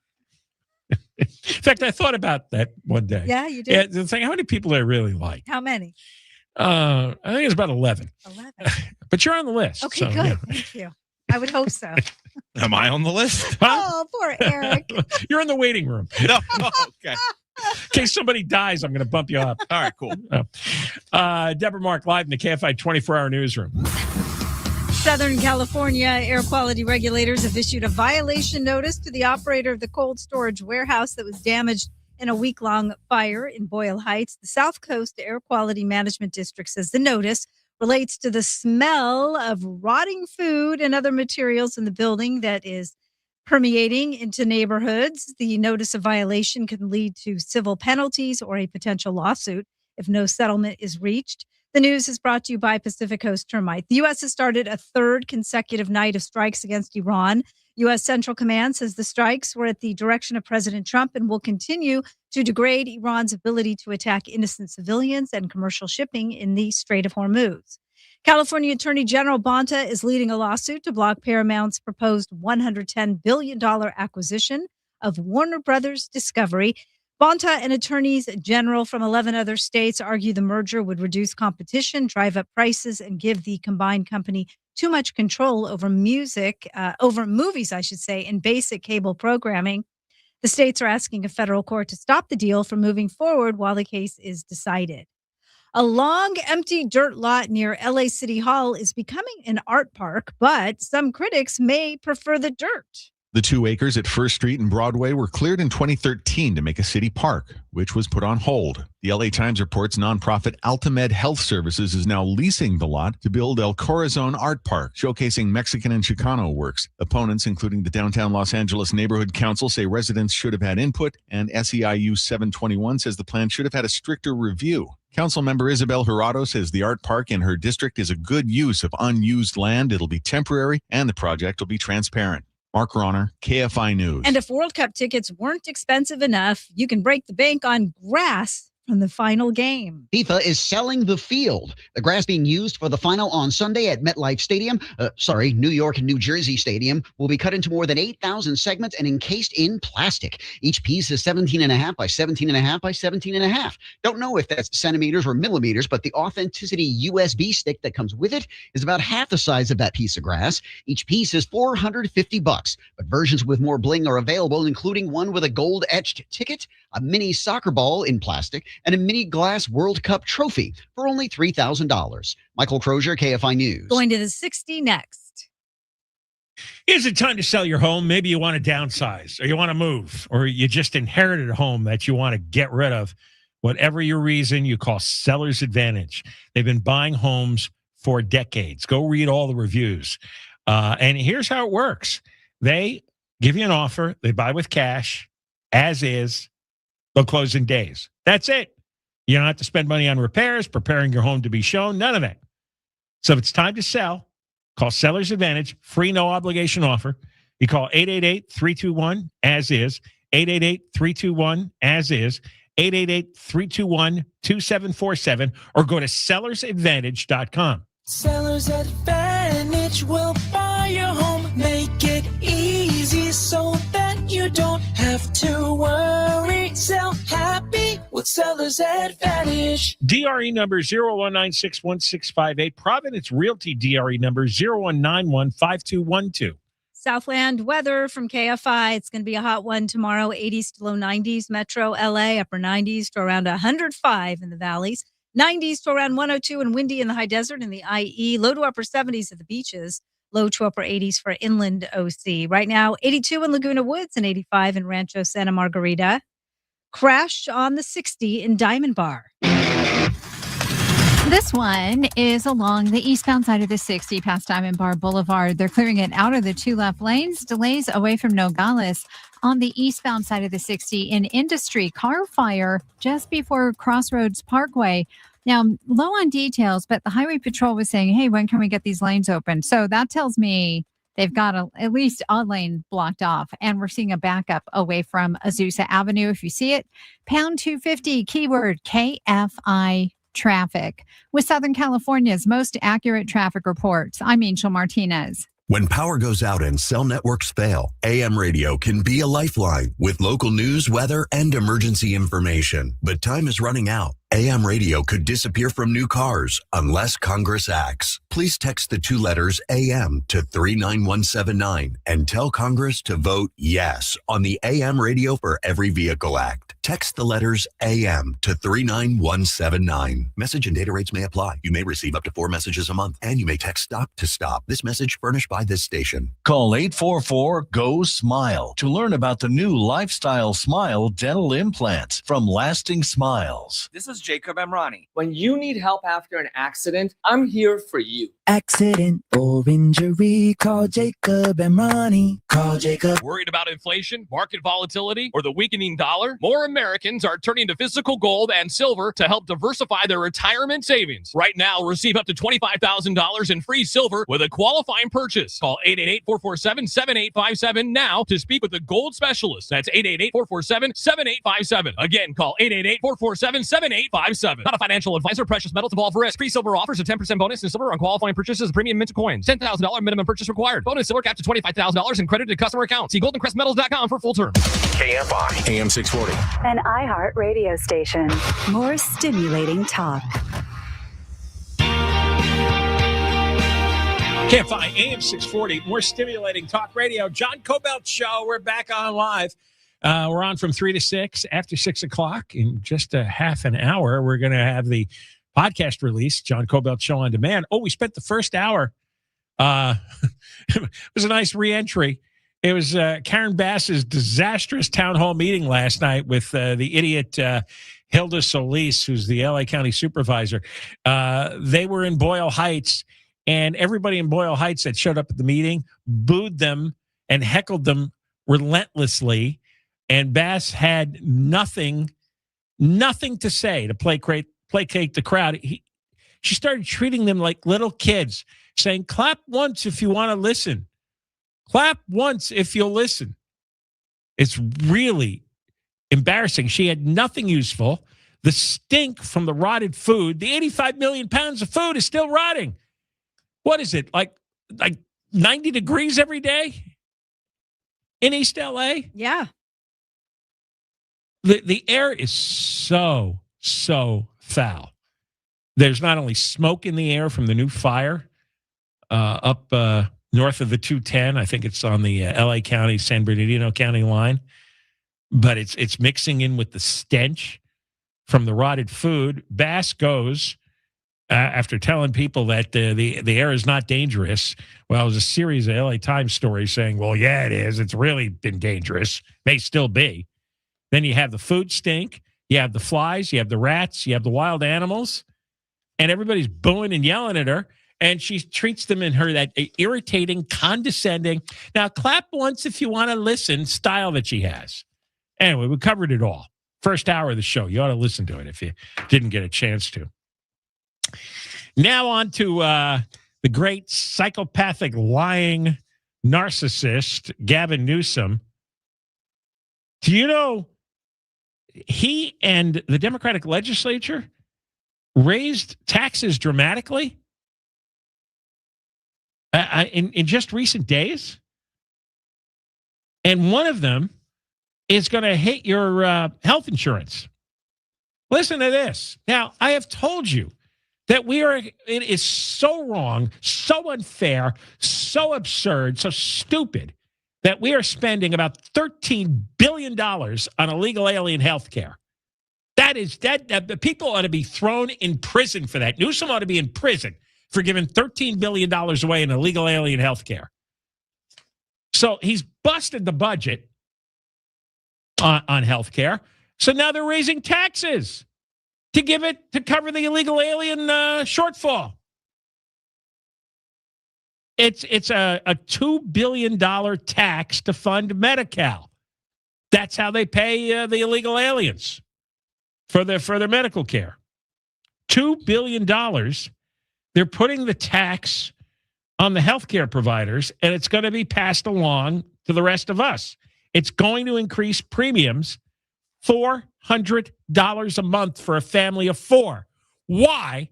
fact, I thought about that one day. Yeah, you did? Yeah, saying, how many people do I really like? How many? I think it's about 11. 11. But you're on the list. Okay, so, good. yeah. Thank you. I would hope so. Am I on the list? Oh, poor Eric. You're in the waiting room. No. Okay. In case somebody dies, I'm going to bump you up. All right, cool. Deborah Mark live in the KFI 24-hour newsroom. Southern California air quality regulators have issued a violation notice to the operator of the cold storage warehouse that was damaged in a week-long fire in Boyle Heights. The South Coast Air Quality Management District says the notice relates to the smell of rotting food and other materials in the building that is permeating into neighborhoods. The notice of violation can lead to civil penalties or a potential lawsuit if no settlement is reached. The news is brought to you by Pacific Coast Termite. The U.S. has started a third consecutive night of strikes against Iran. U.S. Central Command says the strikes were at the direction of President Trump and will continue to degrade Iran's ability to attack innocent civilians and commercial shipping in the Strait of Hormuz. California Attorney General Bonta is leading a lawsuit to block Paramount's proposed $110 billion acquisition of Warner Brothers Discovery. Bonta and attorneys general from 11 other states argue the merger would reduce competition, drive up prices, and give the combined company too much control over movies, in basic cable programming. The states are asking a federal court to stop the deal from moving forward while the case is decided. A long, empty dirt lot near LA City Hall is becoming an art park, but some critics may prefer the dirt. The 2 acres at First Street and Broadway were cleared in 2013 to make a city park, which was put on hold. The LA Times reports nonprofit Altamed Health Services is now leasing the lot to build El Corazon Art Park, showcasing Mexican and Chicano works. Opponents, including the Downtown Los Angeles Neighborhood Council, say residents should have had input, and SEIU 721 says the plan should have had a stricter review. Councilmember Isabel Jurado says the art park in her district is a good use of unused land. It'll be temporary, and the project will be transparent. Mark Ronner, KFI News. And if World Cup tickets weren't expensive enough, you can break the bank on grass from the final game. FIFA is selling the field. The grass being used for the final on Sunday at MetLife Stadium, New York and New Jersey Stadium, will be cut into more than 8,000 segments and encased in plastic. Each piece is 17.5 by 17.5 by 17.5. Don't know if that's centimeters or millimeters, but the Authenticity USB stick that comes with it is about half the size of that piece of grass. Each piece is $450, but versions with more bling are available, including one with a gold-etched ticket, a mini soccer ball in plastic, and a mini glass World Cup trophy for only $3,000. Michael Crozier, KFI News. Going to the 60 next. Is it time to sell your home? Maybe you want to downsize, or you want to move, or you just inherited a home that you want to get rid of. Whatever your reason, you call Seller's Advantage. They've been buying homes for decades. Go read all the reviews. And here's how it works. They give you an offer. They buy with cash, as is. They'll close in days. That's it. You don't have to spend money on repairs, preparing your home to be shown, none of that. So if it's time to sell, call Seller's Advantage, free, no obligation offer. You call 888-321-AS-IS, 888-321-AS-IS, 888-321-2747, or go to sellersadvantage.com. Seller's Advantage will buy your home, make it easy so that you don't have to worry. Sell happy with Seller's Advantage. DRE number 01961658. Providence Realty DRE number 01915212. Southland weather from KFI. It's going to be a hot one tomorrow, 80s to low 90s. Metro LA, upper 90s to around 105 in the valleys. 90s to around 102 and windy in the high desert and the IE. Low to upper 70s at the beaches. Low to upper 80s for inland OC. Right now, 82 in Laguna Woods and 85 in Rancho Santa Margarita. Crash on the 60 in Diamond Bar. This one is along the eastbound side of the 60 past Diamond Bar Boulevard. They're clearing it out of the 2 left lanes. Delays away from Nogales on the eastbound side of the 60 in Industry. Car fire just before Crossroads Parkway. Now, low on details, but the Highway Patrol was saying, hey, when can we get these lanes open? So that tells me they've got at least a lane blocked off, and we're seeing a backup away from Azusa Avenue. If you see it, pound 250, keyword KFI traffic. With Southern California's most accurate traffic reports, I'm Angel Martinez. When power goes out and cell networks fail, AM radio can be a lifeline with local news, weather, and emergency information. But time is running out. AM radio could disappear from new cars unless Congress acts. Please text the 2 letters AM to 39179 and tell Congress to vote yes on the AM Radio for Every Vehicle Act. Text the letters AM to 39179. Message and data rates may apply. You may receive up to 4 messages a month, and you may text STOP to STOP. This message furnished by this station. Call 844-GO-SMILE to learn about the new Lifestyle Smile dental implants from Lasting Smiles. This is Jacob Emrani. When you need help after an accident, I'm here for you. Accident or injury, call Jacob Emrani. Call Jacob. Worried about inflation, market volatility, or the weakening dollar? More Americans are turning to physical gold and silver to help diversify their retirement savings. Right now, receive up to $25,000 in free silver with a qualifying purchase. Call 888-447-7857 now to speak with the gold specialist. That's 888-447-7857. Again, call 888-447-7857. Not a financial advisor. Precious metals involve risk. Free silver offers a 10% bonus in silver on qualifying purchases of premium mint coins. $10,000 minimum purchase required. Bonus silver capped to $25,000 and credited to customer account. See goldencrestmetals.com for full terms. KFI, AM 640. An iHeart radio station. More stimulating talk. KFI, AM 640, more stimulating talk radio. John Kobylt Show. We're back on live. We're on from 3 to 6. After 6 o'clock, in just a half an hour, we're going to have the podcast release, John Kobylt Show on Demand. Oh, we spent the first hour. It was a nice reentry. It was Karen Bass's disastrous town hall meeting last night with the idiot Hilda Solis, who's the LA County supervisor. They were in Boyle Heights, and everybody in Boyle Heights that showed up at the meeting booed them and heckled them relentlessly. And Bass had nothing to say to placate the crowd. She started treating them like little kids, saying, clap once if you want to listen. Clap once if you'll listen. It's really embarrassing. She had nothing useful. The stink from the rotted food, the 85 million pounds of food is still rotting. What is it, like 90 degrees every day in East LA? Yeah. The air is so foul. There's not only smoke in the air from the new fire up north of the 210. I think it's on the LA County, San Bernardino County line. But it's mixing in with the stench from the rotted food. Bass goes, after telling people that the air is not dangerous. Well, it was a series of LA Times stories saying, well, yeah, it is. It's really been dangerous. May still be. Then you have the food stink. You have the flies. You have the rats. You have the wild animals. And everybody's booing and yelling at her. And she treats them in her that irritating, condescending, now clap once if you want to listen style that she has. Anyway, we covered it all. First hour of the show. You ought to listen to it if you didn't get a chance to. Now on to the great psychopathic, lying narcissist, Gavin Newsom. Do you know he and the Democratic legislature raised taxes dramatically in just recent days? And one of them is going to hit your health insurance. Listen to this. Now, I have told you that it is so wrong, so unfair, so absurd, so stupid that we are spending about $13 billion on illegal alien health care. That people ought to be thrown in prison for that. Newsom ought to be in prison for giving $13 billion away in illegal alien health care. So he's busted the budget on health care. So now they're raising taxes to cover the illegal alien shortfall. It's a $2 billion tax to fund Medi-Cal. That's how they pay the illegal aliens for their medical care. $2 billion. They're putting the tax on the healthcare providers, and it's going to be passed along to the rest of us. It's going to increase premiums $400 a month for a family of four. Why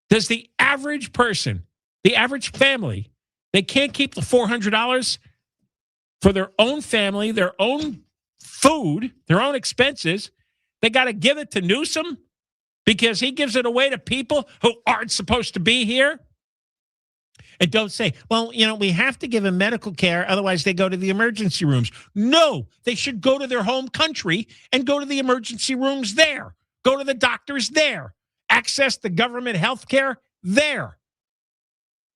does the average person, the average family, they can't keep the $400 for their own family, their own food, their own expenses? They got to give it to Newsom because he gives it away to people who aren't supposed to be here? And don't say, well, we have to give them medical care, otherwise they go to the emergency rooms. No, they should go to their home country and go to the emergency rooms there. Go to the doctors there. Access the government health care there.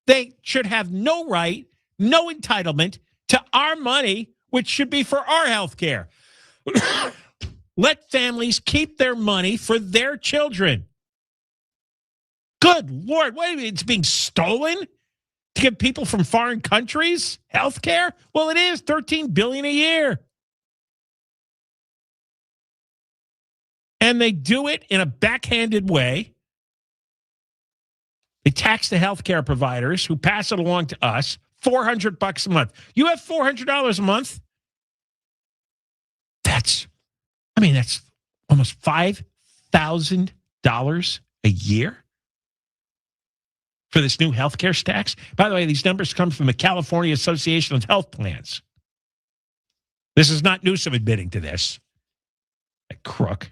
They should have no right, no entitlement to our money, which should be for our health care. Let families keep their money for their children. Good Lord, what do you mean it's being stolen to give people from foreign countries health care? Well, it is $13 billion a year. And they do it in a backhanded way. They tax the healthcare providers who pass it along to us, $400 a month. You have $400 a month? That's almost $5,000 a year for this new healthcare tax. By the way, these numbers come from the California Association of Health Plans. This is not Newsom admitting to this. That crook.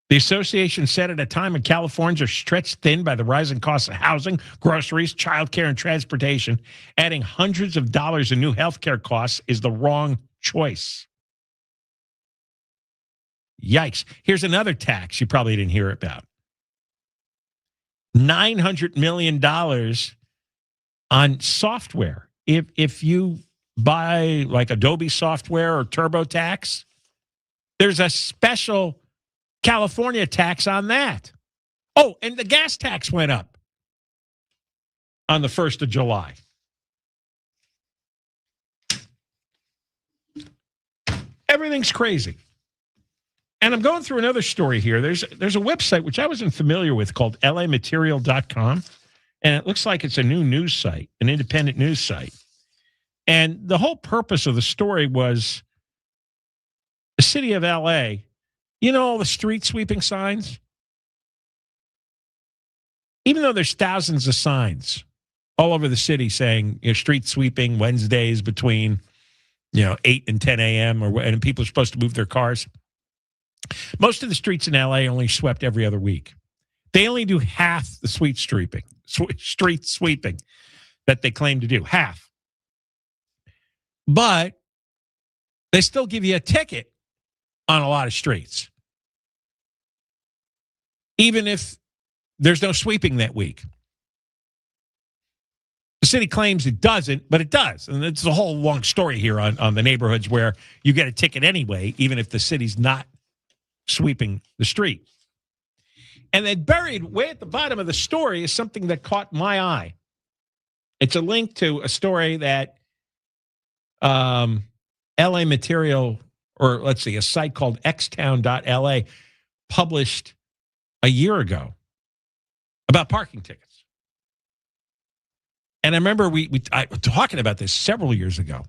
The association said at a time when Californians are stretched thin by the rising costs of housing, groceries, childcare, and transportation, adding hundreds of dollars in new health care costs is the wrong choice. Yikes. Here's another tax you probably didn't hear about. $900 million on software. If you buy like Adobe software or TurboTax, there's a special California tax on that. Oh, and the gas tax went up on the 1st of July. Everything's crazy. And I'm going through another story here. There's a website which I wasn't familiar with called lamaterial.com. And it looks like it's a new news site, an independent news site. And the whole purpose of the story was the city of LA. You know all the street sweeping signs? Even though there's thousands of signs all over the city saying street sweeping Wednesdays between 8 and 10 a.m. and people are supposed to move their cars. Most of the streets in LA only swept every other week. They only do half the street sweeping that they claim to do. Half. But they still give you a ticket on a lot of streets, even if there's no sweeping that week. The city claims it doesn't, but it does. And it's a whole long story here on the neighborhoods where you get a ticket anyway, even if the city's not sweeping the street. And then buried way at the bottom of the story is something that caught my eye. It's a link to a story that LA Material, or let's see, a site called xtown.la published a year ago about parking tickets. And I remember I was talking about this several years ago,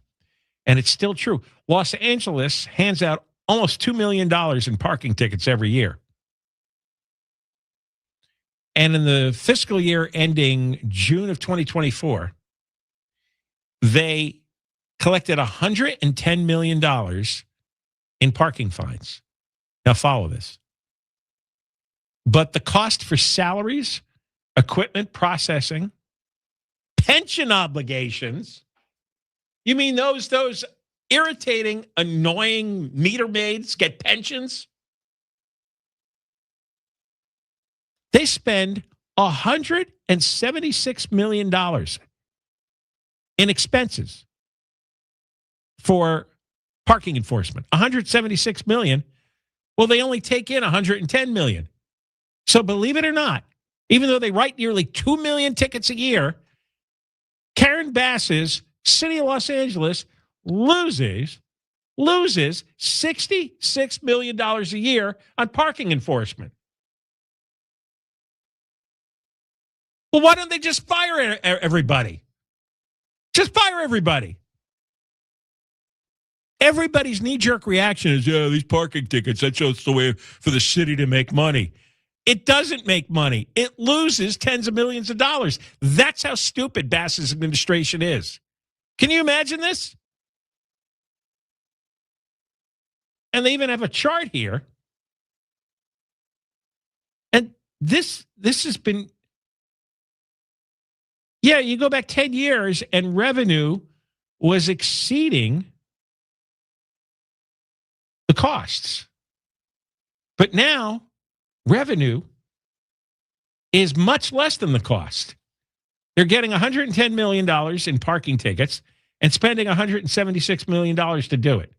and it's still true. Los Angeles hands out almost $2 million in parking tickets every year. And in the fiscal year ending June of 2024, they collected $110 million in parking fines. Now follow this. But the cost for salaries, equipment processing, pension obligations, you mean those irritating, annoying meter maids get pensions? They spend $176 million in expenses for parking enforcement. $176 million. Well, they only take in $110 million. So believe it or not, even though they write nearly 2 million tickets a year, Karen Bass's City of Los Angeles loses $66 million a year on parking enforcement. Well, why don't they just fire everybody? Just fire everybody. Everybody's knee-jerk reaction is, yeah, these parking tickets, that's just the way for the city to make money. It doesn't make money. It loses tens of millions of dollars. That's how stupid Bass's administration is. Can you imagine this? And they even have a chart here. And this has been, yeah, you go back 10 years and revenue was exceeding the costs. But now revenue is much less than the cost. They're getting $110 million in parking tickets and spending $176 million to do it.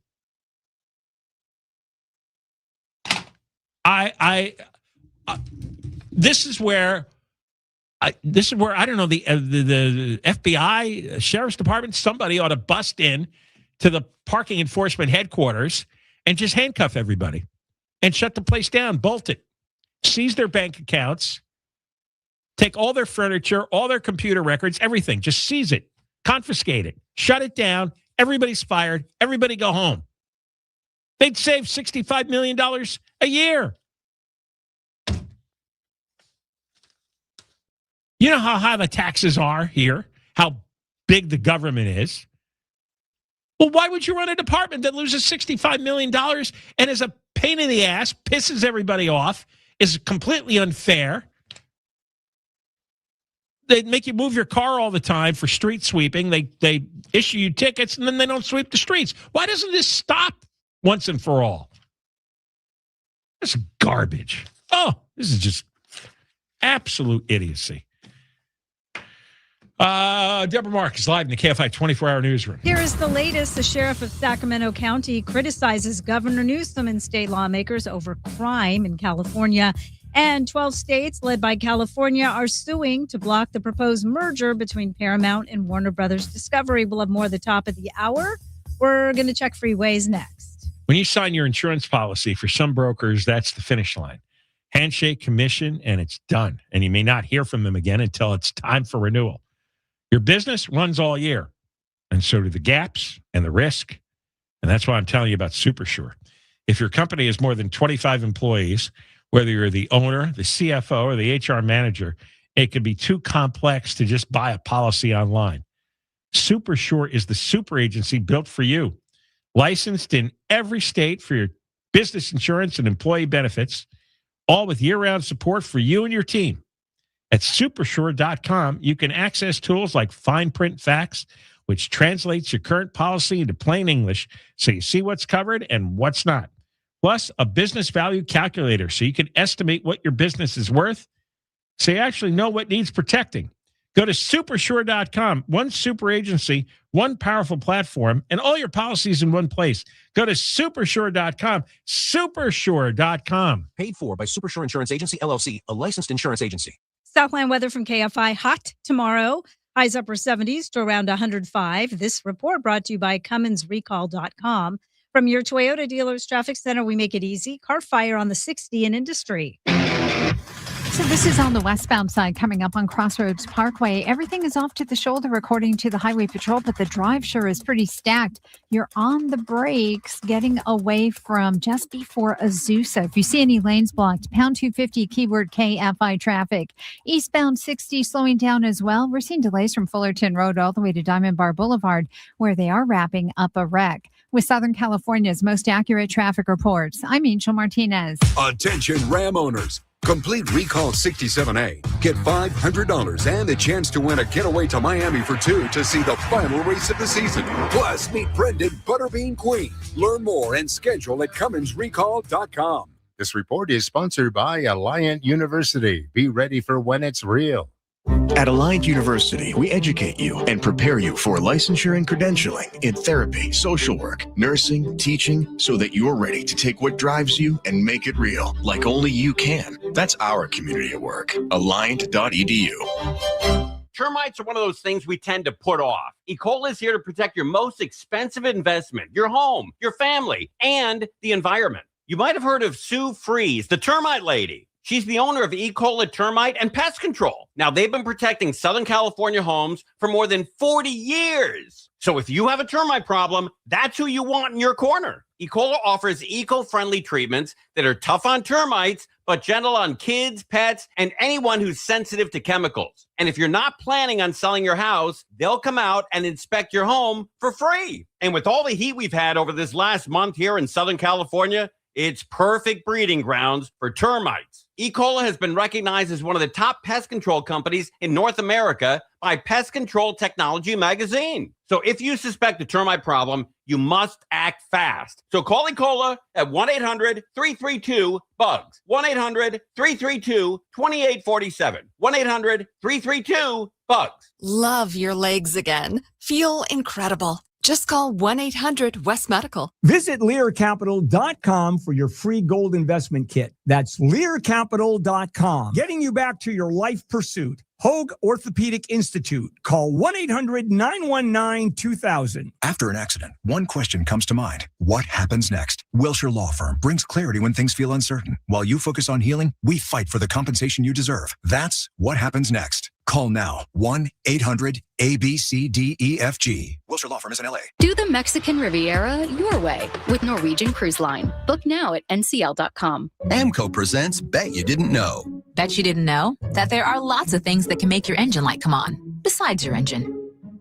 This is where I don't know, the FBI, Sheriff's Department, somebody ought to bust in to the parking enforcement headquarters and just handcuff everybody and shut the place down, bolt it, seize their bank accounts, take all their furniture, all their computer records, everything. Just seize it, confiscate it, shut it down. Everybody's fired. Everybody go home. They'd save $65 million a year. You know how high the taxes are here? How big the government is? Well, why would you run a department that loses $65 million and is a pain in the ass, pisses everybody off, is completely unfair? They make you move your car all the time for street sweeping. They issue you tickets, and then they don't sweep the streets. Why doesn't this stop once and for all? This is garbage. Oh, this is just absolute idiocy. Deborah Mark is live in the KFI 24-hour newsroom. Here is the latest. The sheriff of Sacramento County criticizes Governor Newsom and state lawmakers over crime in California. And 12 states, led by California, are suing to block the proposed merger between Paramount and Warner Brothers Discovery. We'll have more at the top of the hour. We're going to check freeways next. When you sign your insurance policy, for some brokers, that's the finish line. Handshake, commission, and it's done. And you may not hear from them again until it's time for renewal. Your business runs all year, and so do the gaps and the risk. And that's why I'm telling you about SuperSure. If your company has more than 25 employees, whether you're the owner, the CFO, or the HR manager, it could be too complex to just buy a policy online. SuperSure is the super agency built for you. Licensed in every state for your business insurance and employee benefits, all with year-round support for you and your team. At supersure.com, you can access tools like fine print facts, which translates your current policy into plain English so you see what's covered and what's not. Plus, a business value calculator so you can estimate what your business is worth so you actually know what needs protecting. Go to supersure.com, one super agency, one powerful platform, and all your policies in one place. Go to supersure.com, supersure.com. Paid for by Supersure Insurance Agency, LLC, a licensed insurance agency. Southland weather from KFI. Hot tomorrow. Highs upper 70s to around 105. This report brought to you by CummonsRecall.com. From your Toyota dealer's traffic center, we make it easy. Car fire on the 60 in Industry. So this is on the westbound side coming up on Crossroads Parkway. Everything is off to the shoulder according to the Highway Patrol, but the drive sure is pretty stacked. You're on the brakes getting away from just before Azusa. If you see any lanes blocked, pound 250, keyword KFI traffic. Eastbound 60 slowing down as well. We're seeing delays from Fullerton Road all the way to Diamond Bar Boulevard, where they are wrapping up a wreck. With Southern California's most accurate traffic reports, I'm Angel Martinez. Attention Ram owners. Complete Recall 67A. Get $500 and a chance to win a getaway to Miami for two to see the final race of the season. Plus, meet Brendan Butterbean Queen. Learn more and schedule at CummonsRecall.com. This report is sponsored by Alliant University. Be ready for when it's real. At Alliant University, we educate you and prepare you for licensure and credentialing in therapy, social work, nursing, teaching, so that you're ready to take what drives you and make it real, like only you can. That's our community at work. Alliant.edu. Termites are one of those things we tend to put off. E. coli is here to protect your most expensive investment, your home, your family, and the environment. You might have heard of Sue Freeze, the termite lady. She's the owner of E. coli Termite and Pest Control. Now, they've been protecting Southern California homes for more than 40 years. So if you have a termite problem, that's who you want in your corner. E. coli offers eco-friendly treatments that are tough on termites, but gentle on kids, pets, and anyone who's sensitive to chemicals. And if you're not planning on selling your house, they'll come out and inspect your home for free. And with all the heat we've had over this last month here in Southern California, it's perfect breeding grounds for termites. E. coli has been recognized as one of the top pest control companies in North America by Pest Control Technology magazine. So if you suspect a termite problem, you must act fast. So call E. coli at 1-800-332-BUGS. 1-800-332-2847. 1-800-332-BUGS. Love your legs again. Feel incredible. Just call 1-800-WEST-MEDICAL. Visit LearCapital.com for your free gold investment kit. That's LearCapital.com. Getting you back to your life pursuit. Hoag Orthopedic Institute. Call 1-800-919-2000. After an accident, one question comes to mind. What happens next? Wilshire Law Firm brings clarity when things feel uncertain. While you focus on healing, we fight for the compensation you deserve. That's what happens next. Call now. 1-800-ABCDEFG. Wilshire Law Firm is in LA. Do the Mexican Riviera your way with Norwegian Cruise Line. Book now at ncl.com. AMCO presents Bet You Didn't Know. Bet you didn't know that there are lots of things that can make your engine light come on, besides your engine.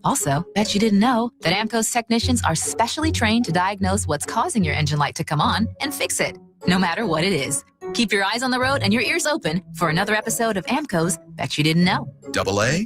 Also, bet you didn't know that AMCO's technicians are specially trained to diagnose what's causing your engine light to come on and fix it, no matter what it is. Keep your eyes on the road and your ears open for another episode of AMCO's Bet You Didn't Know. AA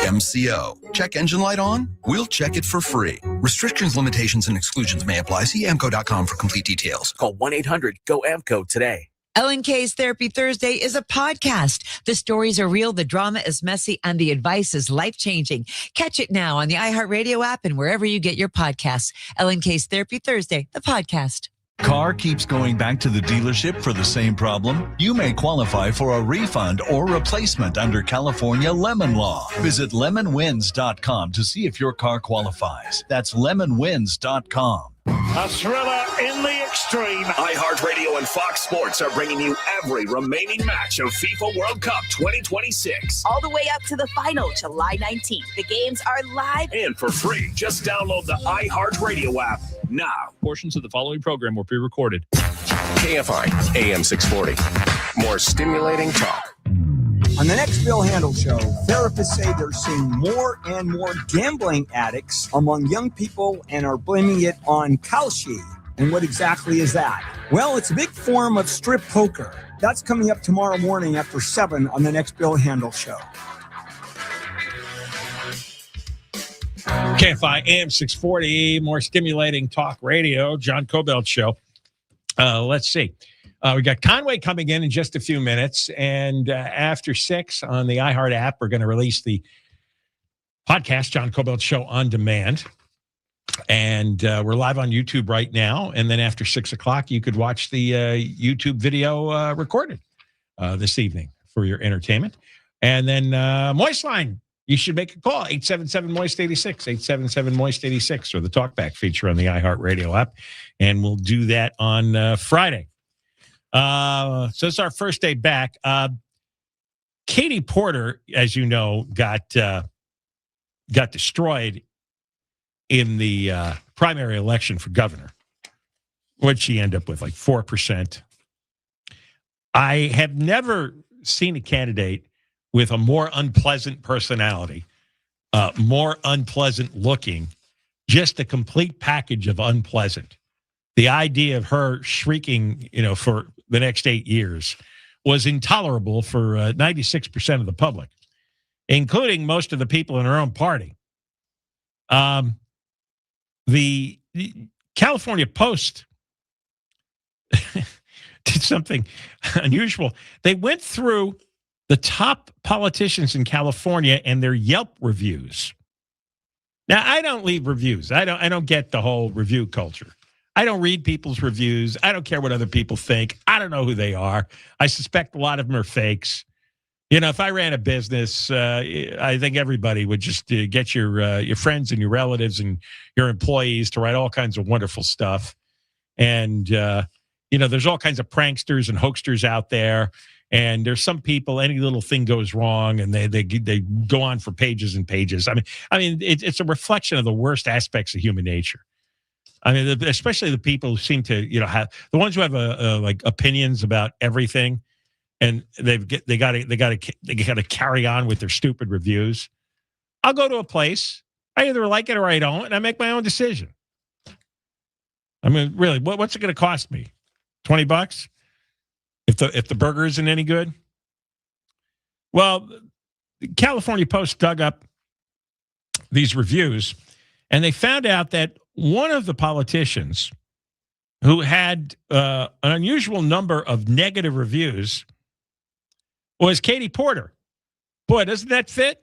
MCO. Check engine light on? We'll check it for free. Restrictions, limitations, and exclusions may apply. See AMCO.com for complete details. Call 1-800-GO-AMCO today. L&K's Therapy Thursday is a podcast. The stories are real, the drama is messy, and the advice is life-changing. Catch it now on the iHeartRadio app and wherever you get your podcasts. L&K's Therapy Thursday, the podcast. Car keeps going back to the dealership for the same problem? You may qualify for a refund or replacement under California Lemon Law. Visit lemonwins.com to see if your car qualifies. That's lemonwins.com. A thriller in the extreme. iHeartRadio and Fox Sports are bringing you every remaining match of FIFA World Cup 2026. All the way up to the final, July 19th. The games are live and for free. Just download the iHeartRadio app now. Portions of the following program were pre-recorded. KFI AM 640. More stimulating talk. On the next Bill Handel Show, therapists say they're seeing more and more gambling addicts among young people and are blaming it on Kalshi. And what exactly is that? Well, it's a big form of strip poker. That's coming up tomorrow morning after 7 on the next Bill Handel Show. KFI AM 640, more stimulating talk radio, John Kobylt Show. Let's see. We got Conway coming in just a few minutes, and after 6 on the iHeart app, we're going to release the podcast, John Kobylt Show On Demand, and we're live on YouTube right now, and then after 6 o'clock, you could watch the YouTube video recorded this evening for your entertainment, and then Moist Line, you should make a call, 877-MOIST-86, 877-MOIST-86, or the Talkback feature on the iHeart Radio app, and we'll do that on Friday. So it's our first day back. Katie Porter, as you know, got destroyed in the primary election for governor. What'd she end up with? Like 4%. I have never seen a candidate with a more unpleasant personality, more unpleasant looking, just a complete package of unpleasant. The idea of her shrieking, for the next 8 years was intolerable for 96% of the public, including most of the people in her own party. The California Post did something unusual. They went through the top politicians in California and their Yelp reviews. Now, I don't leave reviews. I don't get the whole review culture. I don't read people's reviews. I don't care what other people think. I don't know who they are. I suspect a lot of them are fakes. If I ran a business, I think everybody would just get your friends and your relatives and your employees to write all kinds of wonderful stuff. And, there's all kinds of pranksters and hoaxsters out there. And there's some people, any little thing goes wrong, and they go on for pages and pages. I mean, it's a reflection of the worst aspects of human nature. I mean, especially the people who seem to, have the ones who have like opinions about everything, and they got to carry on with their stupid reviews. I'll go to a place, I either like it or I don't, and I make my own decision. I mean, really, what's it going to cost me? $20? If the burger isn't any good? Well, the California Post dug up these reviews, and they found out that one of the politicians who had an unusual number of negative reviews was Katie Porter. Boy, doesn't that fit?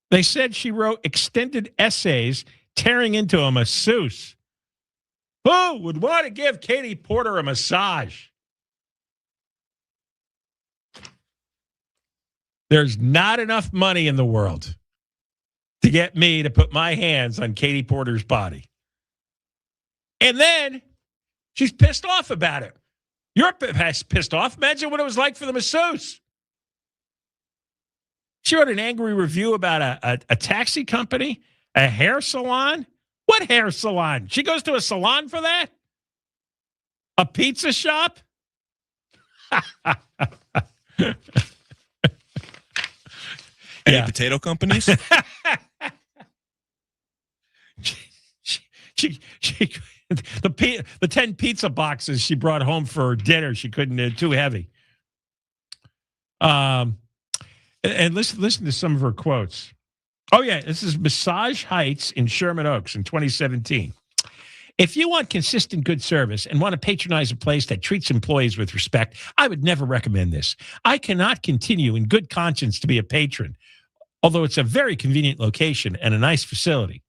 They said she wrote extended essays tearing into a masseuse. Who would want to give Katie Porter a massage? There's not enough money in the world to get me to put my hands on Katie Porter's body. And then she's pissed off about it. You're pissed off. Imagine what it was like for the masseuse. She wrote an angry review about a taxi company, a hair salon. What hair salon? She goes to a salon for that? A pizza shop? Any potato companies? The 10 pizza boxes she brought home for dinner, she couldn't, too heavy. And listen to some of her quotes. Oh, yeah, this is Massage Heights in Sherman Oaks in 2017. If you want consistent good service and want to patronize a place that treats employees with respect, I would never recommend this. I cannot continue in good conscience to be a patron, although it's a very convenient location and a nice facility.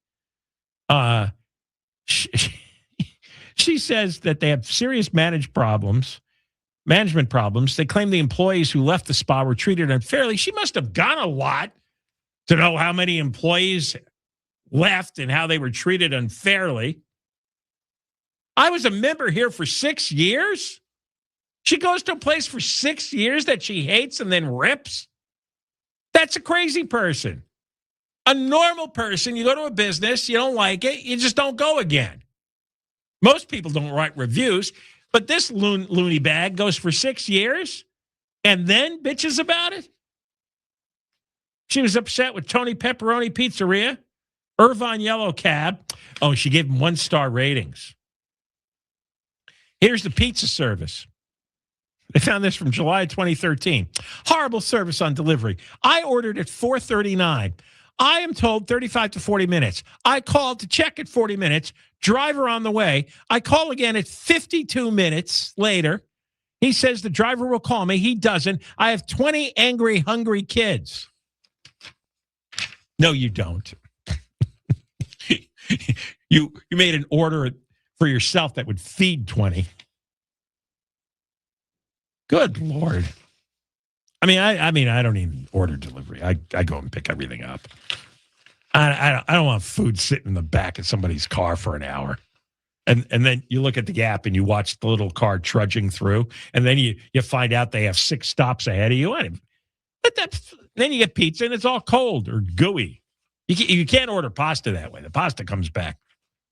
She says that they have serious management problems. They claim the employees who left the spa were treated unfairly. She must have gone a lot to know how many employees left and how they were treated unfairly. I was a member here for 6 years. She goes to a place for 6 years that she hates and then rips. That's a crazy person. A normal person, you go to a business, you don't like it, you just don't go again. Most people don't write reviews, but this loony bag goes for 6 years and then bitches about it. She was upset with Tony Pepperoni Pizzeria, Irvine Yellow Cab. Oh, she gave them 1-star ratings. Here's the pizza service. They found this from July 2013. Horrible service on delivery. I ordered at 4:39. I am told 35 to 40 minutes. I called to check at 40 minutes. Driver on the way. I call again at 52 minutes later. He says the driver will call me. He doesn't. I have 20 angry, hungry kids. No, you don't. You made an order for yourself that would feed 20. Good Lord. I mean, I don't even order delivery. I go and pick everything up. I don't want food sitting in the back of somebody's car for an hour. And then you look at the app and you watch the little car trudging through, and then you find out they have 6 stops ahead of you. Then you get pizza and it's all cold or gooey. You can't order pasta that way. The pasta comes back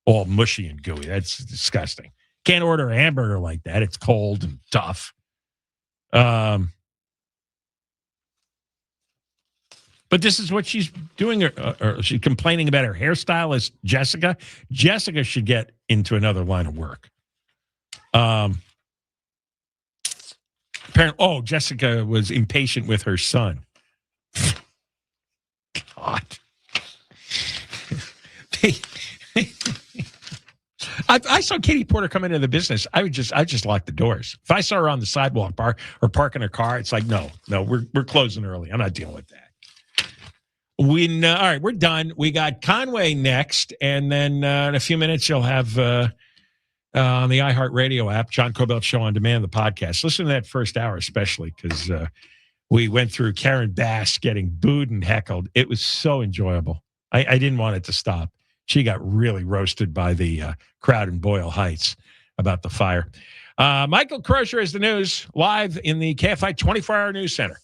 all mushy and gooey. That's disgusting. Can't order a hamburger like that. It's cold and tough. But this is what she's doing. Or she's complaining about her hairstylist, Jessica. Jessica should get into another line of work. Apparently, Jessica was impatient with her son. God. I saw Katie Porter come into the business. I just lock the doors. If I saw her on the sidewalk bar or parking her car, it's like, no, we're closing early. I'm not dealing with that. All right, we're done. We got Conway next, and then in a few minutes you'll have on the iHeartRadio app, John Kobylt Show on Demand, the podcast. Listen to that first hour especially, because we went through Karen Bass getting booed and heckled. It was so enjoyable. I didn't want it to stop. She got really roasted by the crowd in Boyle Heights about the fire. Michael Crozier is the news live in the KFI 24-hour news center.